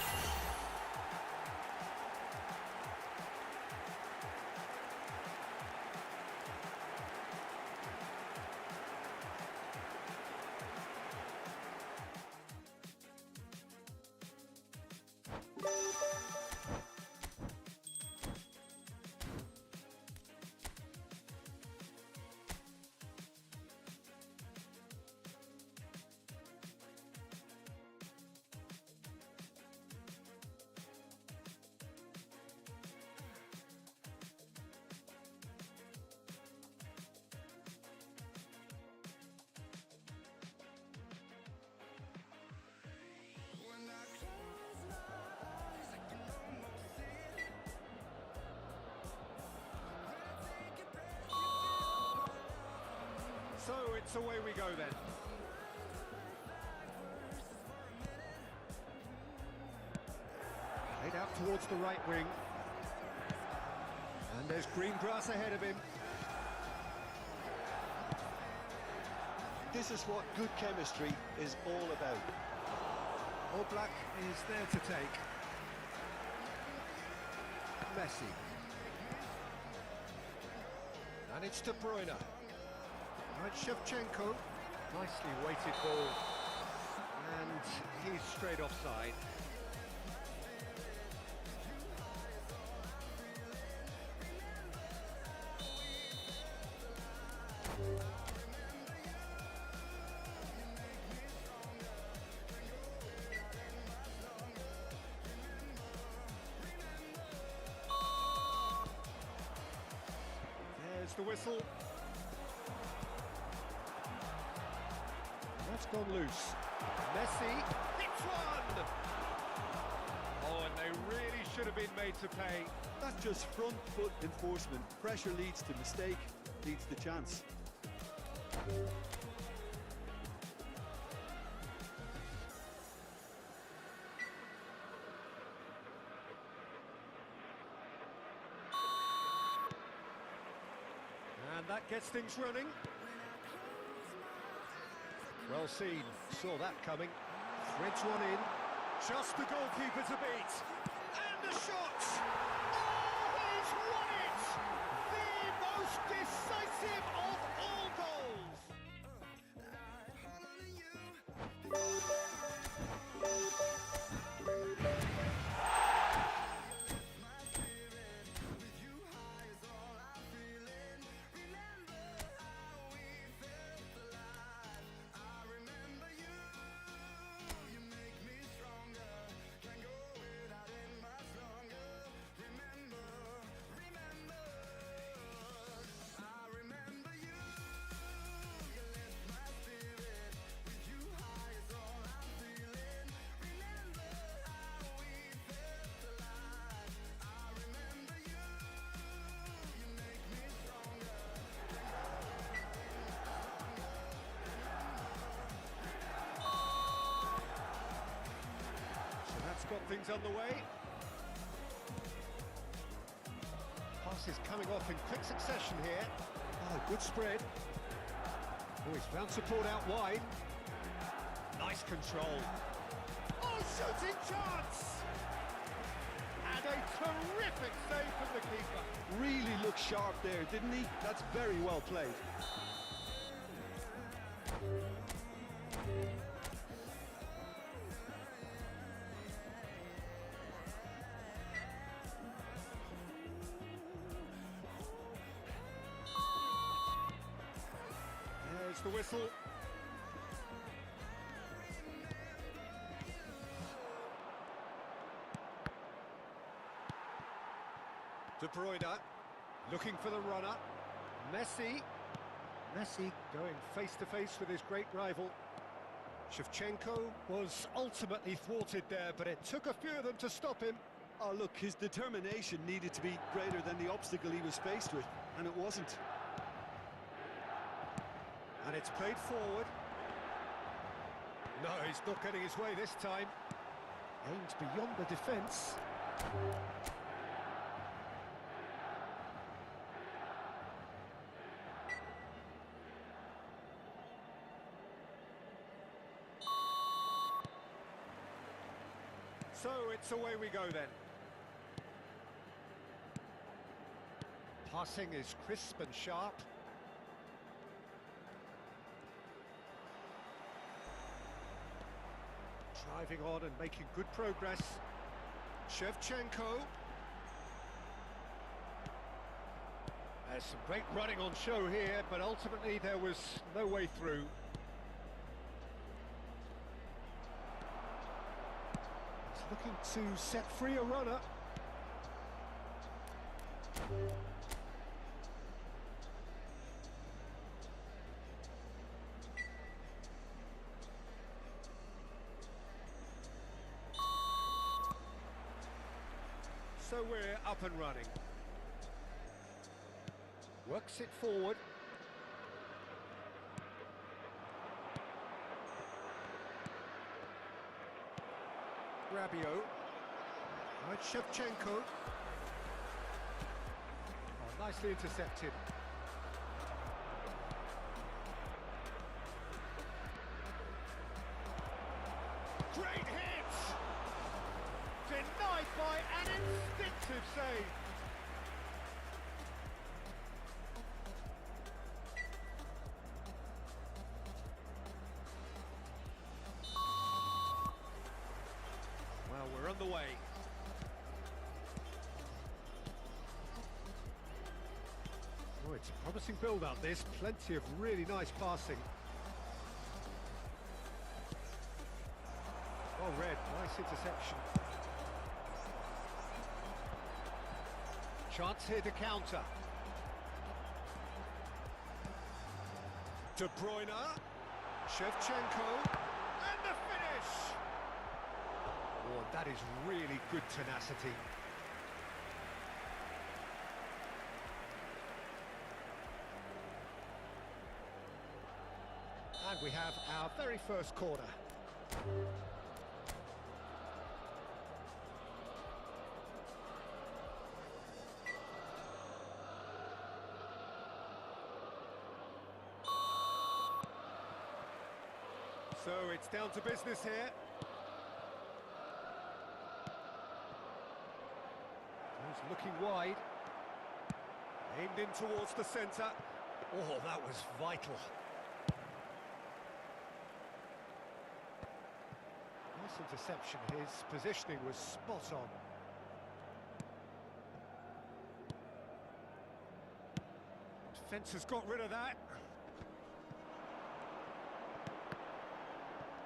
When I close my eyes, I can almost see it. When I take a breath, you feel my love. So it's away we go then. Played out towards the right wing. And there's green grass ahead of him. This is what good chemistry is all about. All Black is there to take. Messi. And it's De Bruyne. Right, Shevchenko. Nicely weighted ball. And he's straight offside. There's the whistle. That's gone loose. Messi hits one! Oh, and they really should have been made to pay. That's just front foot enforcement. Pressure leads to mistake, leads to chance. And that gets things running. Well seen, saw that coming. Threads one in. Just the goalkeeper to beat. And the shot! Oh, he's won it! The most decisive of all goals! got things underway. Passes coming off in quick succession here. Oh, good spread. Oh, he's found support out wide. Nice control. Oh, shooting chance! And a terrific save from the keeper. Really looked sharp there, didn't he? That's very well played. There's the whistle. De Bruyne, looking for the runner. Messi going face-to-face with his great rival. Shevchenko was ultimately thwarted there, but it took a few of them to stop him. Oh, look, his determination needed to be greater than the obstacle he was faced with, and it wasn't. And it's played forward. No, he's not getting his way this time. Aimed beyond the defence. So it's away we go then. Passing is crisp and sharp. Driving on and making good progress. Shevchenko. There's some great running on show here, but ultimately there was no way through. He's looking to set free a runner. So we're up and running. Works it forward. Rabiot. Right, Shevchenko. Oh, nicely intercepted. Great hit! Denied by an instinctive save. Well, we're on the way. Oh, it's a promising build-up, this. Plenty of really nice passing. Well read, nice interception. Chance here to counter. De Bruyne, Shevchenko, and the finish! Oh, that is really good tenacity. And we have our very first corner. So it's down to business here. He's looking wide. Aimed in towards the centre. Oh, that was vital. Nice interception. His positioning was spot on. Defence has got rid of that.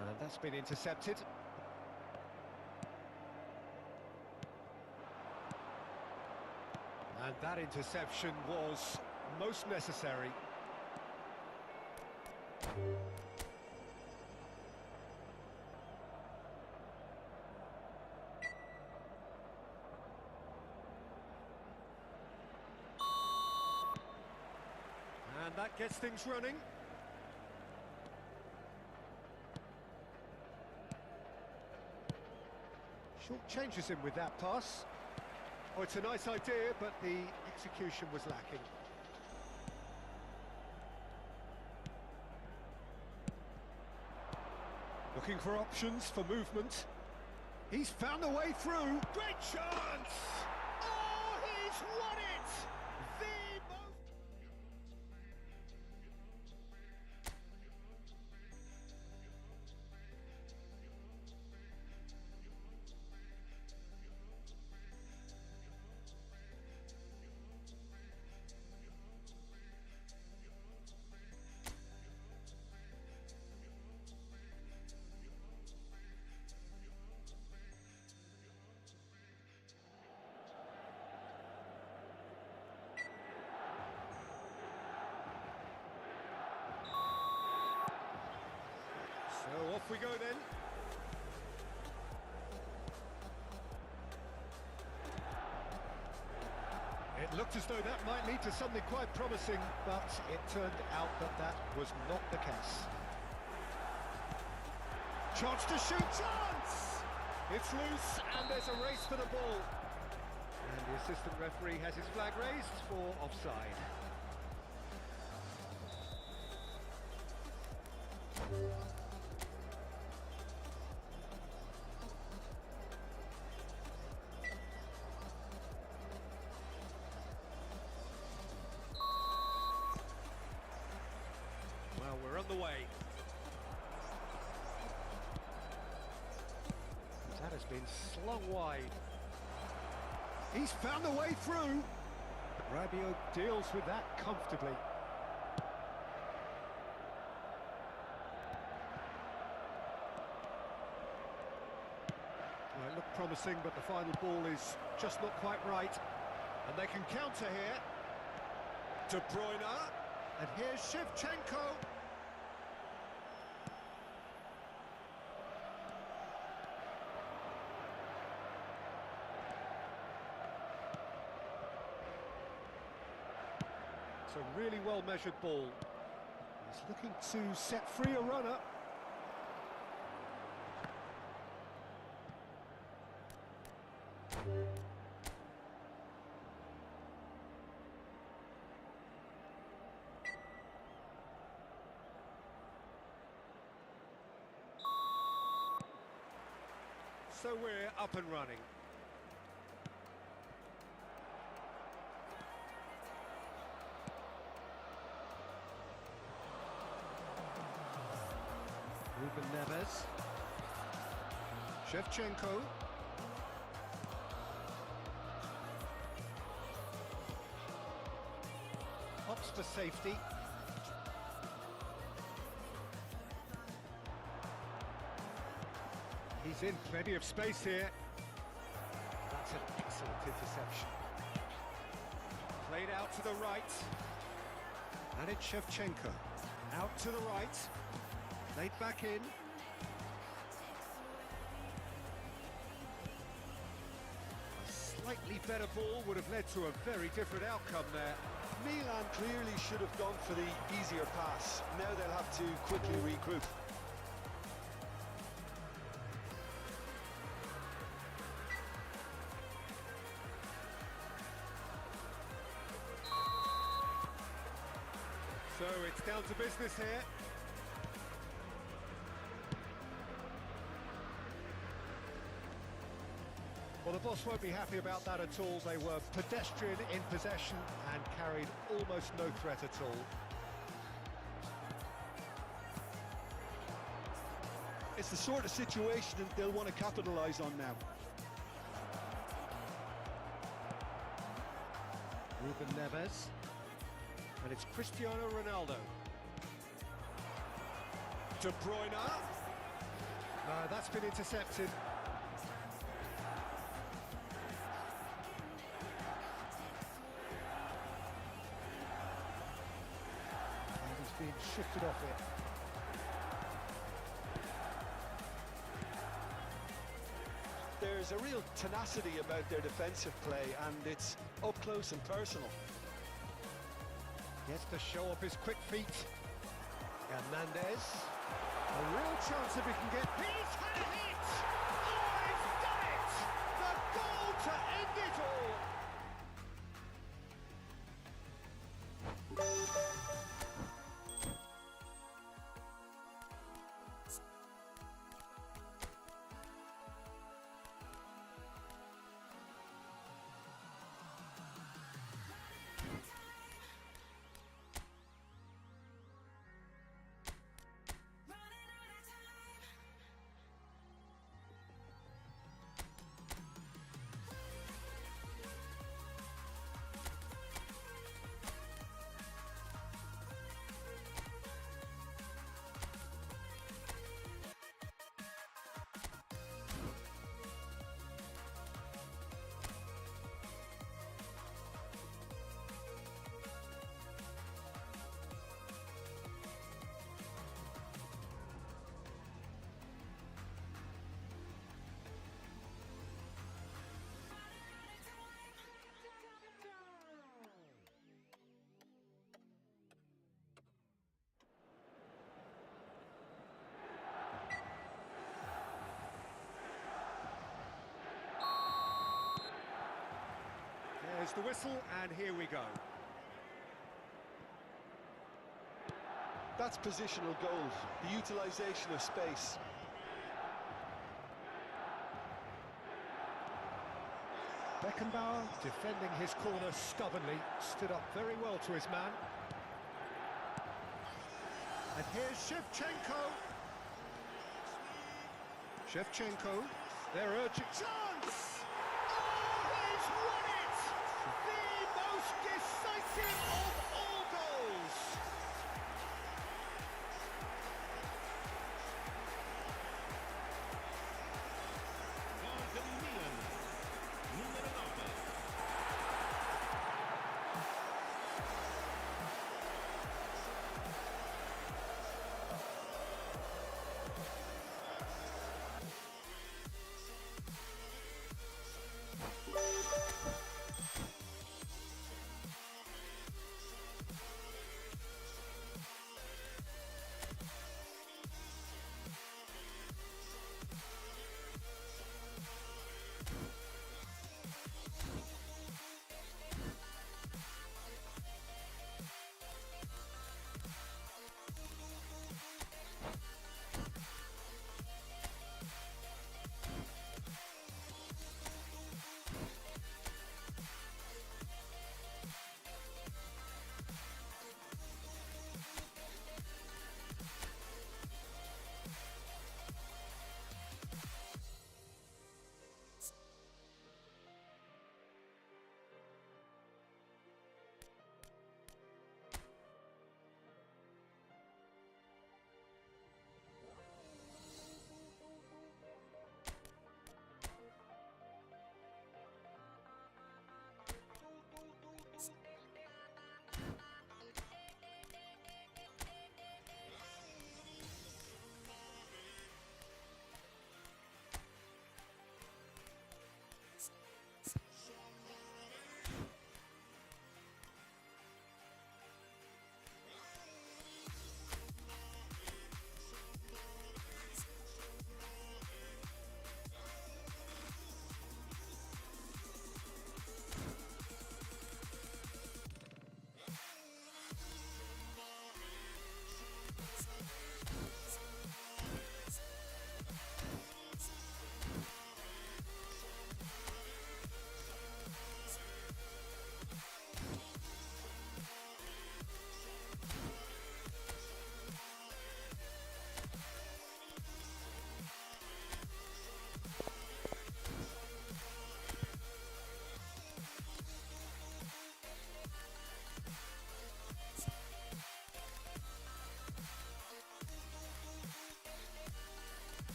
And that's been intercepted. And that interception was most necessary. And that gets things running. Short changes him with that pass. Oh, it's a nice idea, but the execution was lacking. Looking for options for movement. He's found a way through. Great chance! Oh, he's won it! The most... So off we go then. It looked as though that might lead to something quite promising, but it turned out that that was not the case. Chance to shoot, chance! It's loose and there's a race for the ball. And the assistant referee has his flag raised for offside. Well, we're on the way. That has been slung wide. He's found a way through. Rabiot deals with that comfortably. Well, it looked promising, but the final ball is just not quite right. And they can counter here. De Bruyne. And here's Shevchenko. It's a really well-measured ball. He's looking to set free a runner. So we're up and running. Ruben Neves. Shevchenko. Opts for safety. He's in plenty of space here. That's an excellent interception. Played out to the right. And it's Shevchenko. Out to the right. Played back in. A slightly better ball would have led to a very different outcome there. Milan clearly should have gone for the easier pass. Now they'll have to quickly regroup. So it's down to business here. Well, the boss won't be happy about that at all. They were pedestrian in possession and carried almost no threat at all. It's the sort of situation that they'll want to capitalise on now. Ruben Neves. And it's Cristiano Ronaldo. De Bruyne. That's been intercepted. And he's being shifted off it. There's a real tenacity about their defensive play, and it's up close and personal. Gets to show off his quick feet. Hernandez. A real chance if he can get... He's had a hit! Oh, he's done it! the whistle, and here we go. That's positional gold, the utilisation of space. Beckenbauer, defending his corner stubbornly, stood up very well to his man. And here's Shevchenko. Shevchenko, they're urging... Chance! Oh, he's won it! The most decisive of all goals! Gol per il Milan. Numero 9.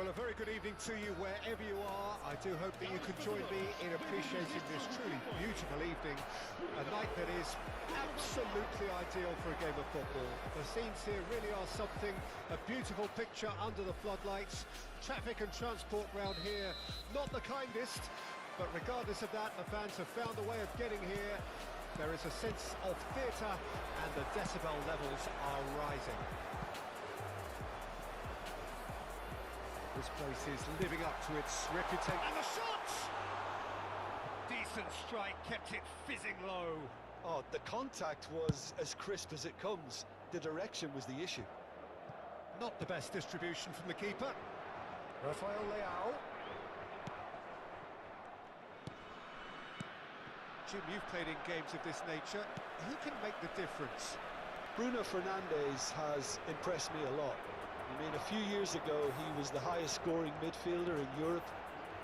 Well, a very good evening to you wherever you are. I do hope that you can join me in appreciating this truly beautiful evening. A night that is absolutely ideal for a game of football. The scenes here really are something, a beautiful picture under the floodlights. Traffic and transport round here, not the kindest, but regardless of that, the fans have found a way of getting here. There is a sense of theatre and the decibel levels are rising. This place is living up to its reputation. And the shot! Decent strike, kept it fizzing low. Oh, the contact was as crisp as it comes. The direction was the issue. Not the best distribution from the keeper. Rafael Leao. Jim, you've played in games of this nature. Who can make the difference? Bruno Fernandes has impressed me a lot. I mean, a few years ago, he was the highest scoring midfielder in Europe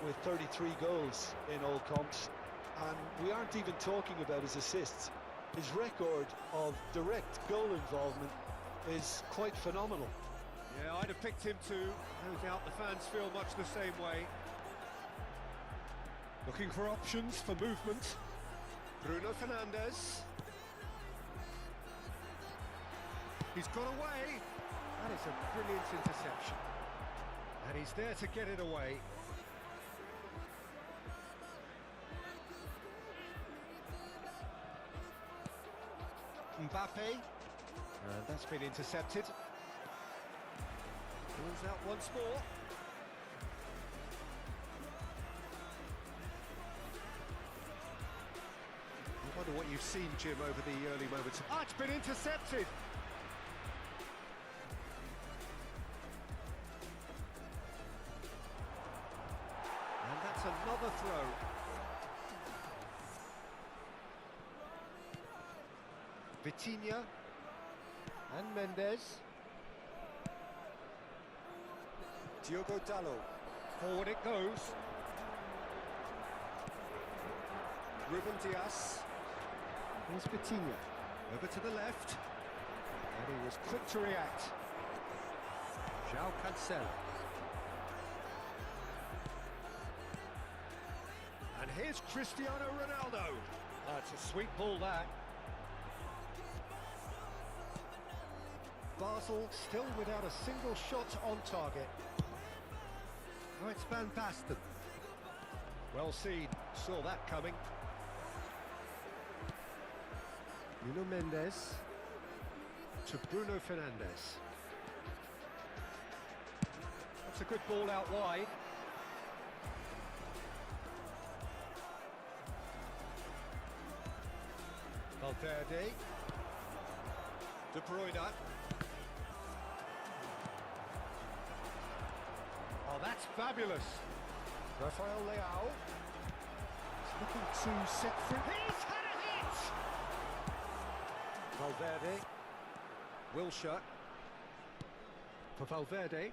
with 33 goals in all comps. And we aren't even talking about his assists. His record of direct goal involvement is quite phenomenal. Yeah, I'd have picked him too. No doubt the fans feel much the same way. Looking for options for movement. Bruno Fernandes. He's got away. That is a brilliant interception. And he's there to get it away. Mbappe. And that's been intercepted. Pulls out once more. I wonder what you've seen, Jim, over the early moments. Ah, it's been intercepted! And that's another throw. Vitinha and Mendes. Diogo Dalot. Forward it goes. Ruben Dias. Here's Vitinha. Over to the left. And he was quick to react. João Cancelo. And here's Cristiano Ronaldo. That's a sweet ball, that. Basel still without a single shot on target. Oh, it's Van Basten. Well seen, saw that coming. Nuno Mendes to Bruno Fernandes. That's a good ball out wide. Valverde. De Bruyne. Oh, that's fabulous. Rafael Leao. He's looking to set free. He's had a hit! Valverde. Wilshere. For Valverde.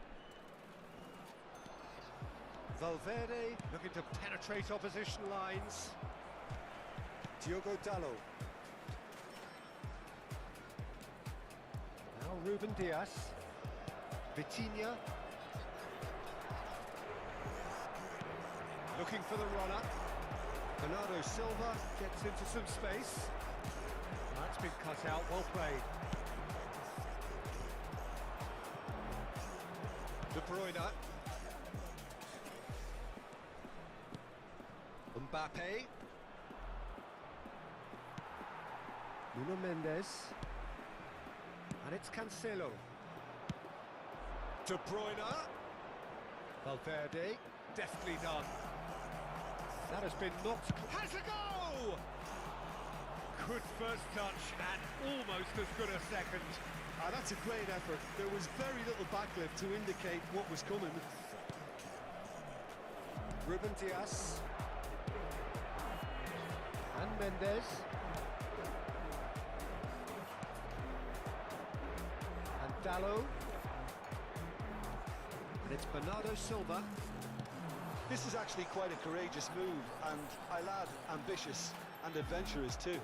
Valverde looking to penetrate opposition lines. Diogo Dalot. Now Ruben Dias. Vitinha. Looking for the runner. Bernardo Silva gets into some space. That's been cut out, well played. De Bruyne. Mbappe. Nuno Mendes. And it's Cancelo. De Bruyne. Valverde. Deftly done. That has been knocked. Has a go! Good first touch and almost as good a second. That's a great effort. There was very little backlift to indicate what was coming. Ruben Dias. And Mendes. And Dalot. And it's Bernardo Silva. This is actually quite a courageous move, and I'll add ambitious and adventurous too.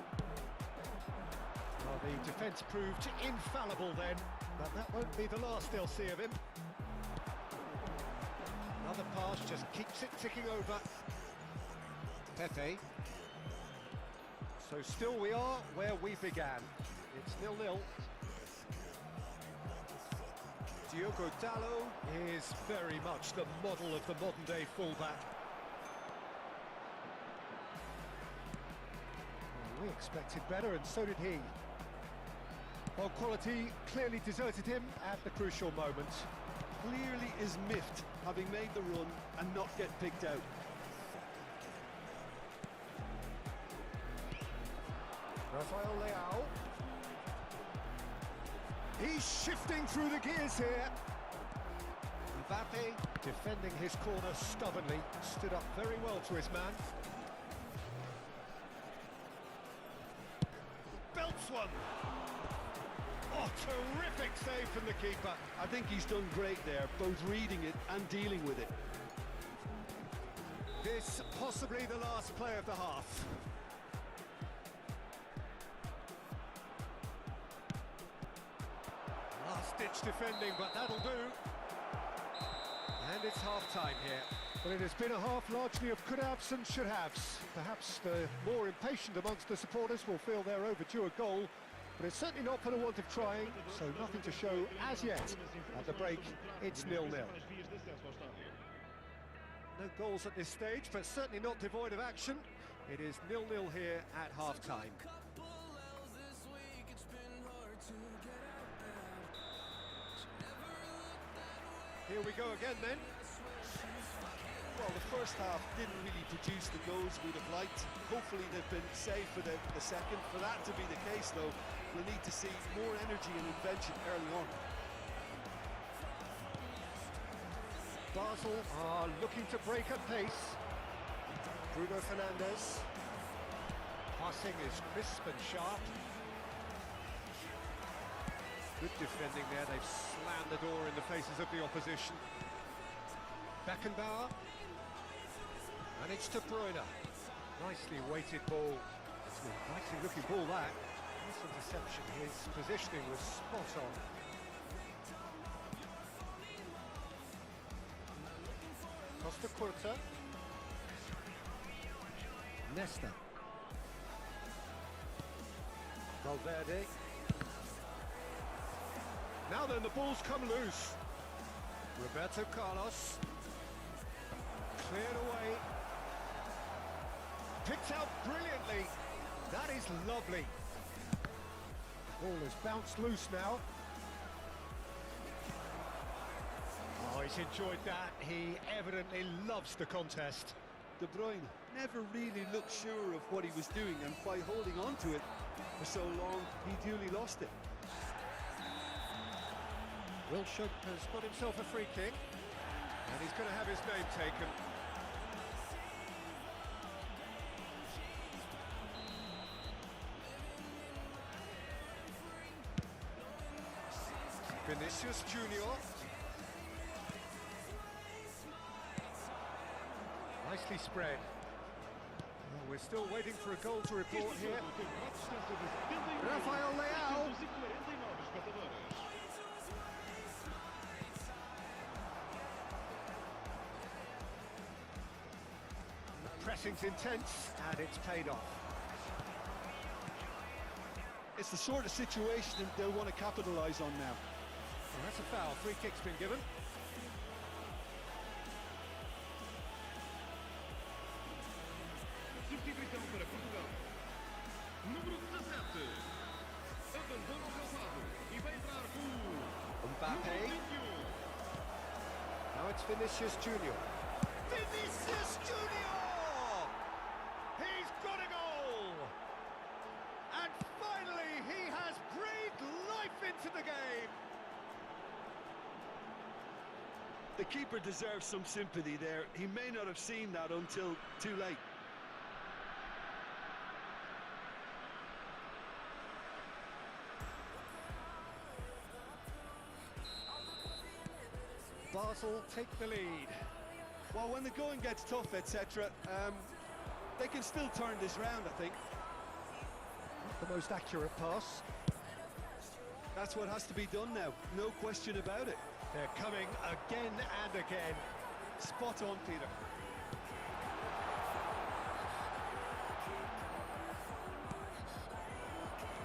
Well, the defence proved infallible then, but that won't be the last they'll see of him. Another pass just keeps it ticking over. Pepe. So still we are where we began. It's 0-0. Diogo Dalot is very much the model of the modern-day fullback. Well, we expected better, and so did he. Well, quality clearly deserted him at the crucial moment. Clearly is miffed, having made the run and not get picked out. Rafael Leao. He's shifting through the gears here. Mbappe defending his corner stubbornly, stood up very well to his man. Belts one. Oh, terrific save from the keeper. I think he's done great there, both reading it and dealing with it. This possibly the last play of the half. Last-ditch defending, but that'll do. And it's half-time here. Well, it has been a half largely of could-haves and should-haves. Perhaps the more impatient amongst the supporters will feel they're overdue a goal, but it's certainly not for the want of trying, so nothing to show as yet. At the break, it's 0-0. No goals at this stage, but certainly not devoid of action. It is 0-0 here at half-time. Here we go again then. Well, the first half didn't really produce the goals we'd have liked. Hopefully they've been saved for the second. For that to be the case, though, we'll need to see more energy and invention early on. Basel are looking to break at pace. Bruno Fernandes. Passing is crisp and sharp. Good defending there, they've slammed the door in the faces of the opposition. Beckenbauer. And it's De Bruyne. Nicely weighted ball. It's a nicely looking ball, that. Nice interception, his positioning was spot on. Costa Curta. Nesta. Valverde. Now then, the ball's come loose. Roberto Carlos. Cleared away. Picked out brilliantly. That is lovely. The ball has bounced loose now. Oh, he's enjoyed that. He evidently loves the contest. De Bruyne never really looked sure of what he was doing, and by holding on to it for so long, he duly lost it. Wilshere has got himself a free kick, and he's going to have his name taken. Vinicius Junior. Nicely spread. Well, we're still waiting for a goal to report here. Rafael Leao. Pressing's intense, and it's paid off. It's the sort of situation they'll want to capitalise on now. Well, that's a foul. Free kick's been given. Substituição para Portugal. Número 17. Abandona o calçado e vai entrar o Mbappe. Now it's Vinicius Junior. Vinicius Junior! He's got a goal! And finally he has breathed life into the game! The keeper deserves some sympathy there. He may not have seen that until too late. Basel take the lead. Well, when the going gets tough, etc., they can still turn this round, I think. Not the most accurate pass. That's what has to be done now, no question about it. They're coming again and again. Spot on, Peter.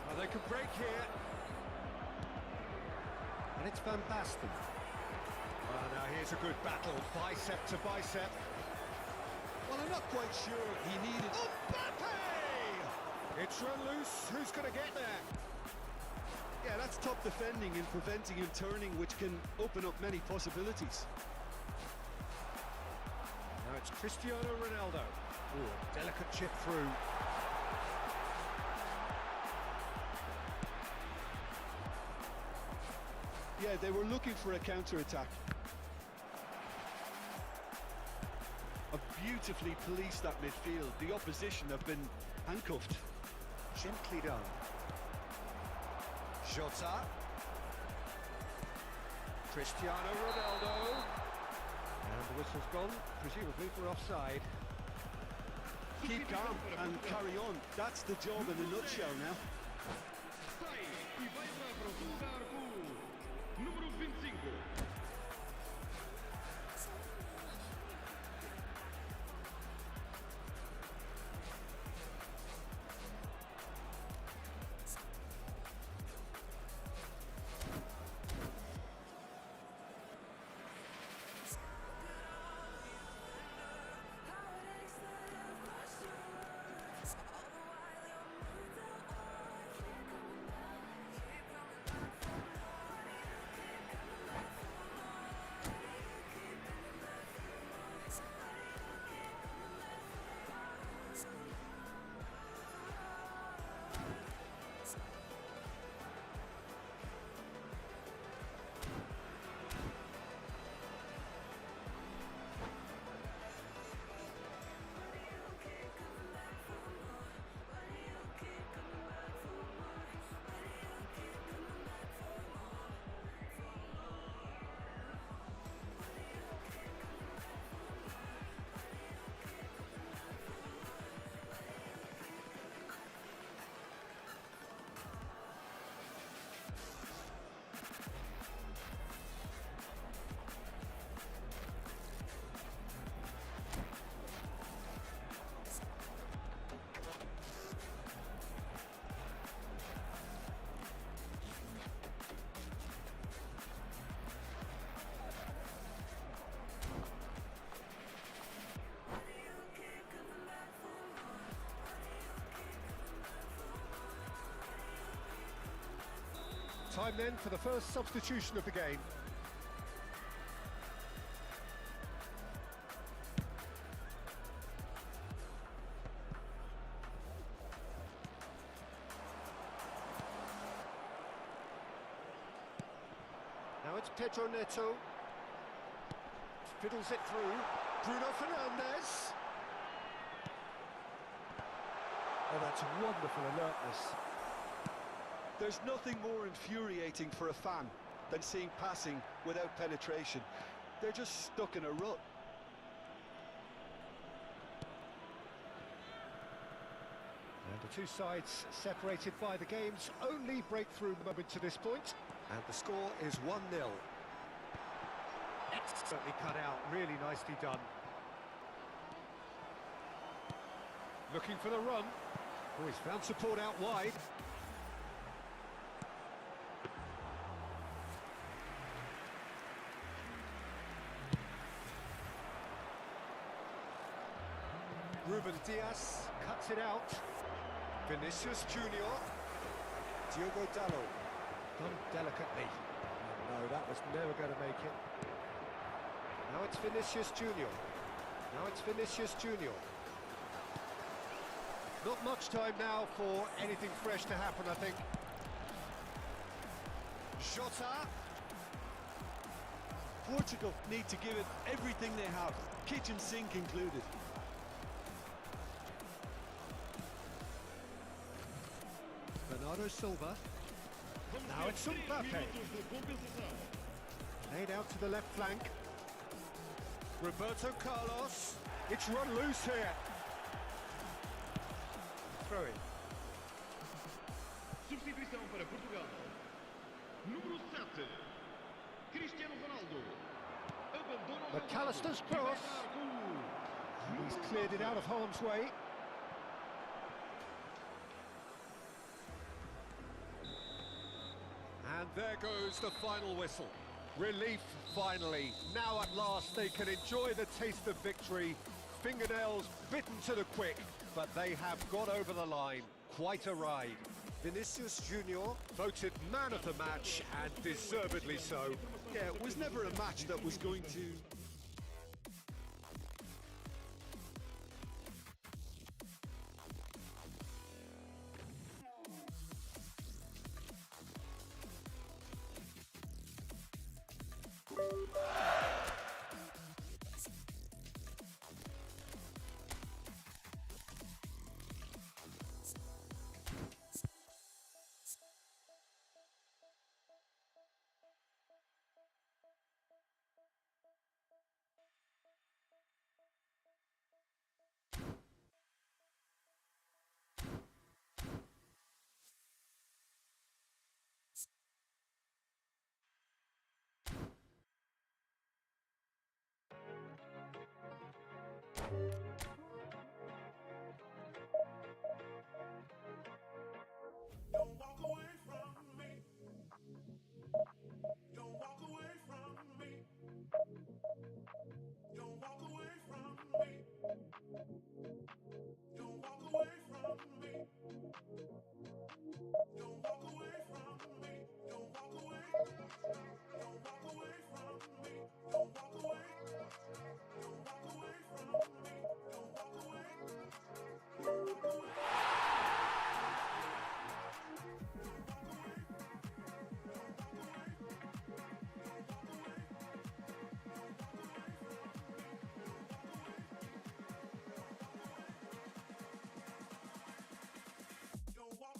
Well, they can break here. And it's Van Basten. Well, now here's a good battle, bicep to bicep. Well, I'm not quite sure he needed... Oh, Mbappe! It's run loose. Who's going to get there? Yeah, that's top defending and preventing him turning, which can open up many possibilities. Now it's Cristiano Ronaldo. Ooh, delicate chip through. Yeah, they were looking for a counter-attack. Beautifully policed that midfield. The opposition have been handcuffed. Gently done. Jota. Cristiano Ronaldo. And the whistle's gone, presumably for offside. Keep calm and carry on. That's the job in a nutshell now. Sai e vai para jogar com número 25. Time then for the first substitution of the game. Now it's Pedro Neto. Fiddles it through. Bruno Fernandes. Oh, that's wonderful alertness. There's nothing more infuriating for a fan than seeing passing without penetration. They're just stuck in a rut. And the two sides separated by the game's only breakthrough moment to this point. And the score is 1-0. Expertly cut out, really nicely done. Looking for the run. Oh, he's found support out wide. Ruben Diaz cuts it out. Vinicius Junior. Diogo Dallo. Done delicately. No, that was never going to make it. Now it's Vinicius Junior. Now it's Vinicius Junior. Not much time now for anything fresh to happen, I think. Jota. Portugal need to give it everything they have, kitchen sink included. Bernardo Silva. Now it's Mbappe. Laid out to the left flank. Roberto Carlos. It's run loose here. Throw in. Substituição para Portugal. Número 7. Cristiano Ronaldo. McAllister's cross. He's cleared it out of harm's way. And there goes the final whistle. Relief, finally. Now at last they can enjoy the taste of victory. Fingernails bitten to the quick, but they have got over the line. Quite a ride. Vinicius Junior. Voted man of the match, and deservedly so. Yeah, it was never a match that was going to... Don't walk away from me. Don't walk away from me. Don't walk away from me. Don't walk away from me. Don't walk away from me. Don't walk away. Don't walk away from me. Don't walk away. Don't walk away from me. Don't walk away. Don't walk away. Don't walk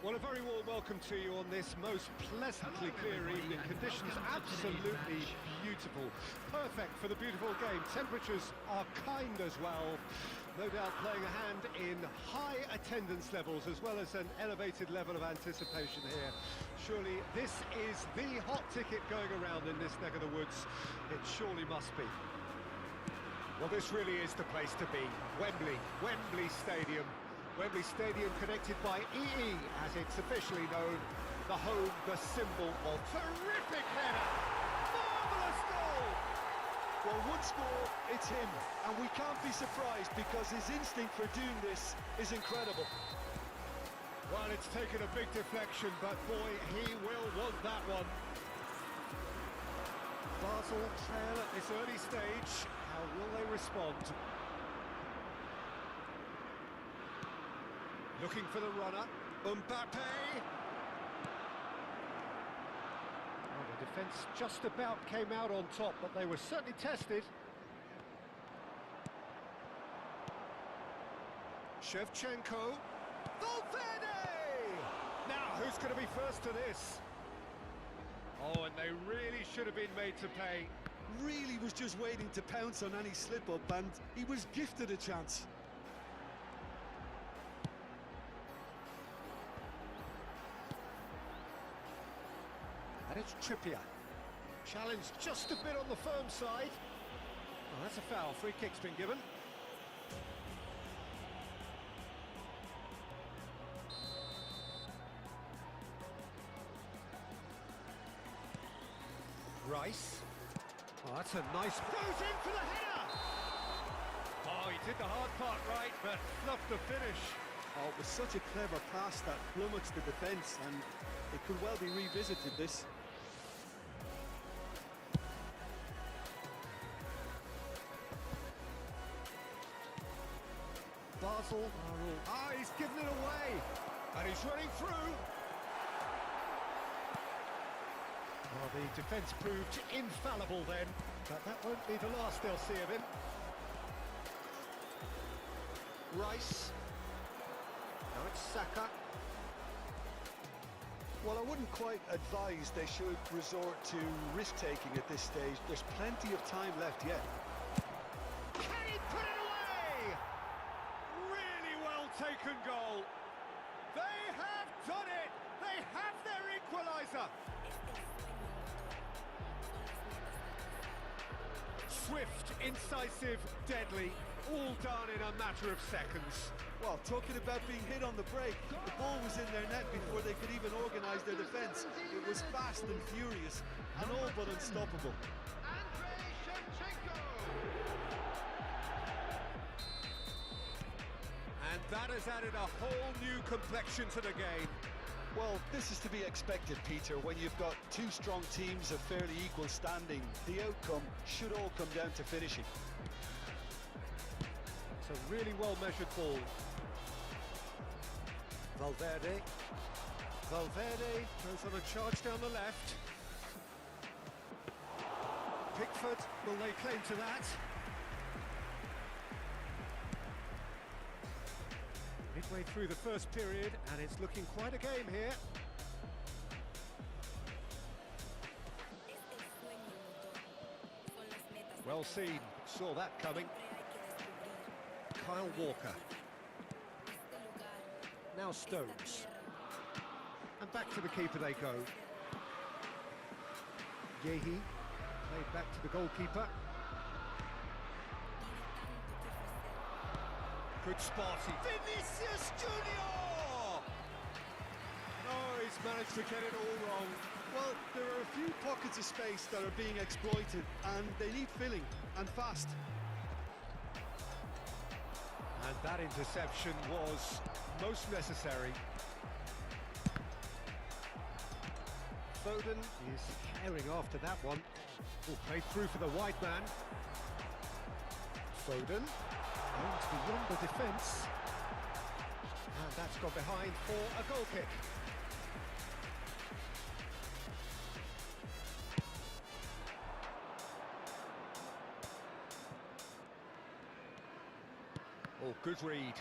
Well, a very warm welcome to you on this most pleasantly clear evening. Conditions absolutely beautiful. Perfect for the beautiful game. Temperatures are kind as well. No doubt playing a hand in high attendance levels as well as an elevated level of anticipation here. Surely this is the hot ticket going around in this neck of the woods. It surely must be. Well, this really is the place to be. Wembley Stadium. Wembley Stadium connected by EE, as it's officially known. The home, the symbol of terrific header. Marvellous goal! Well, once more, it's him, and we can't be surprised because his instinct for doing this is incredible. Well, it's taken a big deflection, but boy, he will want that one. Basel trail at this early stage. How will they respond? Looking for the runner, Mbappe! Well, the defence just about came out on top, but they were certainly tested. Shevchenko, Valverde! Now, who's going to be first to this? Oh, and they really should have been made to pay. Really was just waiting to pounce on any slip-up, and he was gifted a chance. And it's Trippier. Challenged just a bit on the firm side. Oh, that's a foul. Free kick's been given. Rice. Oh, that's a nice... Goes in for the header! Oh, he did the hard part right, but fluffed the finish. Oh, it was such a clever pass that flummoxed the defence, and it could well be revisited, this. Basel are all... Ah, he's given it away! And he's running through! Well, the defence proved infallible then, but that won't be the last they'll see of him. Rice. Now it's Saka. Well, I wouldn't quite advise they should resort to risk-taking at this stage. There's plenty of time left yet. Can he put it away? Really well taken goal. They have done it. They have their equaliser. Swift, incisive, deadly, all done in a matter of seconds. Well, talking about being hit on the break, the ball was in their net before they could even organise their defence. It was fast and furious, and all but unstoppable. And that has added a whole new complexion to the game. Well, this is to be expected, Peter. When you've got two strong teams of fairly equal standing, the outcome should all come down to finishing. It's a really well-measured ball. Valverde. Valverde goes on a charge down the left. Pickford, will they claim to that? Midway through the first period, and it's looking quite a game here. Well seen, saw that coming. Kyle Walker. Now Stones. And back to the keeper they go. Yehi, played back to the goalkeeper. Good spot. Vinicius Junior! Oh, he's managed to get it all wrong. Well, there are a few pockets of space that are being exploited, and they need filling, and fast. And that interception was most necessary. Foden is carrying after that one. Oh, played through for the wide man. Foden. Going beyond the defence. And that's gone behind for a goal kick. Oh, good read.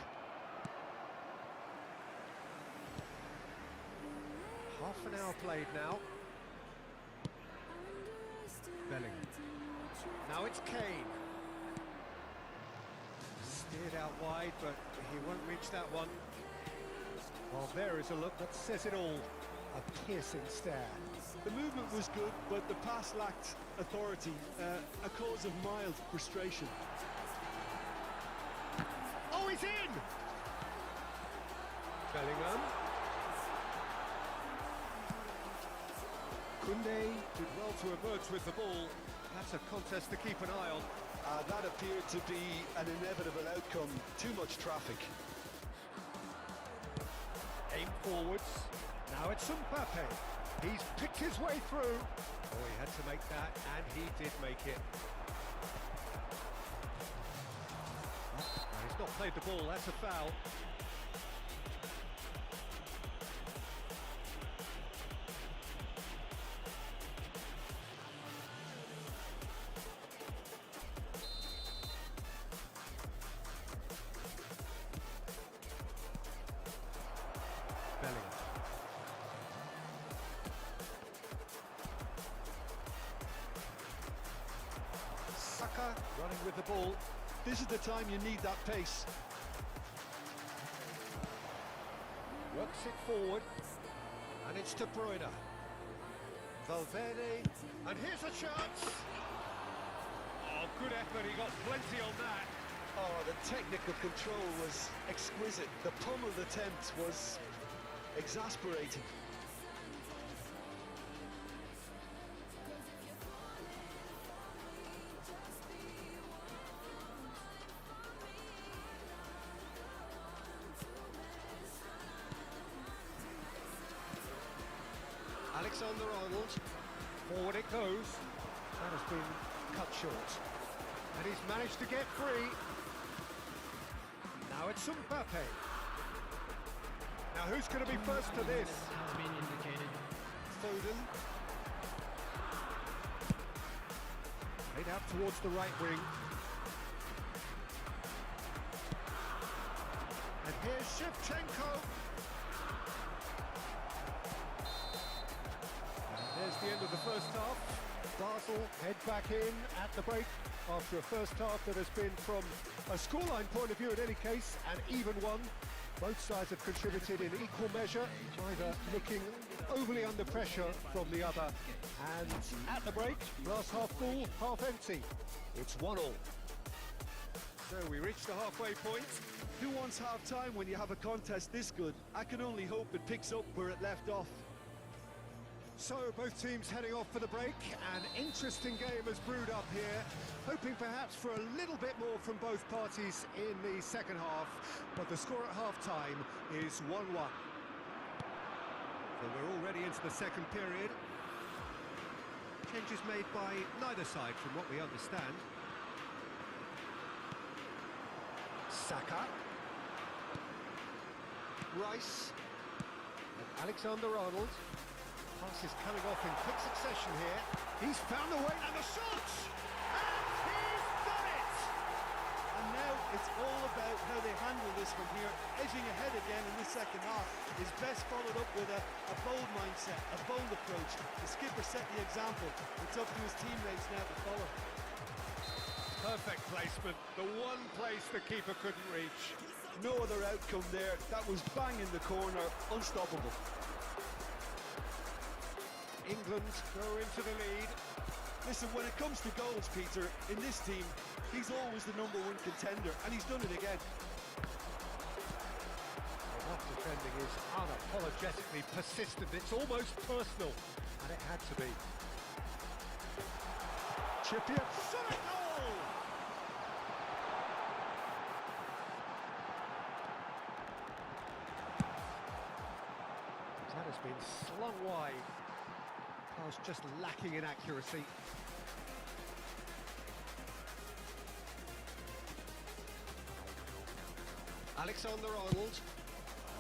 Half an hour played now. Bellingham. Now it's Kane. Steered out wide, but he won't reach that one. Well, there is a look that says it all. A piercing stare. The movement was good, but the pass lacked authority, a cause of mild frustration. Oh, he's in! Bellingham. Koundé did well to emerge with the ball. That's a contest to keep an eye on. That appeared to be an inevitable outcome. Too much traffic. Aim forwards. Now it's Mbappe. He's picked his way through. Oh, he had to make that, and he did make it. He's not played the ball, that's a foul. Bellingham. Saka running with the ball. This is the time you need that pace. Works it forward. And it's De Bruyne. Valverde. And here's a chance. Oh, good effort. He got plenty on that. Oh, the technical control was exquisite. The pummeled attempt was exasperating. Alexander-Arnold, forward it goes. That has been cut short. And he's managed to get free. Now it's Mbappe. Now who's going to be first to this? Has been indicated. Foden. Played out towards the right wing. And here's Shevchenko. There's the end of the first half. Basel head back in at the break after a first half that has been, from a scoreline point of view in any case, an even one. Both sides have contributed in equal measure, neither looking overly under pressure from the other. And at the break, glass half full, half empty. It's 1-1. So we reach the halfway point. Who wants half-time when you have a contest this good? I can only hope it picks up where it left off. So both teams heading off for the break. An interesting game has brewed up here, hoping perhaps for a little bit more from both parties in the second half, but the score at half-time is 1-1. So we're already into the second period. Changes made by neither side from what we understand. Saka. Rice. And Alexander-Arnold. Pass is coming off in quick succession here. He's found a way, and the shot! And he's done it! And now it's all about how they handle this from here. Edging ahead again in the second half is best followed up with a bold mindset, a bold approach. The skipper set the example. It's up to his teammates now to follow. Perfect placement, the one place the keeper couldn't reach. No other outcome there. That was bang in the corner, unstoppable. England go into the lead. Listen, when it comes to goals, Peter, in this team, he's always the #1 contender, and he's done it again. Well, that defending is unapologetically persistent. It's almost personal, and it had to be. Trippier, shot at goal! That has been slung wide. Pass just lacking in accuracy. Alexander-Arnold.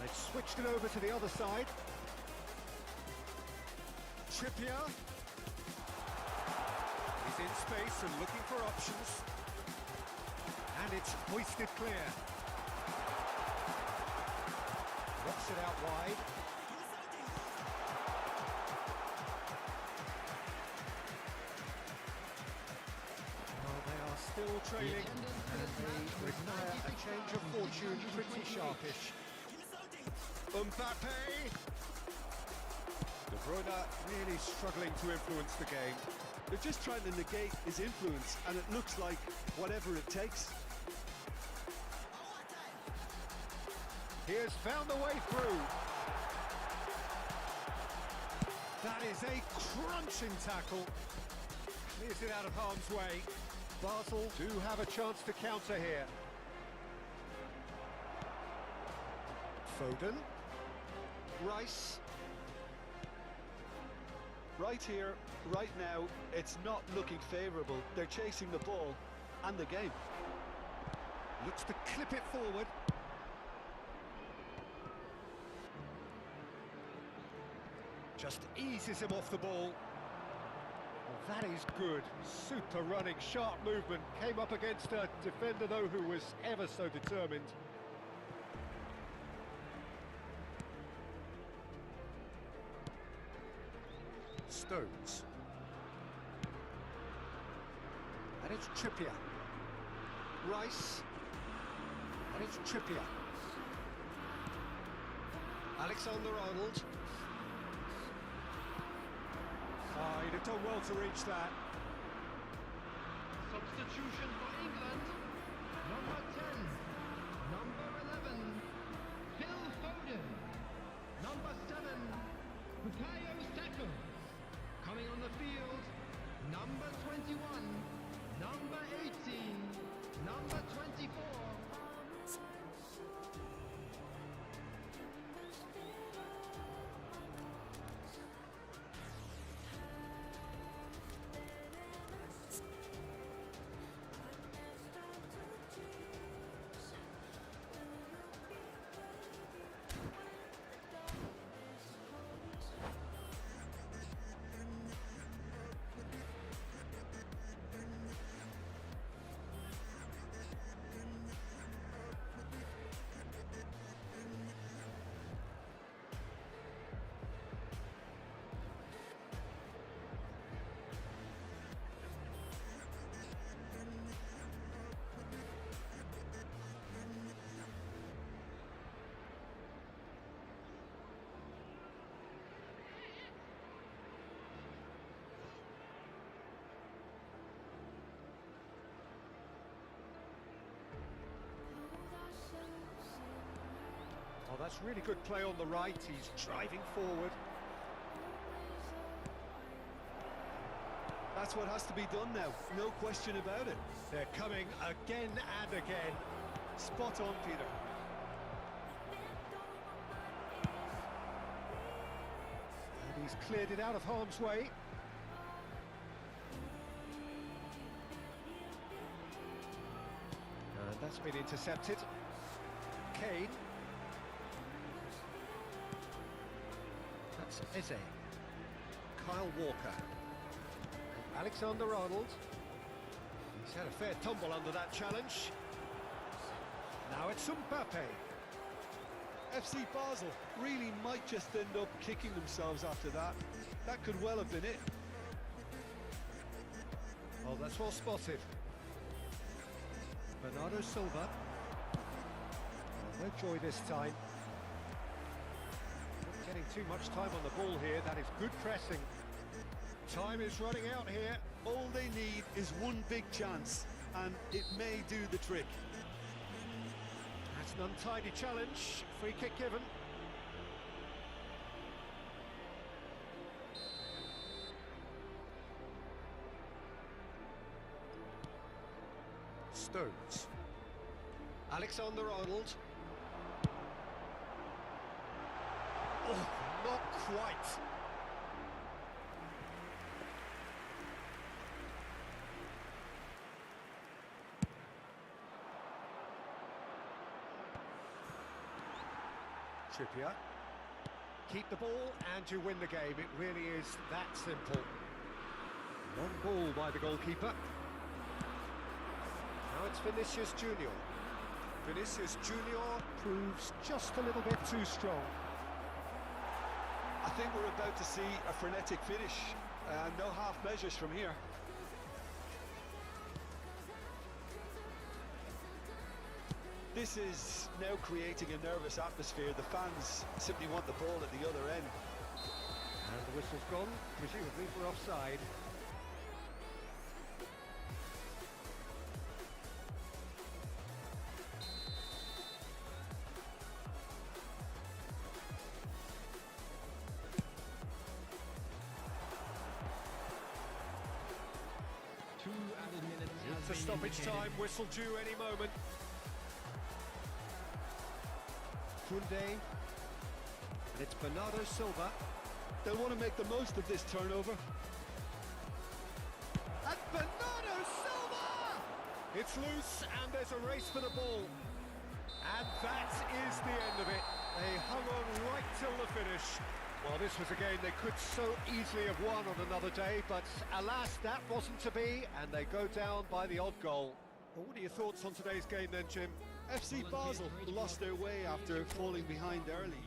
They've switched it over to the other side. Trippier. He's in space and looking for options. And it's hoisted clear. Knocks it out wide. Still trailing, and they require a change of fortune pretty sharpish. Mbappe! De Bruyne really struggling to influence the game. They're just trying to negate his influence, and it looks like whatever it takes. He has found the way through. That is a crunching tackle. Clears it out of harm's way. Basel do have a chance to counter here. Foden. Rice. Right here, right now, it's not looking favourable. They're chasing the ball and the game. Looks to clip it forward. Just eases him off the ball. Well, that is good. Super running, sharp movement. Came up against a defender, though, who was ever so determined. Stones. And it's Trippier. Rice. And it's Trippier. Alexander-Arnold. Oh, he'd have done well to reach that. Substitution for England. Number 10. Number 11. Phil Foden. Number 7. Bukayo Saka. Coming on the field. Number 21. Number 18. Number 24. Oh, that's really good play on the right. He's driving forward. That's what has to be done now, no question about it. They're coming again and again. Spot on, Peter. And he's cleared it out of harm's way. And that's been intercepted. Kane. That's Eze. Kyle Walker. Alexander-Arnold. He's had a fair tumble under that challenge. Now it's Mbappe. FC Basel really might just end up kicking themselves after that. That could well have been it. Oh, that's well spotted. Bernardo Silva. Oh, no joy this time. Not getting too much time on the ball here. That is good pressing. Time is running out here. All they need is one big chance, and it may do the trick. That's an untidy challenge. Free kick given. Stones. Alexander-Arnold. Oh, not quite. Trippier. Keep the ball and you win the game. It really is that simple. Long ball by the goalkeeper. Now it's Vinicius Junior. Vinicius Junior proves just a little bit too strong. I think we're about to see a frenetic finish. No half measures from here. This is now creating a nervous atmosphere. The fans simply want the ball at the other end. And the whistle's gone, presumably for offside. Two added minutes has It's a been stoppage indicated. time, whistle due any moment. Koundé. And it's Bernardo Silva. They'll want to make the most of this turnover. And Bernardo Silva! It's loose and there's a race for the ball. And that is the end of it. They hung on right till the finish. Well, this was a game they could so easily have won on another day, but alas, that wasn't to be, and they go down by the odd goal. Well, what are your thoughts on today's game then, Jim? FC Basel lost their way after falling behind early.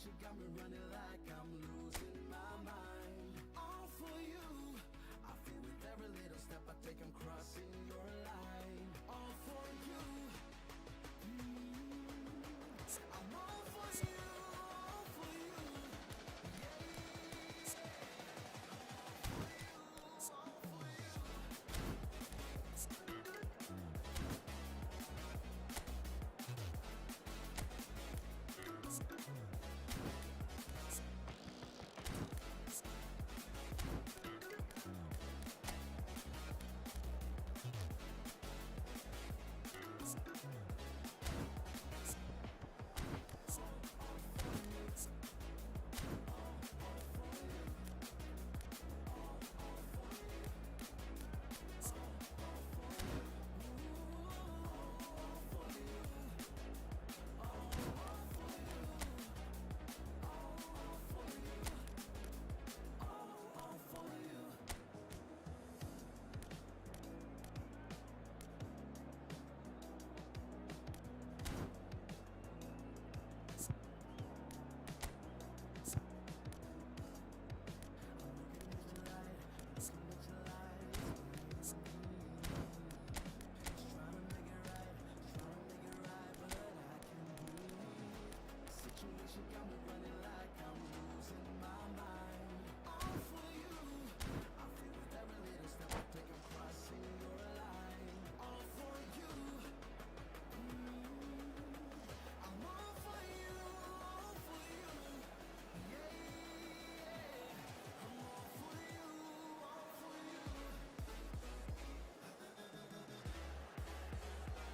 situation got me running like I'm losing my mind. All for you. I feel with every little step I take, I'm crossing your line. All for you. I'm all for you, all for you.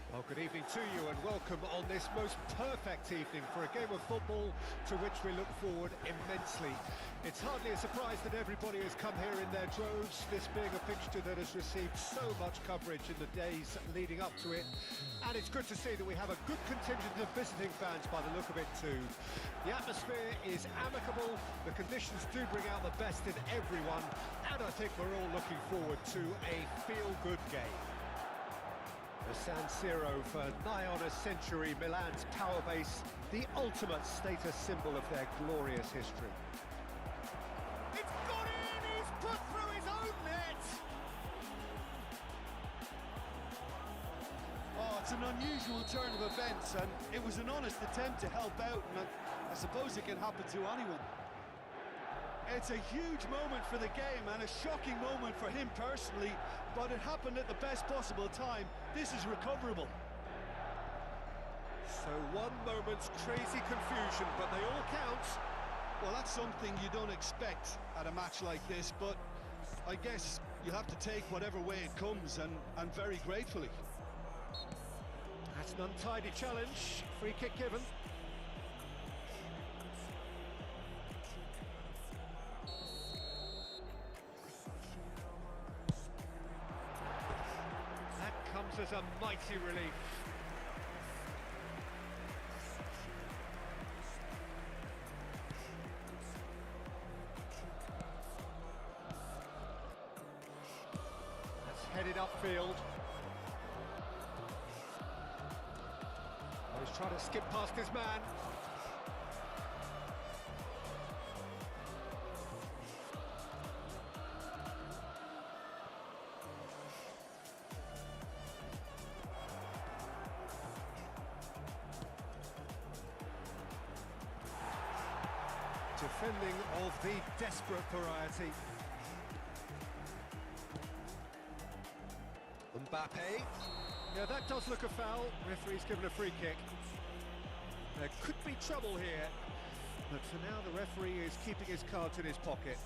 Well, good evening to you and welcome on this most perfect evening for a game of football to which we look forward immensely. It's hardly a surprise that everybody has come here in their droves, this being a fixture that has received so much coverage in the days leading up to it. And it's good to see that we have a good contingent of visiting fans by the look of it too. The atmosphere is amicable, the conditions do bring out the best in everyone, and I think we're all looking forward to a feel-good game. The San Siro for nigh on a century, Milan's power base, the ultimate status symbol of their glorious history. It's got in! He's put through his own net! Oh, it's an unusual turn of events, and it was an honest attempt to help out, and I suppose it can happen to anyone. It's a huge moment for the game and a shocking moment for him personally, but it happened at the best possible time. This is recoverable. So one moment's crazy confusion, but they all count. Well, that's something you don't expect at a match like this, but I guess you have to take whatever way it comes, and very gratefully. That's an untidy challenge. Free kick given. That comes as a mighty relief. That's headed upfield. He's trying to skip past his man. Defending of the desperate variety. Mbappe. Yeah, that does look a foul. Referee's given a free kick. There could be trouble here, but for now the referee is keeping his cards in his pocket.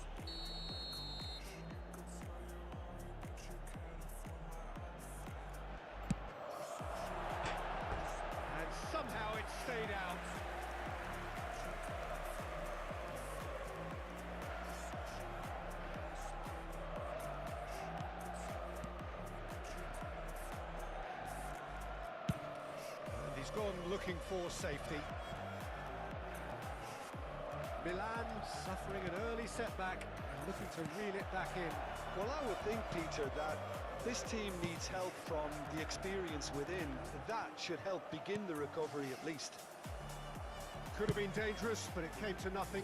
And somehow it stayed out. He's gone looking for safety. Milan suffering an early setback and looking to reel it back in. Well, I would think, Peter, that this team needs help from the experience within. That should help begin the recovery at least. Could have been dangerous, but it came to nothing.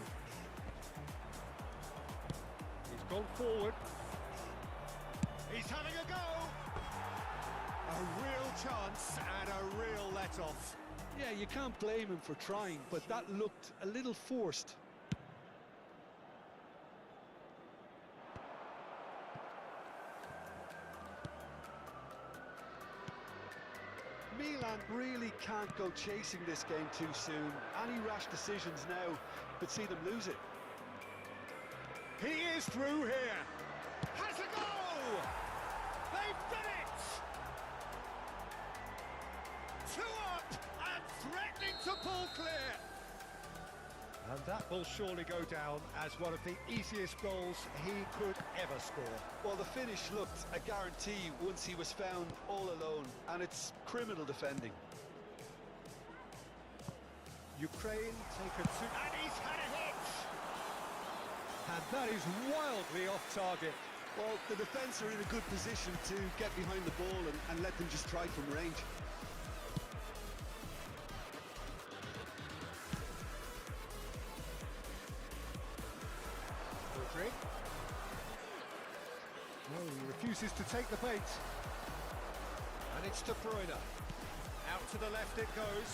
He's gone forward. He's having a go! A real chance and a real let-off. Yeah, you can't blame him for trying, but that looked a little forced. Milan really can't go chasing this game too soon. Any rash decisions now could see them lose it. He is through here. Has a go! They've done it! 2 up and threatening to pull clear. And that will surely go down as one of the easiest goals he could ever score. Well, the finish looked a guarantee once he was found all alone, and it's criminal defending. Ukraine take a two, and he's had a hit! And that is wildly off target. Well, the defence are in a good position to get behind the ball and let them just try from range. No, he refuses to take the bait. And it's De Bruyne. Out to the left it goes.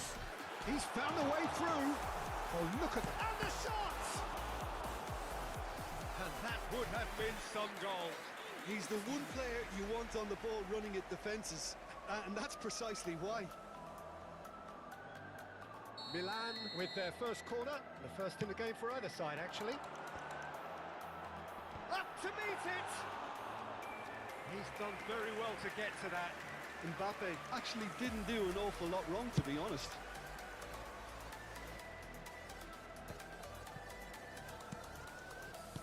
He's found a way through. Oh, look at that. And the shot! And that would have been some goal. He's the one player you want on the ball running at defences, and that's precisely why. Milan with their first corner. The first in the game for either side, actually. Up to meet it! He's done very well to get to that. Mbappe actually didn't do an awful lot wrong, to be honest.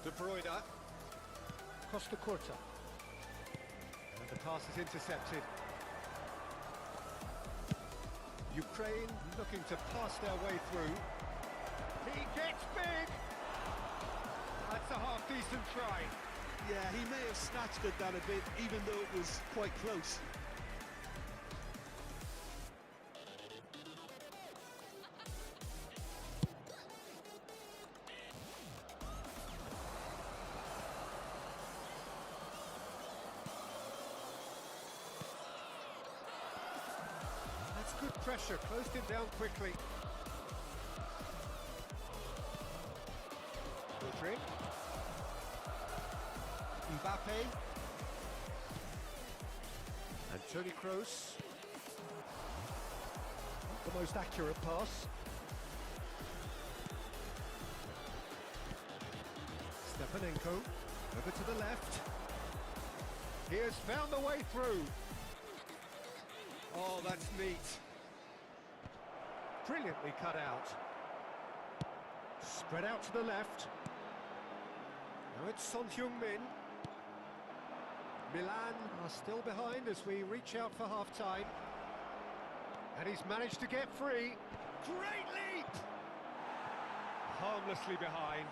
De Bruyne. Costa Curta. And the pass is intercepted. Ukraine looking to pass their way through. He gets big! That's a half-decent try. Yeah, he may have snatched at that a bit, even though it was quite close. That's good pressure, closed him down quickly. Rodri. Mbappe. And Toni Kroos. Not the most accurate pass. Stepanenko. Over to the left. He has found the way through. Oh, that's neat. Brilliantly cut out. Spread out to the left. Now it's Son Heung-min. Milan are still behind as we reach out for half-time. And he's managed to get free. Great leap! Harmlessly behind.